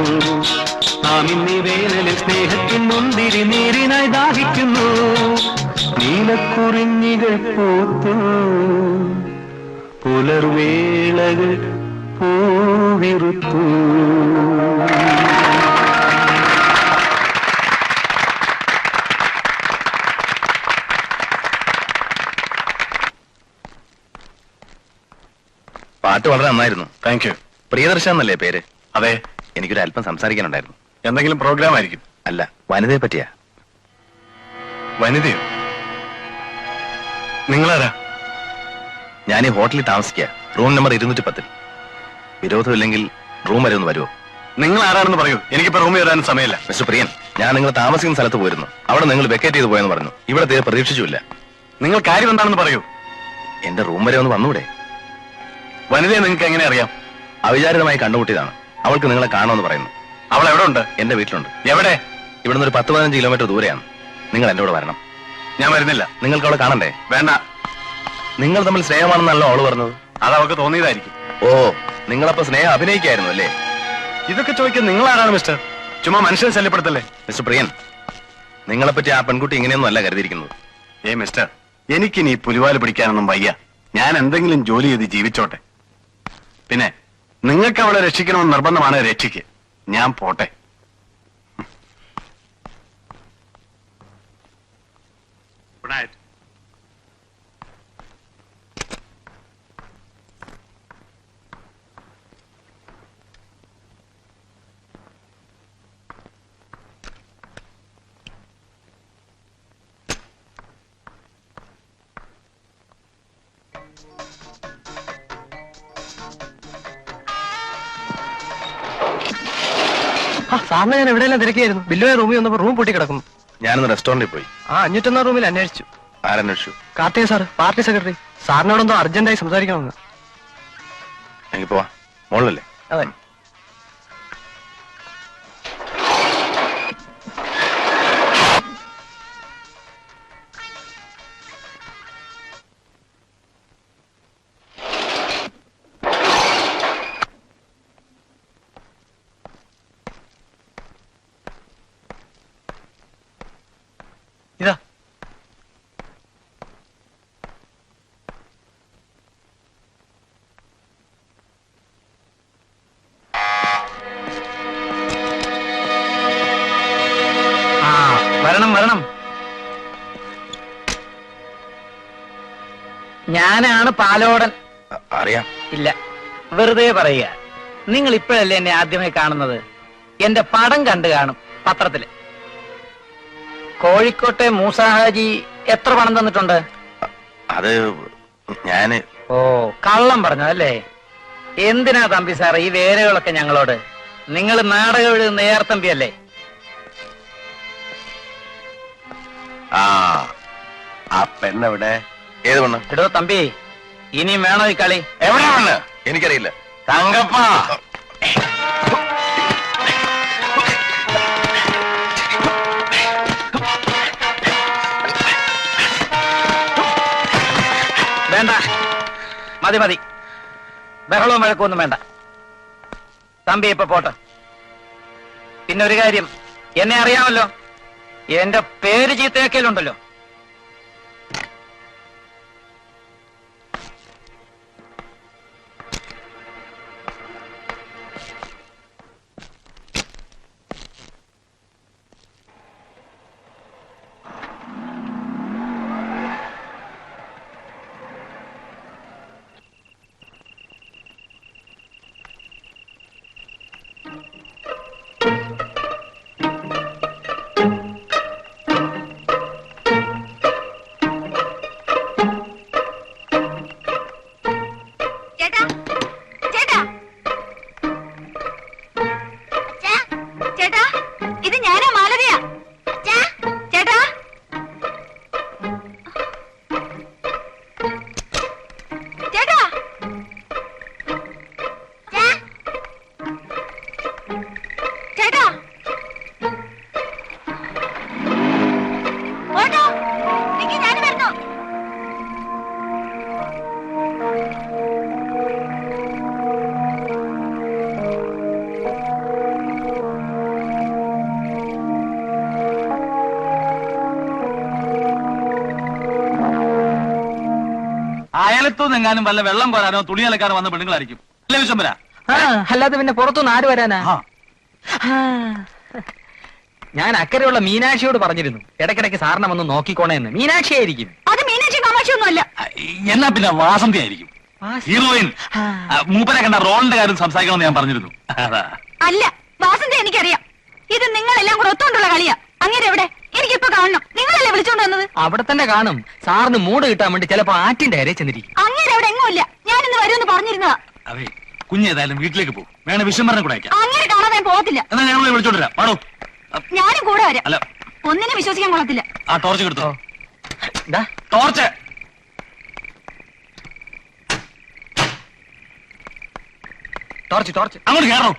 S11: നാം ഇന്നീ വേനലിൽ സ്നേഹത്തിൻ മുന്തിരി നീരിനായി ദാഹിക്കുന്നു നീലക്കുറിഞ്ഞികൾ പൂത്തു പുലർവേളകൾ പൂവിറുത്തു.
S4: പാട്ട് വളരെ നന്നായിരുന്നു.
S6: Thank you.
S4: പ്രിയദർശൻ എന്നല്ലേ പേര്?
S6: അതെ.
S4: എനിക്കൊരു അല്പം സംസാരിക്കാനുണ്ടായിരുന്നു.
S6: എന്തെങ്കിലും പ്രോഗ്രാം ആയിരിക്കും?
S4: അല്ല, വനിതയെ പറ്റിയാ.
S6: വനിതയോ? നിങ്ങളാരാ?
S4: ഞാൻ ഈ ഹോട്ടലിൽ താമസിക്കുക, റൂം നമ്പർ 210. വിരോധമില്ലെങ്കിൽ റൂം വരെ ഒന്ന് വരുമോ?
S6: നിങ്ങൾ ആരാണെന്ന് പറയൂ, എനിക്കിപ്പോ റൂമിൽ വരാനും സമയമില്ല.
S4: മിസ്റ്റർ പ്രിയൻ, ഞാൻ നിങ്ങൾ താമസിക്കുന്ന സ്ഥലത്ത് പോയിരുന്നു. അവിടെ നിങ്ങൾ വെക്കേറ്റ് ചെയ്ത് പോയെന്ന് പറഞ്ഞു. ഇവിടെ തീരെ പ്രതീക്ഷിച്ചില്ല.
S6: നിങ്ങൾ കാര്യം എന്താണെന്ന് പറയൂ.
S4: എന്റെ റൂം വരെ ഒന്ന് വന്നൂടെ?
S6: വനിതയെ നിങ്ങൾക്ക് എങ്ങനെ അറിയാം?
S4: അവിചാരിതമായി കണ്ടുമുട്ടിയതാണ്. അവൾക്ക് നിങ്ങളെ കാണുമെന്ന് പറയുന്നു.
S6: അവൾ എവിടെ ഉണ്ട്?
S4: എന്റെ വീട്ടിലുണ്ട്.
S6: എവിടെ?
S4: ഇവിടുന്ന് ഒരു 10-15 കിലോമീറ്റർ ദൂരെയാണ്. നിങ്ങൾ എന്റെ കൂടെ വരണം.
S6: ഞാൻ വരുന്നില്ല.
S4: നിങ്ങൾക്ക് അവളെ കാണണ്ടേ?
S6: വേണ്ട.
S4: നിങ്ങൾ തമ്മിൽ സ്നേഹമാണെന്നല്ലോ അവള് പറഞ്ഞത്.
S6: അത് അവൾക്ക് തോന്നിയതായിരിക്കും.
S4: ഓ, നിങ്ങളപ്പോ സ്നേഹം അഭിനയിക്കായിരുന്നു അല്ലേ?
S6: ഇതൊക്കെ ചോദിക്കാൻ നിങ്ങൾ ആരാണ് മിസ്റ്റർ? ചുമ്മാ മനുഷ്യനെ ശല്യപ്പെടുത്തല്ലേ.
S4: മിസ്റ്റർ പ്രിയൻ, നിങ്ങളെപ്പറ്റി ആ പെൺകുട്ടി ഇങ്ങനെയൊന്നും അല്ല കരുതിയിരിക്കുന്നത്.
S6: മിസ്റ്റർ, എനിക്കിനി പുലിവാല് പിടിക്കാനൊന്നും വയ്യ. ഞാൻ എന്തെങ്കിലും ജോലി ചെയ്ത് ജീവിച്ചോട്ടെ. പിന്നെ നിങ്ങൾക്ക് അവളെ രക്ഷിക്കണമെന്ന് നിർബന്ധമാണ്, രക്ഷിക്ക്. ഞാൻ പോട്ടെ. Good night.
S5: സാറിന് ഞാൻ എവിടെയെല്ലാം തിരക്കിയായിരുന്നു. ബില്ലുമായി റൂമിൽ വന്നപ്പോ റൂം പൊട്ടി കിടക്കുന്നു.
S4: ഞാനൊന്ന് റെസ്റ്റോറന്റിൽ പോയി.
S5: 501 റൂമിൽ അന്വേഷിച്ചു.
S4: ആരന്വേഷിച്ചു?
S5: Karthika sir, party secretary. സാറിനോടൊന്നും അർജന്റായി സംസാരിക്കണമെന്ന്.
S4: എനിക്ക് പോവാ. മോളല്ലേ?
S5: അതെ. ഇതാ. വരണം. ഞാനാണ് പാലോടൻ.
S4: അറിയാം.
S5: ഇല്ല, വെറുതെ പറയുക. നിങ്ങൾ ഇപ്പോഴല്ലേ എന്നെ ആദ്യമായി കാണുന്നത്? എന്റെ പടം കണ്ടു കാണും പത്രത്തില്. കോഴിക്കോട്ടെ മൂസാഹാജി എത്ര പണം തന്നിട്ടുണ്ട്?
S4: അത് ഞാന്.
S5: ഓ, കള്ളം പറഞ്ഞതല്ലേ? എന്തിനാ തമ്പി സാറേ ഈ വേലകളൊക്കെ ഞങ്ങളോട്? നിങ്ങൾ നാടകം എഴുതുന്ന ഏർത്തമ്പിയല്ലേ?
S10: ആ പെണ്ണെവിടെ?
S4: ഏത് പെണ്ണ്?
S5: എടോ തമ്പി, ഇനിയും വേണോ ഈ കളി?
S4: എവിടെയാ പെണ്ണ്? എനിക്കറിയില്ല.
S10: തങ്കപ്പ,
S5: വേണ്ട, മതി. ബഹളവും വഴക്കൊന്നും വേണ്ട. തമ്പി ഇപ്പൊ പോട്ടെ. പിന്നെ ഒരു കാര്യം, എന്നെ അറിയാമല്ലോ. എന്റെ പേര് ചീത്തയാക്കലുണ്ടല്ലോ.
S1: അയലത്തുനിന്ന് എങ്ങാനും വല്ല വെള്ളം കോരാനോ തുണി അലക്കാനോ വന്ന പെണ്ണുങ്ങളായിരിക്കും അല്ലേ വിശ്വംബര?
S5: അല്ലാതെ പിന്നെ പുറത്തുനിന്ന് ആര് വരാനാ? ഞാൻ അക്കരെയുള്ള മീനാക്ഷിയോട് പറഞ്ഞിരുന്നു ഇടയ്ക്കിടയ്ക്ക് സാറിനെ വന്ന് നോക്കിക്കോണേന്ന്. മീനാക്ഷി ആയിരിക്കും.
S9: അത് മീനാക്ഷി കാമാക്ഷിയൊന്നും അല്ല.
S1: എന്നാ പിന്നെ വാസന്തി ആയിരിക്കും, ഹീറോയിൻ. മൂപ്പരെ കണ്ട റോളിന്റെ കാര്യം സംസാരിക്കണമെന്ന് ഞാൻ പറഞ്ഞിരുന്നു.
S9: അല്ല, വാസന്തി എനിക്കറിയാം. ഇത് നിങ്ങളെല്ലാം കൂടെ ഒത്തുകൊണ്ടുള്ള കളിയാ. അങ്ങനെ എവിടെ? എനിക്കിപ്പോ കാണണം. നിങ്ങളല്ലേ വിളിച്ചോണ്ട് വന്നത്?
S5: അവിടെ തന്നെ കാണും. സാറിന് മൂട് കിട്ടാൻ വേണ്ടി ചിലപ്പോ ആറ്റിന്റെ അരയെ ചെന്നിരിക്കും.
S9: അങ്ങനെ എവിടെ എങ്ങുമില്ല. ഞാൻ ഇന്ന് വരുമെന്ന് പറഞ്ഞിരുന്നതാ.
S1: അതെ, കുഞ്ഞേതായാലും വീട്ടിലേക്ക് പോകും. വേണേ വിശ്വംബരനെ കൂടെ അയക്കാം.
S9: അങ്ങനെ കാണാൻ ഞാൻ പോകത്തില്ല.
S1: എന്നാ ഞങ്ങൾ വിളിച്ചോണ്ടിരാ. പാടോ.
S9: ഞാനും കൂടെ വരാം.
S1: അല്ല,
S9: ഒന്നിനെ വിശ്വസിക്കാൻ കൊള്ളത്തില്ല.
S1: ആ ടോർച്ച് കൊടുത്തോ. ടോർച്ച്
S5: ടോർച്ച് ടോർച്ച്
S1: അങ്ങോട്ട് കയറോ.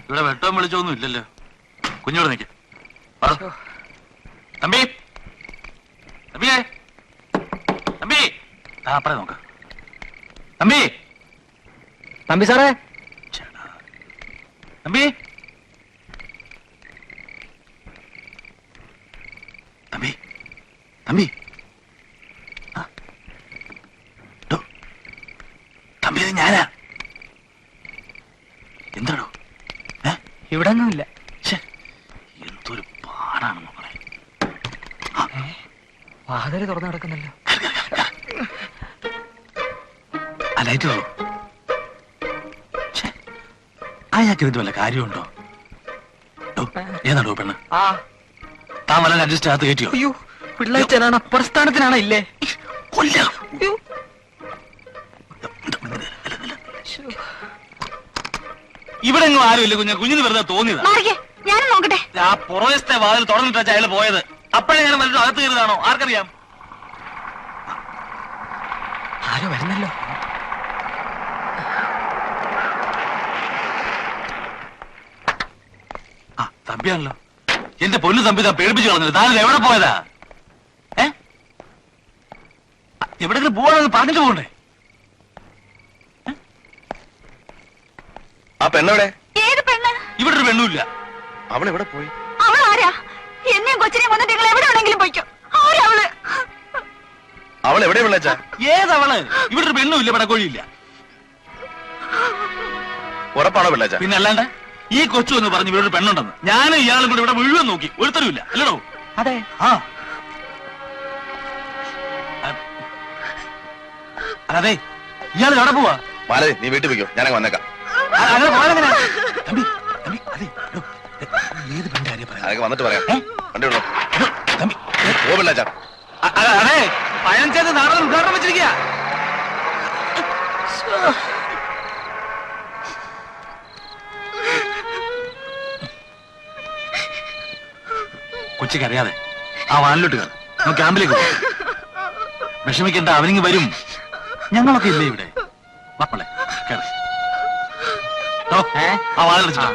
S1: ഇവിടെ വെട്ടവും വിളിച്ചൊന്നും ഇല്ലല്ലോ. കുഞ്ഞോട് നിൽക്ക. തമ്പി, തമ്പിയേ, തമ്പി, അപ്പറേ നോക്ക. തമ്പി,
S5: തമ്പി സാറേ,
S1: തമ്പി, തമ്പി, തമ്പി, തമ്പി, ഇത് ഞാനാ. എന്താണോ?
S5: ഇവിടെ ഒന്നുമില്ല.
S1: എന്തൊരു പാടാണ് മക്കളെ.
S5: വാതില് തുറന്നു കിടക്കുന്നല്ലോ.
S1: ആ ലൈറ്റ് ഉള്ളൂ. അയാൾക്ക് ഇതിന്റെ വല്ല കാര്യമുണ്ടോ? ഏതാണോ പെണ്ണ്? താൻ വല്ല അഡ്ജസ്റ്റ് അകത്ത് കയറ്റിയോ?
S5: അയ്യോ, പിള്ളേച്ചനാണ് പ്രസ്ഥാനത്തിനാണ് ഇല്ലേ?
S1: ഇവിടെ എങ്ങും ആരുമില്ല കുഞ്ഞ. കുഞ്ഞിന് വെറുതെ തോന്നിയതാ.
S9: ഞാനും നോക്കട്ടെ.
S1: ആ പുറവശത്തെ വാതിൽ തുറന്നിട്ടാ അയാൾ പോയത്. അപ്പോഴേ ഞാൻ വല്ലതും അകത്ത് കയറിയതാണോ ആർക്കറിയാം?
S5: ആരോ വരുന്നല്ലോ.
S1: ആ തമ്പിയാണല്ലോ. എന്റെ പൊന്നു തമ്പി, താൻ പേടിപ്പിച്ചു കളഞ്ഞത്. താൻ എവിടെ പോയതാ? എവിടെങ്കിലും പോവാണെന്ന് പറഞ്ഞിട്ട് പോകണ്ടേ?
S10: ആ പെണ്ണെവിടെ?
S9: ഏത് പെണ്ണ്?
S1: ഇവിടെ ഒരു പെണ്ണുമില്ല.
S10: അവൾ എവിടെ പോയി?
S9: അവൾ ആരാ? എന്നെയും കൊച്ചിനെയും വന്നിട്ട് നിങ്ങൾ എവിടെ വേണമെങ്കിലും പോയിക്കോ. ആരാ അവള്?
S10: അവൾ എവിടെ വിളിച്ചാ?
S1: ഏതവള്? ഇവിടെ ഒരു പെണ്ണുമില്ല, പടക്കോഴിയില്ല.
S10: ഉറപ്പാണോ പിള്ളേച്ച?
S1: പിന്നെ അല്ലാണ്ട് ഈ കൊച്ചു എന്ന് പറഞ്ഞു ഇവിടെ ഒരു പെണ്ണുണ്ടെന്ന് ഞാനും ഇയാളും കൂടെ ഇവിടെ മുഴുവൻ നോക്കി, ഒരുത്തരുമില്ല. അല്ലടോ?
S5: അതെ.
S1: അതെ, ഇയാൾ എവിടെ പോവാ?
S10: മാലതി, നീ വീട്ടിൽ പോയിക്കോ, ഞാനങ്ങ് വന്നേക്കാം.
S1: ഏത് പെണ്ണിന്റെ കാര്യം പറയാം?
S10: അതൊക്കെ വന്നിട്ട് പറയാം. വണ്ടി ഉള്ളോ? ഓ പിള്ളേച്ച.
S1: അതെ, പഴഞ്ചേത് നാടകം ഉദ്ഘാടനം വെച്ചിരിക്കുക. കൊച്ചിക്ക് അറിയാതെ ആ വാനിലോട്ട് കയറി നമുക്ക് ക്യാമ്പിലേക്ക് പോകാം. വിഷമിക്കണ്ട, അവനിങ്ങ് വരും. ഞങ്ങളൊക്കെ ഇല്ലേ ഇവിടെ? മക്കളെ കയറി. ആ വാതിലടിച്ചാ.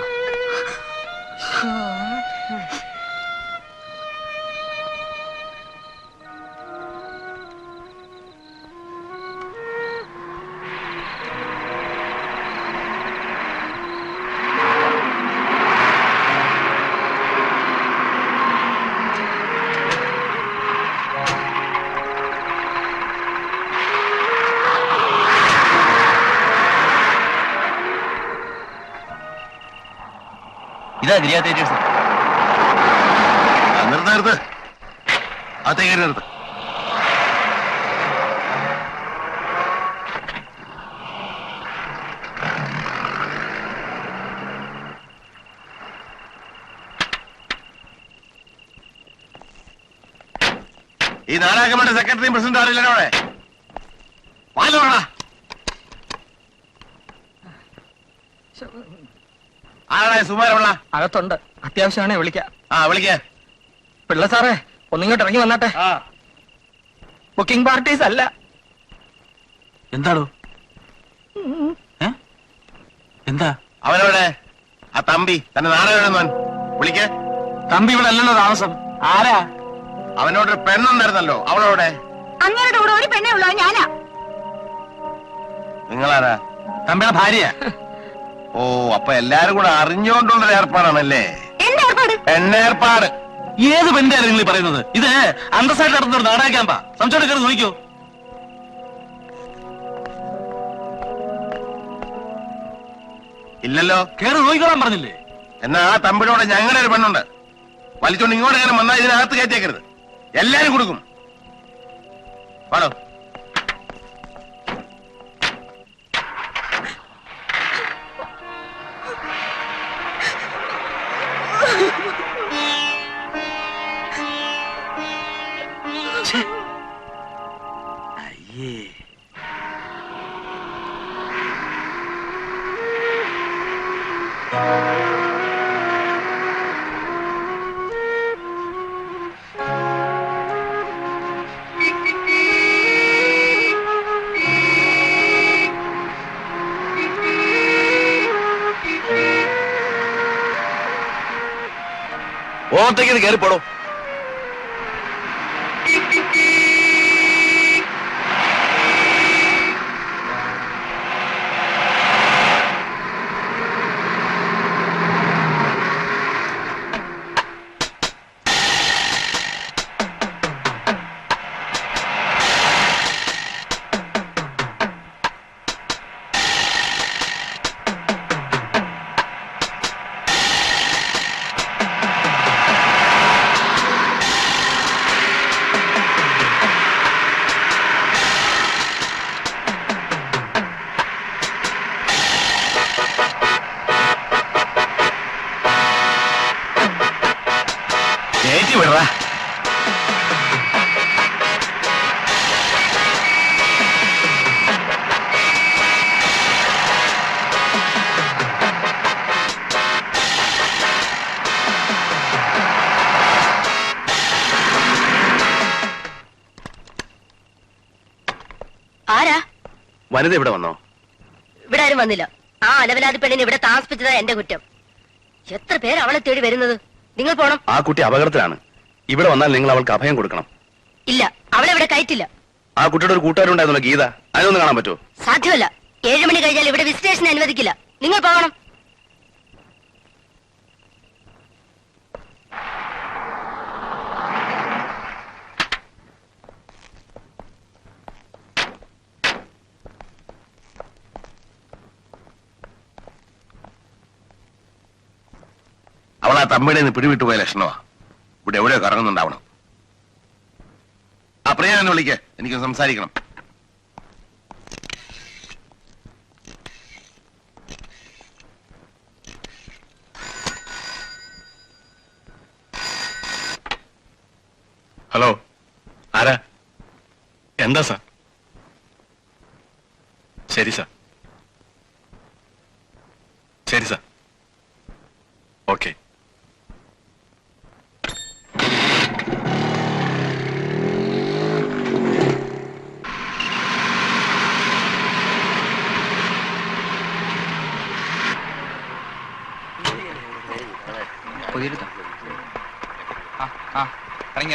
S10: ഇതാ ഗിരിയാ തിയേറ്റേഴ്സ്. നിർത്ത്, അകത്തേ കയറി നിർത്ത്. ഈ നാടകങ്ങളുടെ സെക്രട്ടറിയും പ്രസിഡന്റ് ആരില്ല അവിടെ? വാലോടാ. ആരാ സുമാരമുള്ള?
S5: അകത്തുണ്ട്. അത്യാവശ്യമാണേ വിളിക്കാം.
S10: വിളിക്ക.
S5: പിള്ള സാറേ, ഒന്നിങ്ങോട്ട് ഇറങ്ങി വന്നാട്ടെ. ബുക്കിംഗ് പാർട്ടീസ് അല്ല.
S1: എന്താടോ? എന്താ?
S10: അവനവിടെ ആ തമ്പി തന്നെ നാടകം വിളിക്ക.
S1: തമ്പി ഇവിടെ അല്ലല്ലോ താമസം. ആരാ?
S10: അവനോടൊരു പെണ്ണുണ്ടായിരുന്നല്ലോ, അവളോടെ?
S3: അങ്ങയുടെ കൂടെ ഒരു പെണ്ണേ ഉള്ളൂ, ഞാനാ.
S10: നിങ്ങളാരാ?
S1: തമ്പിയുടെ ഭാര്യ.
S10: ഓ, അപ്പൊ എല്ലാരും കൂടെ അറിഞ്ഞുകൊണ്ടുള്ള ഏർപ്പാടാണല്ലേ?
S3: എന്റെ ഏർപ്പാട്?
S10: പെണ്ണേർപ്പാട്.
S1: ഏത് പെണ്ണാണ് നിങ്ങൾ പറയുന്നത്? ഇത് അന്തസ്സായിട്ട് നടത്തുന്ന ഒരു നാടക ക്യാമ്പാ. സംശയം കയറി നോക്കിയോ?
S10: ഇല്ലല്ലോ.
S1: കയറി നോക്കിക്കോളാൻ പറഞ്ഞില്ലേ?
S10: എന്നാ ആ തമ്പിടോടെ ഞങ്ങളുടെ ഒരു പെണ്ണുണ്ട്. വലിച്ചോണ്ട് ഇങ്ങോട്ട് എങ്ങനെ വന്നാൽ ഇതിനകത്ത് കയറ്റിയേക്കരുത്. എല്ലാരും കൊടുക്കും. പാടോ.
S1: അയ്യേ,
S4: ഓർത്തേക്ക് കയറി പോടോ.
S10: കയറ്റി വിടറാ.
S9: ആരാ?
S4: വനിത ഇവിടെ വന്നോ?
S9: ഇവിടെ ആരും വന്നില്ല. ആ അലവലാതി പെണ്ണിനെ ഇവിടെ താമസിപ്പിച്ചതാ എന്റെ കുറ്റം. എത്ര പേര് അവളെ തേടി വരുന്നത്? നിങ്ങൾ പോണം.
S4: ആ കുട്ടി അപകടത്തിലാണ്. ഇവിടെ വന്നാൽ നിങ്ങൾ അവൾക്ക് അഭയം കൊടുക്കണം.
S9: ഇല്ല, അവളെ ഇവിടെ കയറ്റില്ല.
S4: ആ കുട്ടിയുടെ ഒരു കൂട്ടുകാരുണ്ടായിരുന്നല്ലോ, ഗീത. അതിനൊന്ന് കാണാൻ പറ്റുമോ?
S9: സാധ്യമല്ല. 7 മണി കഴിഞ്ഞാൽ ഇവിടെ വിസിറ്റേഷൻ അനുവദിക്കില്ല. നിങ്ങൾ പോകണം.
S10: അവൾ ആ തമ്മിടെ നിന്ന് പിടിവിട്ടു പോയ ലക്ഷണമാ. ഇവിടെ എവിടെയോ കറങ്ങുന്നുണ്ടാവണം. ആ പ്രിയ എന്ന് വിളിക്ക്, എനിക്ക് സംസാരിക്കണം.
S8: ഹലോ, ആരാ? എന്താ സാർ? ശരി സാർ, ശരി സാർ, ഓക്കെ.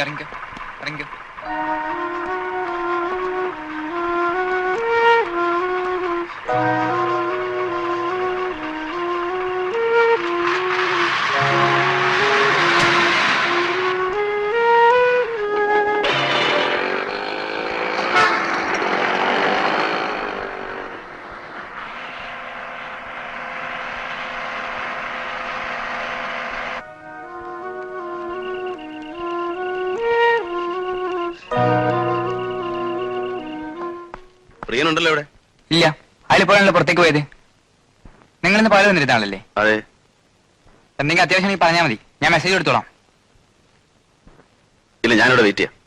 S5: ഇറങ്ങി.
S4: പ്രിയനുണ്ടല്ലോ ഇവിടെ?
S5: ഇല്ല, അതിലിപ്പോഴാണല്ലോ പുറത്തേക്ക് പോയത്. നിങ്ങളിന്ന് പാല് വന്നിരുന്നാളല്ലേ?
S4: അതെ.
S5: എന്തെങ്കിലും അത്യാവശ്യം പറഞ്ഞാൽ മതി, ഞാൻ മെസ്സേജ് എടുത്തോളാം.
S4: ഇല്ല, ഞാനിവിടെ വെയിറ്റ് ചെയ്യാം.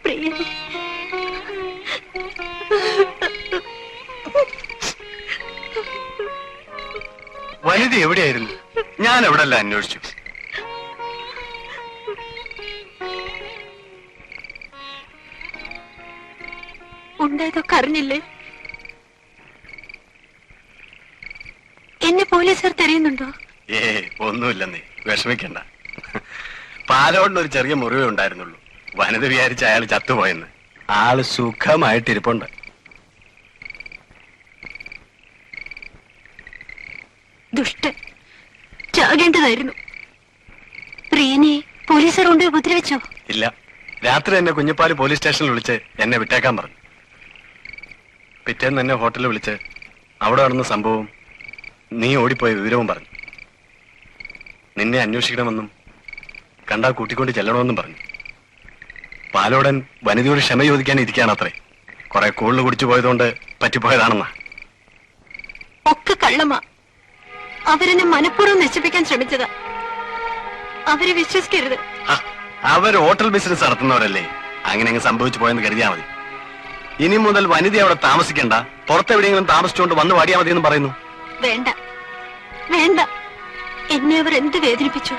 S9: പ്രിയ
S8: വനിത എവിടെയായിരുന്നു? ഞാൻ എവിടെല്ലാം അന്വേഷിച്ചു.
S3: ഉണ്ടായതൊക്കെ അറിഞ്ഞില്ലേ? എന്നെ പോലീസുകാർ തെരയുന്നുണ്ടോ?
S8: ഒന്നുമില്ലെന്നേ, വിഷമിക്കണ്ട. പാലോടിന് ഒരു ചെറിയ മുറിവേ ഉണ്ടായിരുന്നുള്ളൂ. വനിത വിചാരിച്ച അയാൾ ചത്തുപോയെന്ന്. ആള് സുഖമായിട്ടിരിപ്പുണ്ട്.
S3: ദുഷ്ടൻ, ചാകേണ്ടതായിരുന്നു. പ്രിയനെ പോലീസുകാർ കൊണ്ട് ഉപദ്രവിച്ചോ?
S8: ഇല്ല, രാത്രി തന്നെ കുഞ്ഞപ്പാല് പോലീസ് സ്റ്റേഷനിൽ വിളിച്ച് എന്നെ വിട്ടേക്കാൻ പറഞ്ഞു. പിറ്റേന്ന് തന്നെ ഹോട്ടലിൽ വിളിച്ച് അവിടെ നടന്ന സംഭവം, നീ ഓടിപ്പോയ വിവരവും പറഞ്ഞു. നിന്നെ അന്വേഷിക്കണമെന്നും കണ്ടാ കൂട്ടിക്കൊണ്ട് ചെല്ലണമെന്നും പറഞ്ഞു. പാലോടൻ വനിതയോട് ക്ഷമ ചോദിക്കാൻ ഇരിക്കുകയാണത്രേ. കുറെ കൂടുതൽ കുടിച്ചു പോയതുകൊണ്ട് പറ്റിപ്പോയതാണെന്നാ.
S3: ഒക്കെ കള്ളമാ. അവരെന്നെ മനഃപൂർവ്വം നശിപ്പിക്കാൻ ശ്രമിച്ചതാ. അവരെ വിശ്വസിക്കരുത്.
S8: അവർ ഹോട്ടൽ ബിസിനസ് നടത്തുന്നവരല്ലേ, അങ്ങനെ അങ്ങ് സംഭവിച്ചു പോയെന്ന് കരുതിയാ മതി. ഇനി മുതൽ വനിത അവിടെ താമസിക്കണ്ട, പുറത്തെവിടെയെങ്കിലും താമസിച്ചുകൊണ്ട് വന്ന് വാടിയാ മതി എന്ന് പറയുന്നു.
S3: വേണ്ട വേണ്ട, എന്നെ അവർ എന്ത് വേദനിപ്പിച്ചു.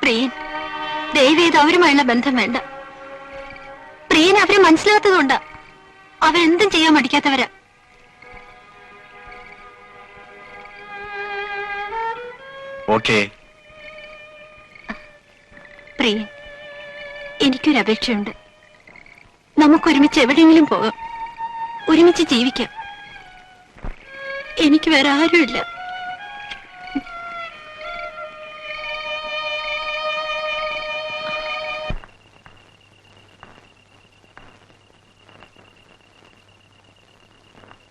S3: പ്രിയൻ, ദയവേത് അവരുമായുള്ള ബന്ധം വേണ്ട. പ്രിയൻ അവരെ മനസ്സിലാത്തതുകൊണ്ടാ. അവരെന്തും ചെയ്യാൻ മടിക്കാത്തവരാ.
S8: ഓക്കേ.
S3: പ്രിയൻ, എനിക്കൊരു അപേക്ഷയുണ്ട്. നമുക്കൊരുമിച്ച് എവിടെയെങ്കിലും പോകാം, ഒരുമിച്ച് ജീവിക്കാം. എനിക്ക് വേറെ ആരുമില്ല.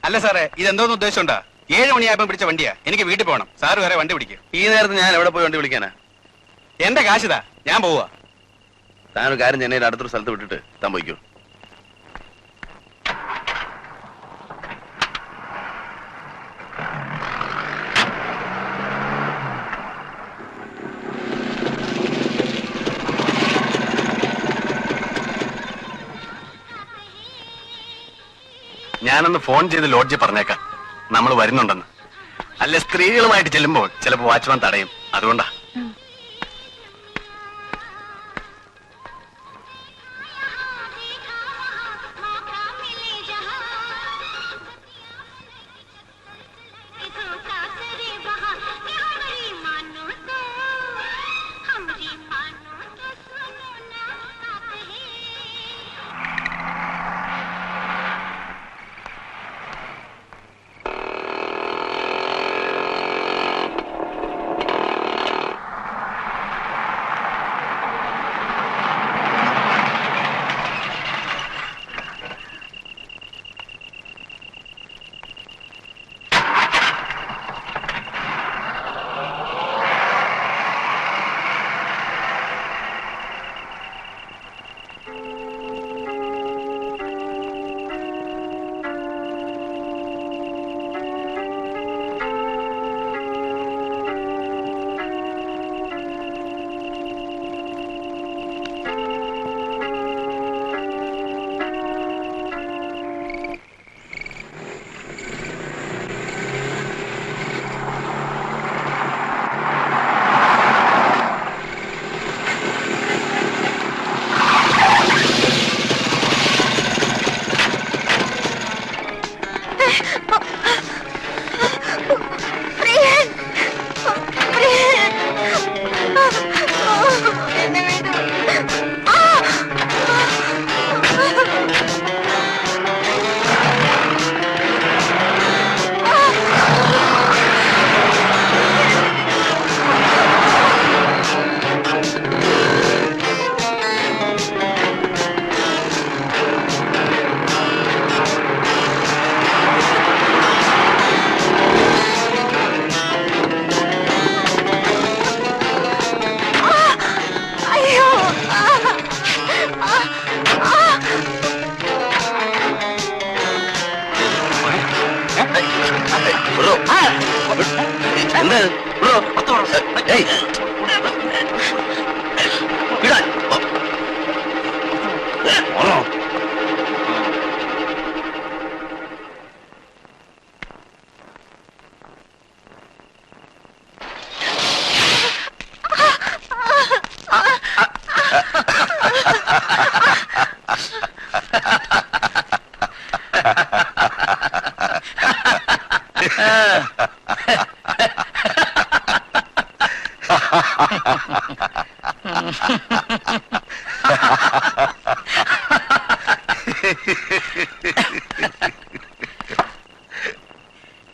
S8: അല്ല സാറേ, ഇതെന്തോന്ന് ഉദ്ദേശമുണ്ടാ? 7 മണിയായപ്പോ പിടിച്ച വണ്ടിയാ. എനിക്ക് വീട്ടിൽ പോകണം. സാറ് വരെ വണ്ടി പിടിക്കും.
S4: ഈ നേരത്ത് ഞാൻ എവിടെ പോയി വണ്ടി വിളിക്കാനാ?
S8: എന്റെ കാശിതാ, ഞാൻ പോവാ.
S4: താനൊരു കാര്യം ചെന്നൈയിൽ അടുത്തൊരു സ്ഥലത്ത് വിട്ടിട്ട് താൻ പോയിക്കോ.
S8: ഞാനൊന്ന് ഫോൺ ചെയ്ത് ലോഡ്ജിൽ പറഞ്ഞേക്കാം നമ്മൾ വരുന്നുണ്ടെന്ന്. അല്ലെ സ്ത്രീകളുമായിട്ട് ചെല്ലുമ്പോൾ ചിലപ്പോൾ വാച്ച്മാൻ തടയും. അതുകൊണ്ടാ.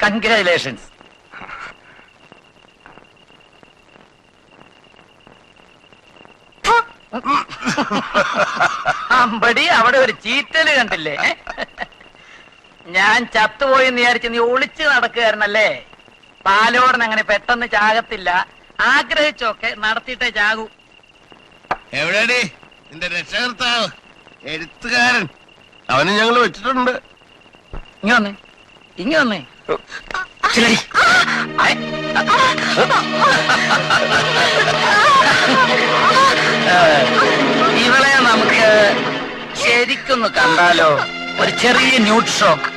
S5: കൺഗ്രാറ്റുലേഷൻസ്. അമ്പടി അവിടെ ഒരു ചീറ്റല് കണ്ടില്ലേ? ഞാൻ ചത്തുപോയെന്ന് വിചാരിച്ച് നീ ഒളിച്ചു നടക്കുകയായിരുന്നല്ലേ? പാലോടൻ അങ്ങനെ പെട്ടെന്ന് ചാകത്തില്ല. ആഗ്രഹിച്ചൊക്കെ നടത്തിയിട്ടേ ചാകൂ.
S10: എവിടെയാടി നിന്റെ രക്ഷകർത്താവ് എഴുത്തുകാരൻ? അവന് ഞങ്ങൾ വെച്ചിട്ടുണ്ട്.
S5: ഇങ്ങ വന്നേ, ഇങ്ങ വന്നേ. ചിലടി. ഇവളെ നമുക്ക് ശരിക്കൊന്ന് കണ്ടാലോ? ഒരു ചെറിയ ന്യൂഡ് ഷോക്ക്.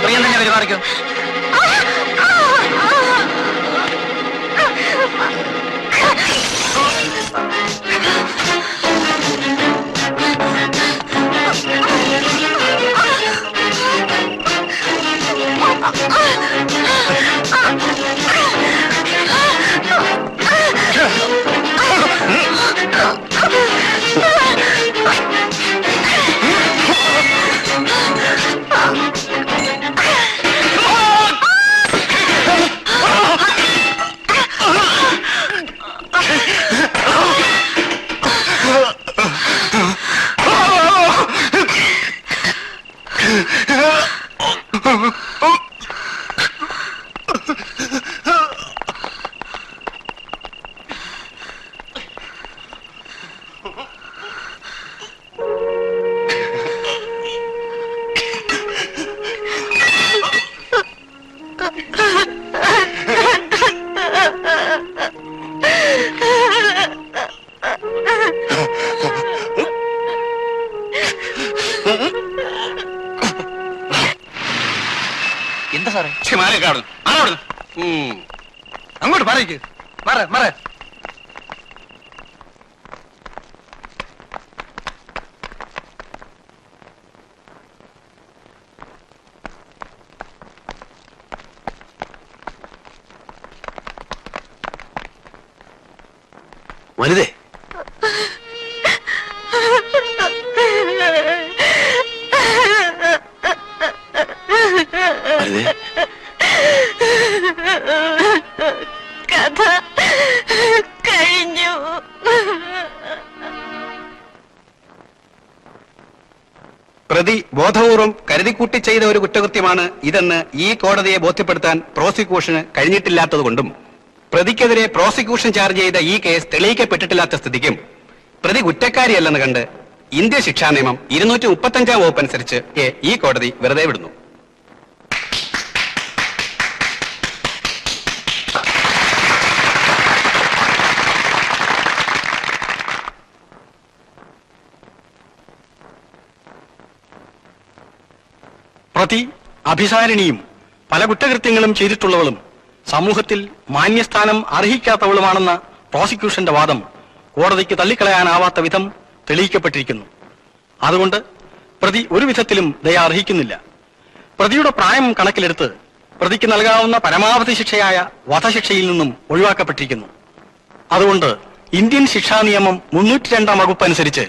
S5: പ്രിയം തന്നെ പെരുമാറിക്കും. എന്താ സാറേ?
S8: അങ്ങോട്ട് പറയ്ക്ക്.
S5: മറ മറ.
S4: വലുതേ, വലുതേ,
S9: കഥ കഴിഞ്ഞു.
S8: പ്രതി ബോധപൂർവം കരുതിക്കൂട്ടി ചെയ്ത ഒരു കുറ്റകൃത്യമാണ് ഇതെന്ന് ഈ കോടതിയെ ബോധ്യപ്പെടുത്താൻ പ്രോസിക്യൂഷന് കഴിഞ്ഞിട്ടില്ലാത്തതുകൊണ്ടും പ്രതിക്കെതിരെ പ്രോസിക്യൂഷൻ ചാർജ് ചെയ്ത ഈ കേസ് തെളിയിക്കപ്പെട്ടിട്ടില്ലാത്ത സ്ഥിതിക്കും പ്രതി കുറ്റക്കാരിയല്ലെന്ന് കണ്ട് ഇന്ത്യ ശിക്ഷാ നിയമം 235 വകുപ്പ് അനുസരിച്ച് ഈ കോടതി വെറുതെ വിടുന്നു. പ്രതി അഭിസാരിണിയും പല കുറ്റകൃത്യങ്ങളും ചെയ്തിട്ടുള്ളവളും സമൂഹത്തിൽ മാന്യസ്ഥാനം അർഹിക്കാത്തവളുമാണെന്ന പ്രോസിക്യൂഷന്റെ വാദം കോടതിക്ക് തള്ളിക്കളയാനാവാത്ത വിധം തെളിയിക്കപ്പെട്ടിരിക്കുന്നു. അതുകൊണ്ട് പ്രതി ഒരു വിധത്തിലും ദയ അർഹിക്കുന്നില്ല. പ്രതിയുടെ പ്രായം കണക്കിലെടുത്ത് പ്രതിക്ക് നൽകാവുന്ന പരമാവധി ശിക്ഷയായ വധശിക്ഷയിൽ നിന്നും ഒഴിവാക്കപ്പെട്ടിരിക്കുന്നു. അതുകൊണ്ട് ഇന്ത്യൻ ശിക്ഷാ നിയമം 302 വകുപ്പ് അനുസരിച്ച്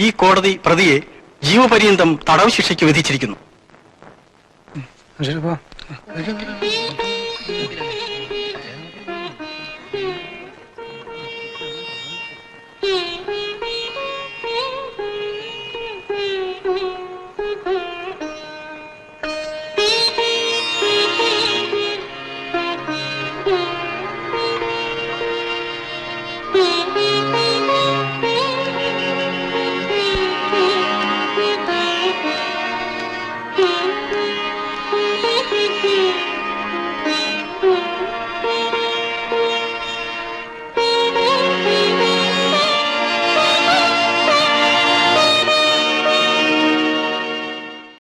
S8: ഈ കോടതി പ്രതിയെ ജീവപര്യന്തം തടവ് ശിക്ഷയ്ക്ക് വിധിച്ചിരിക്കുന്നു.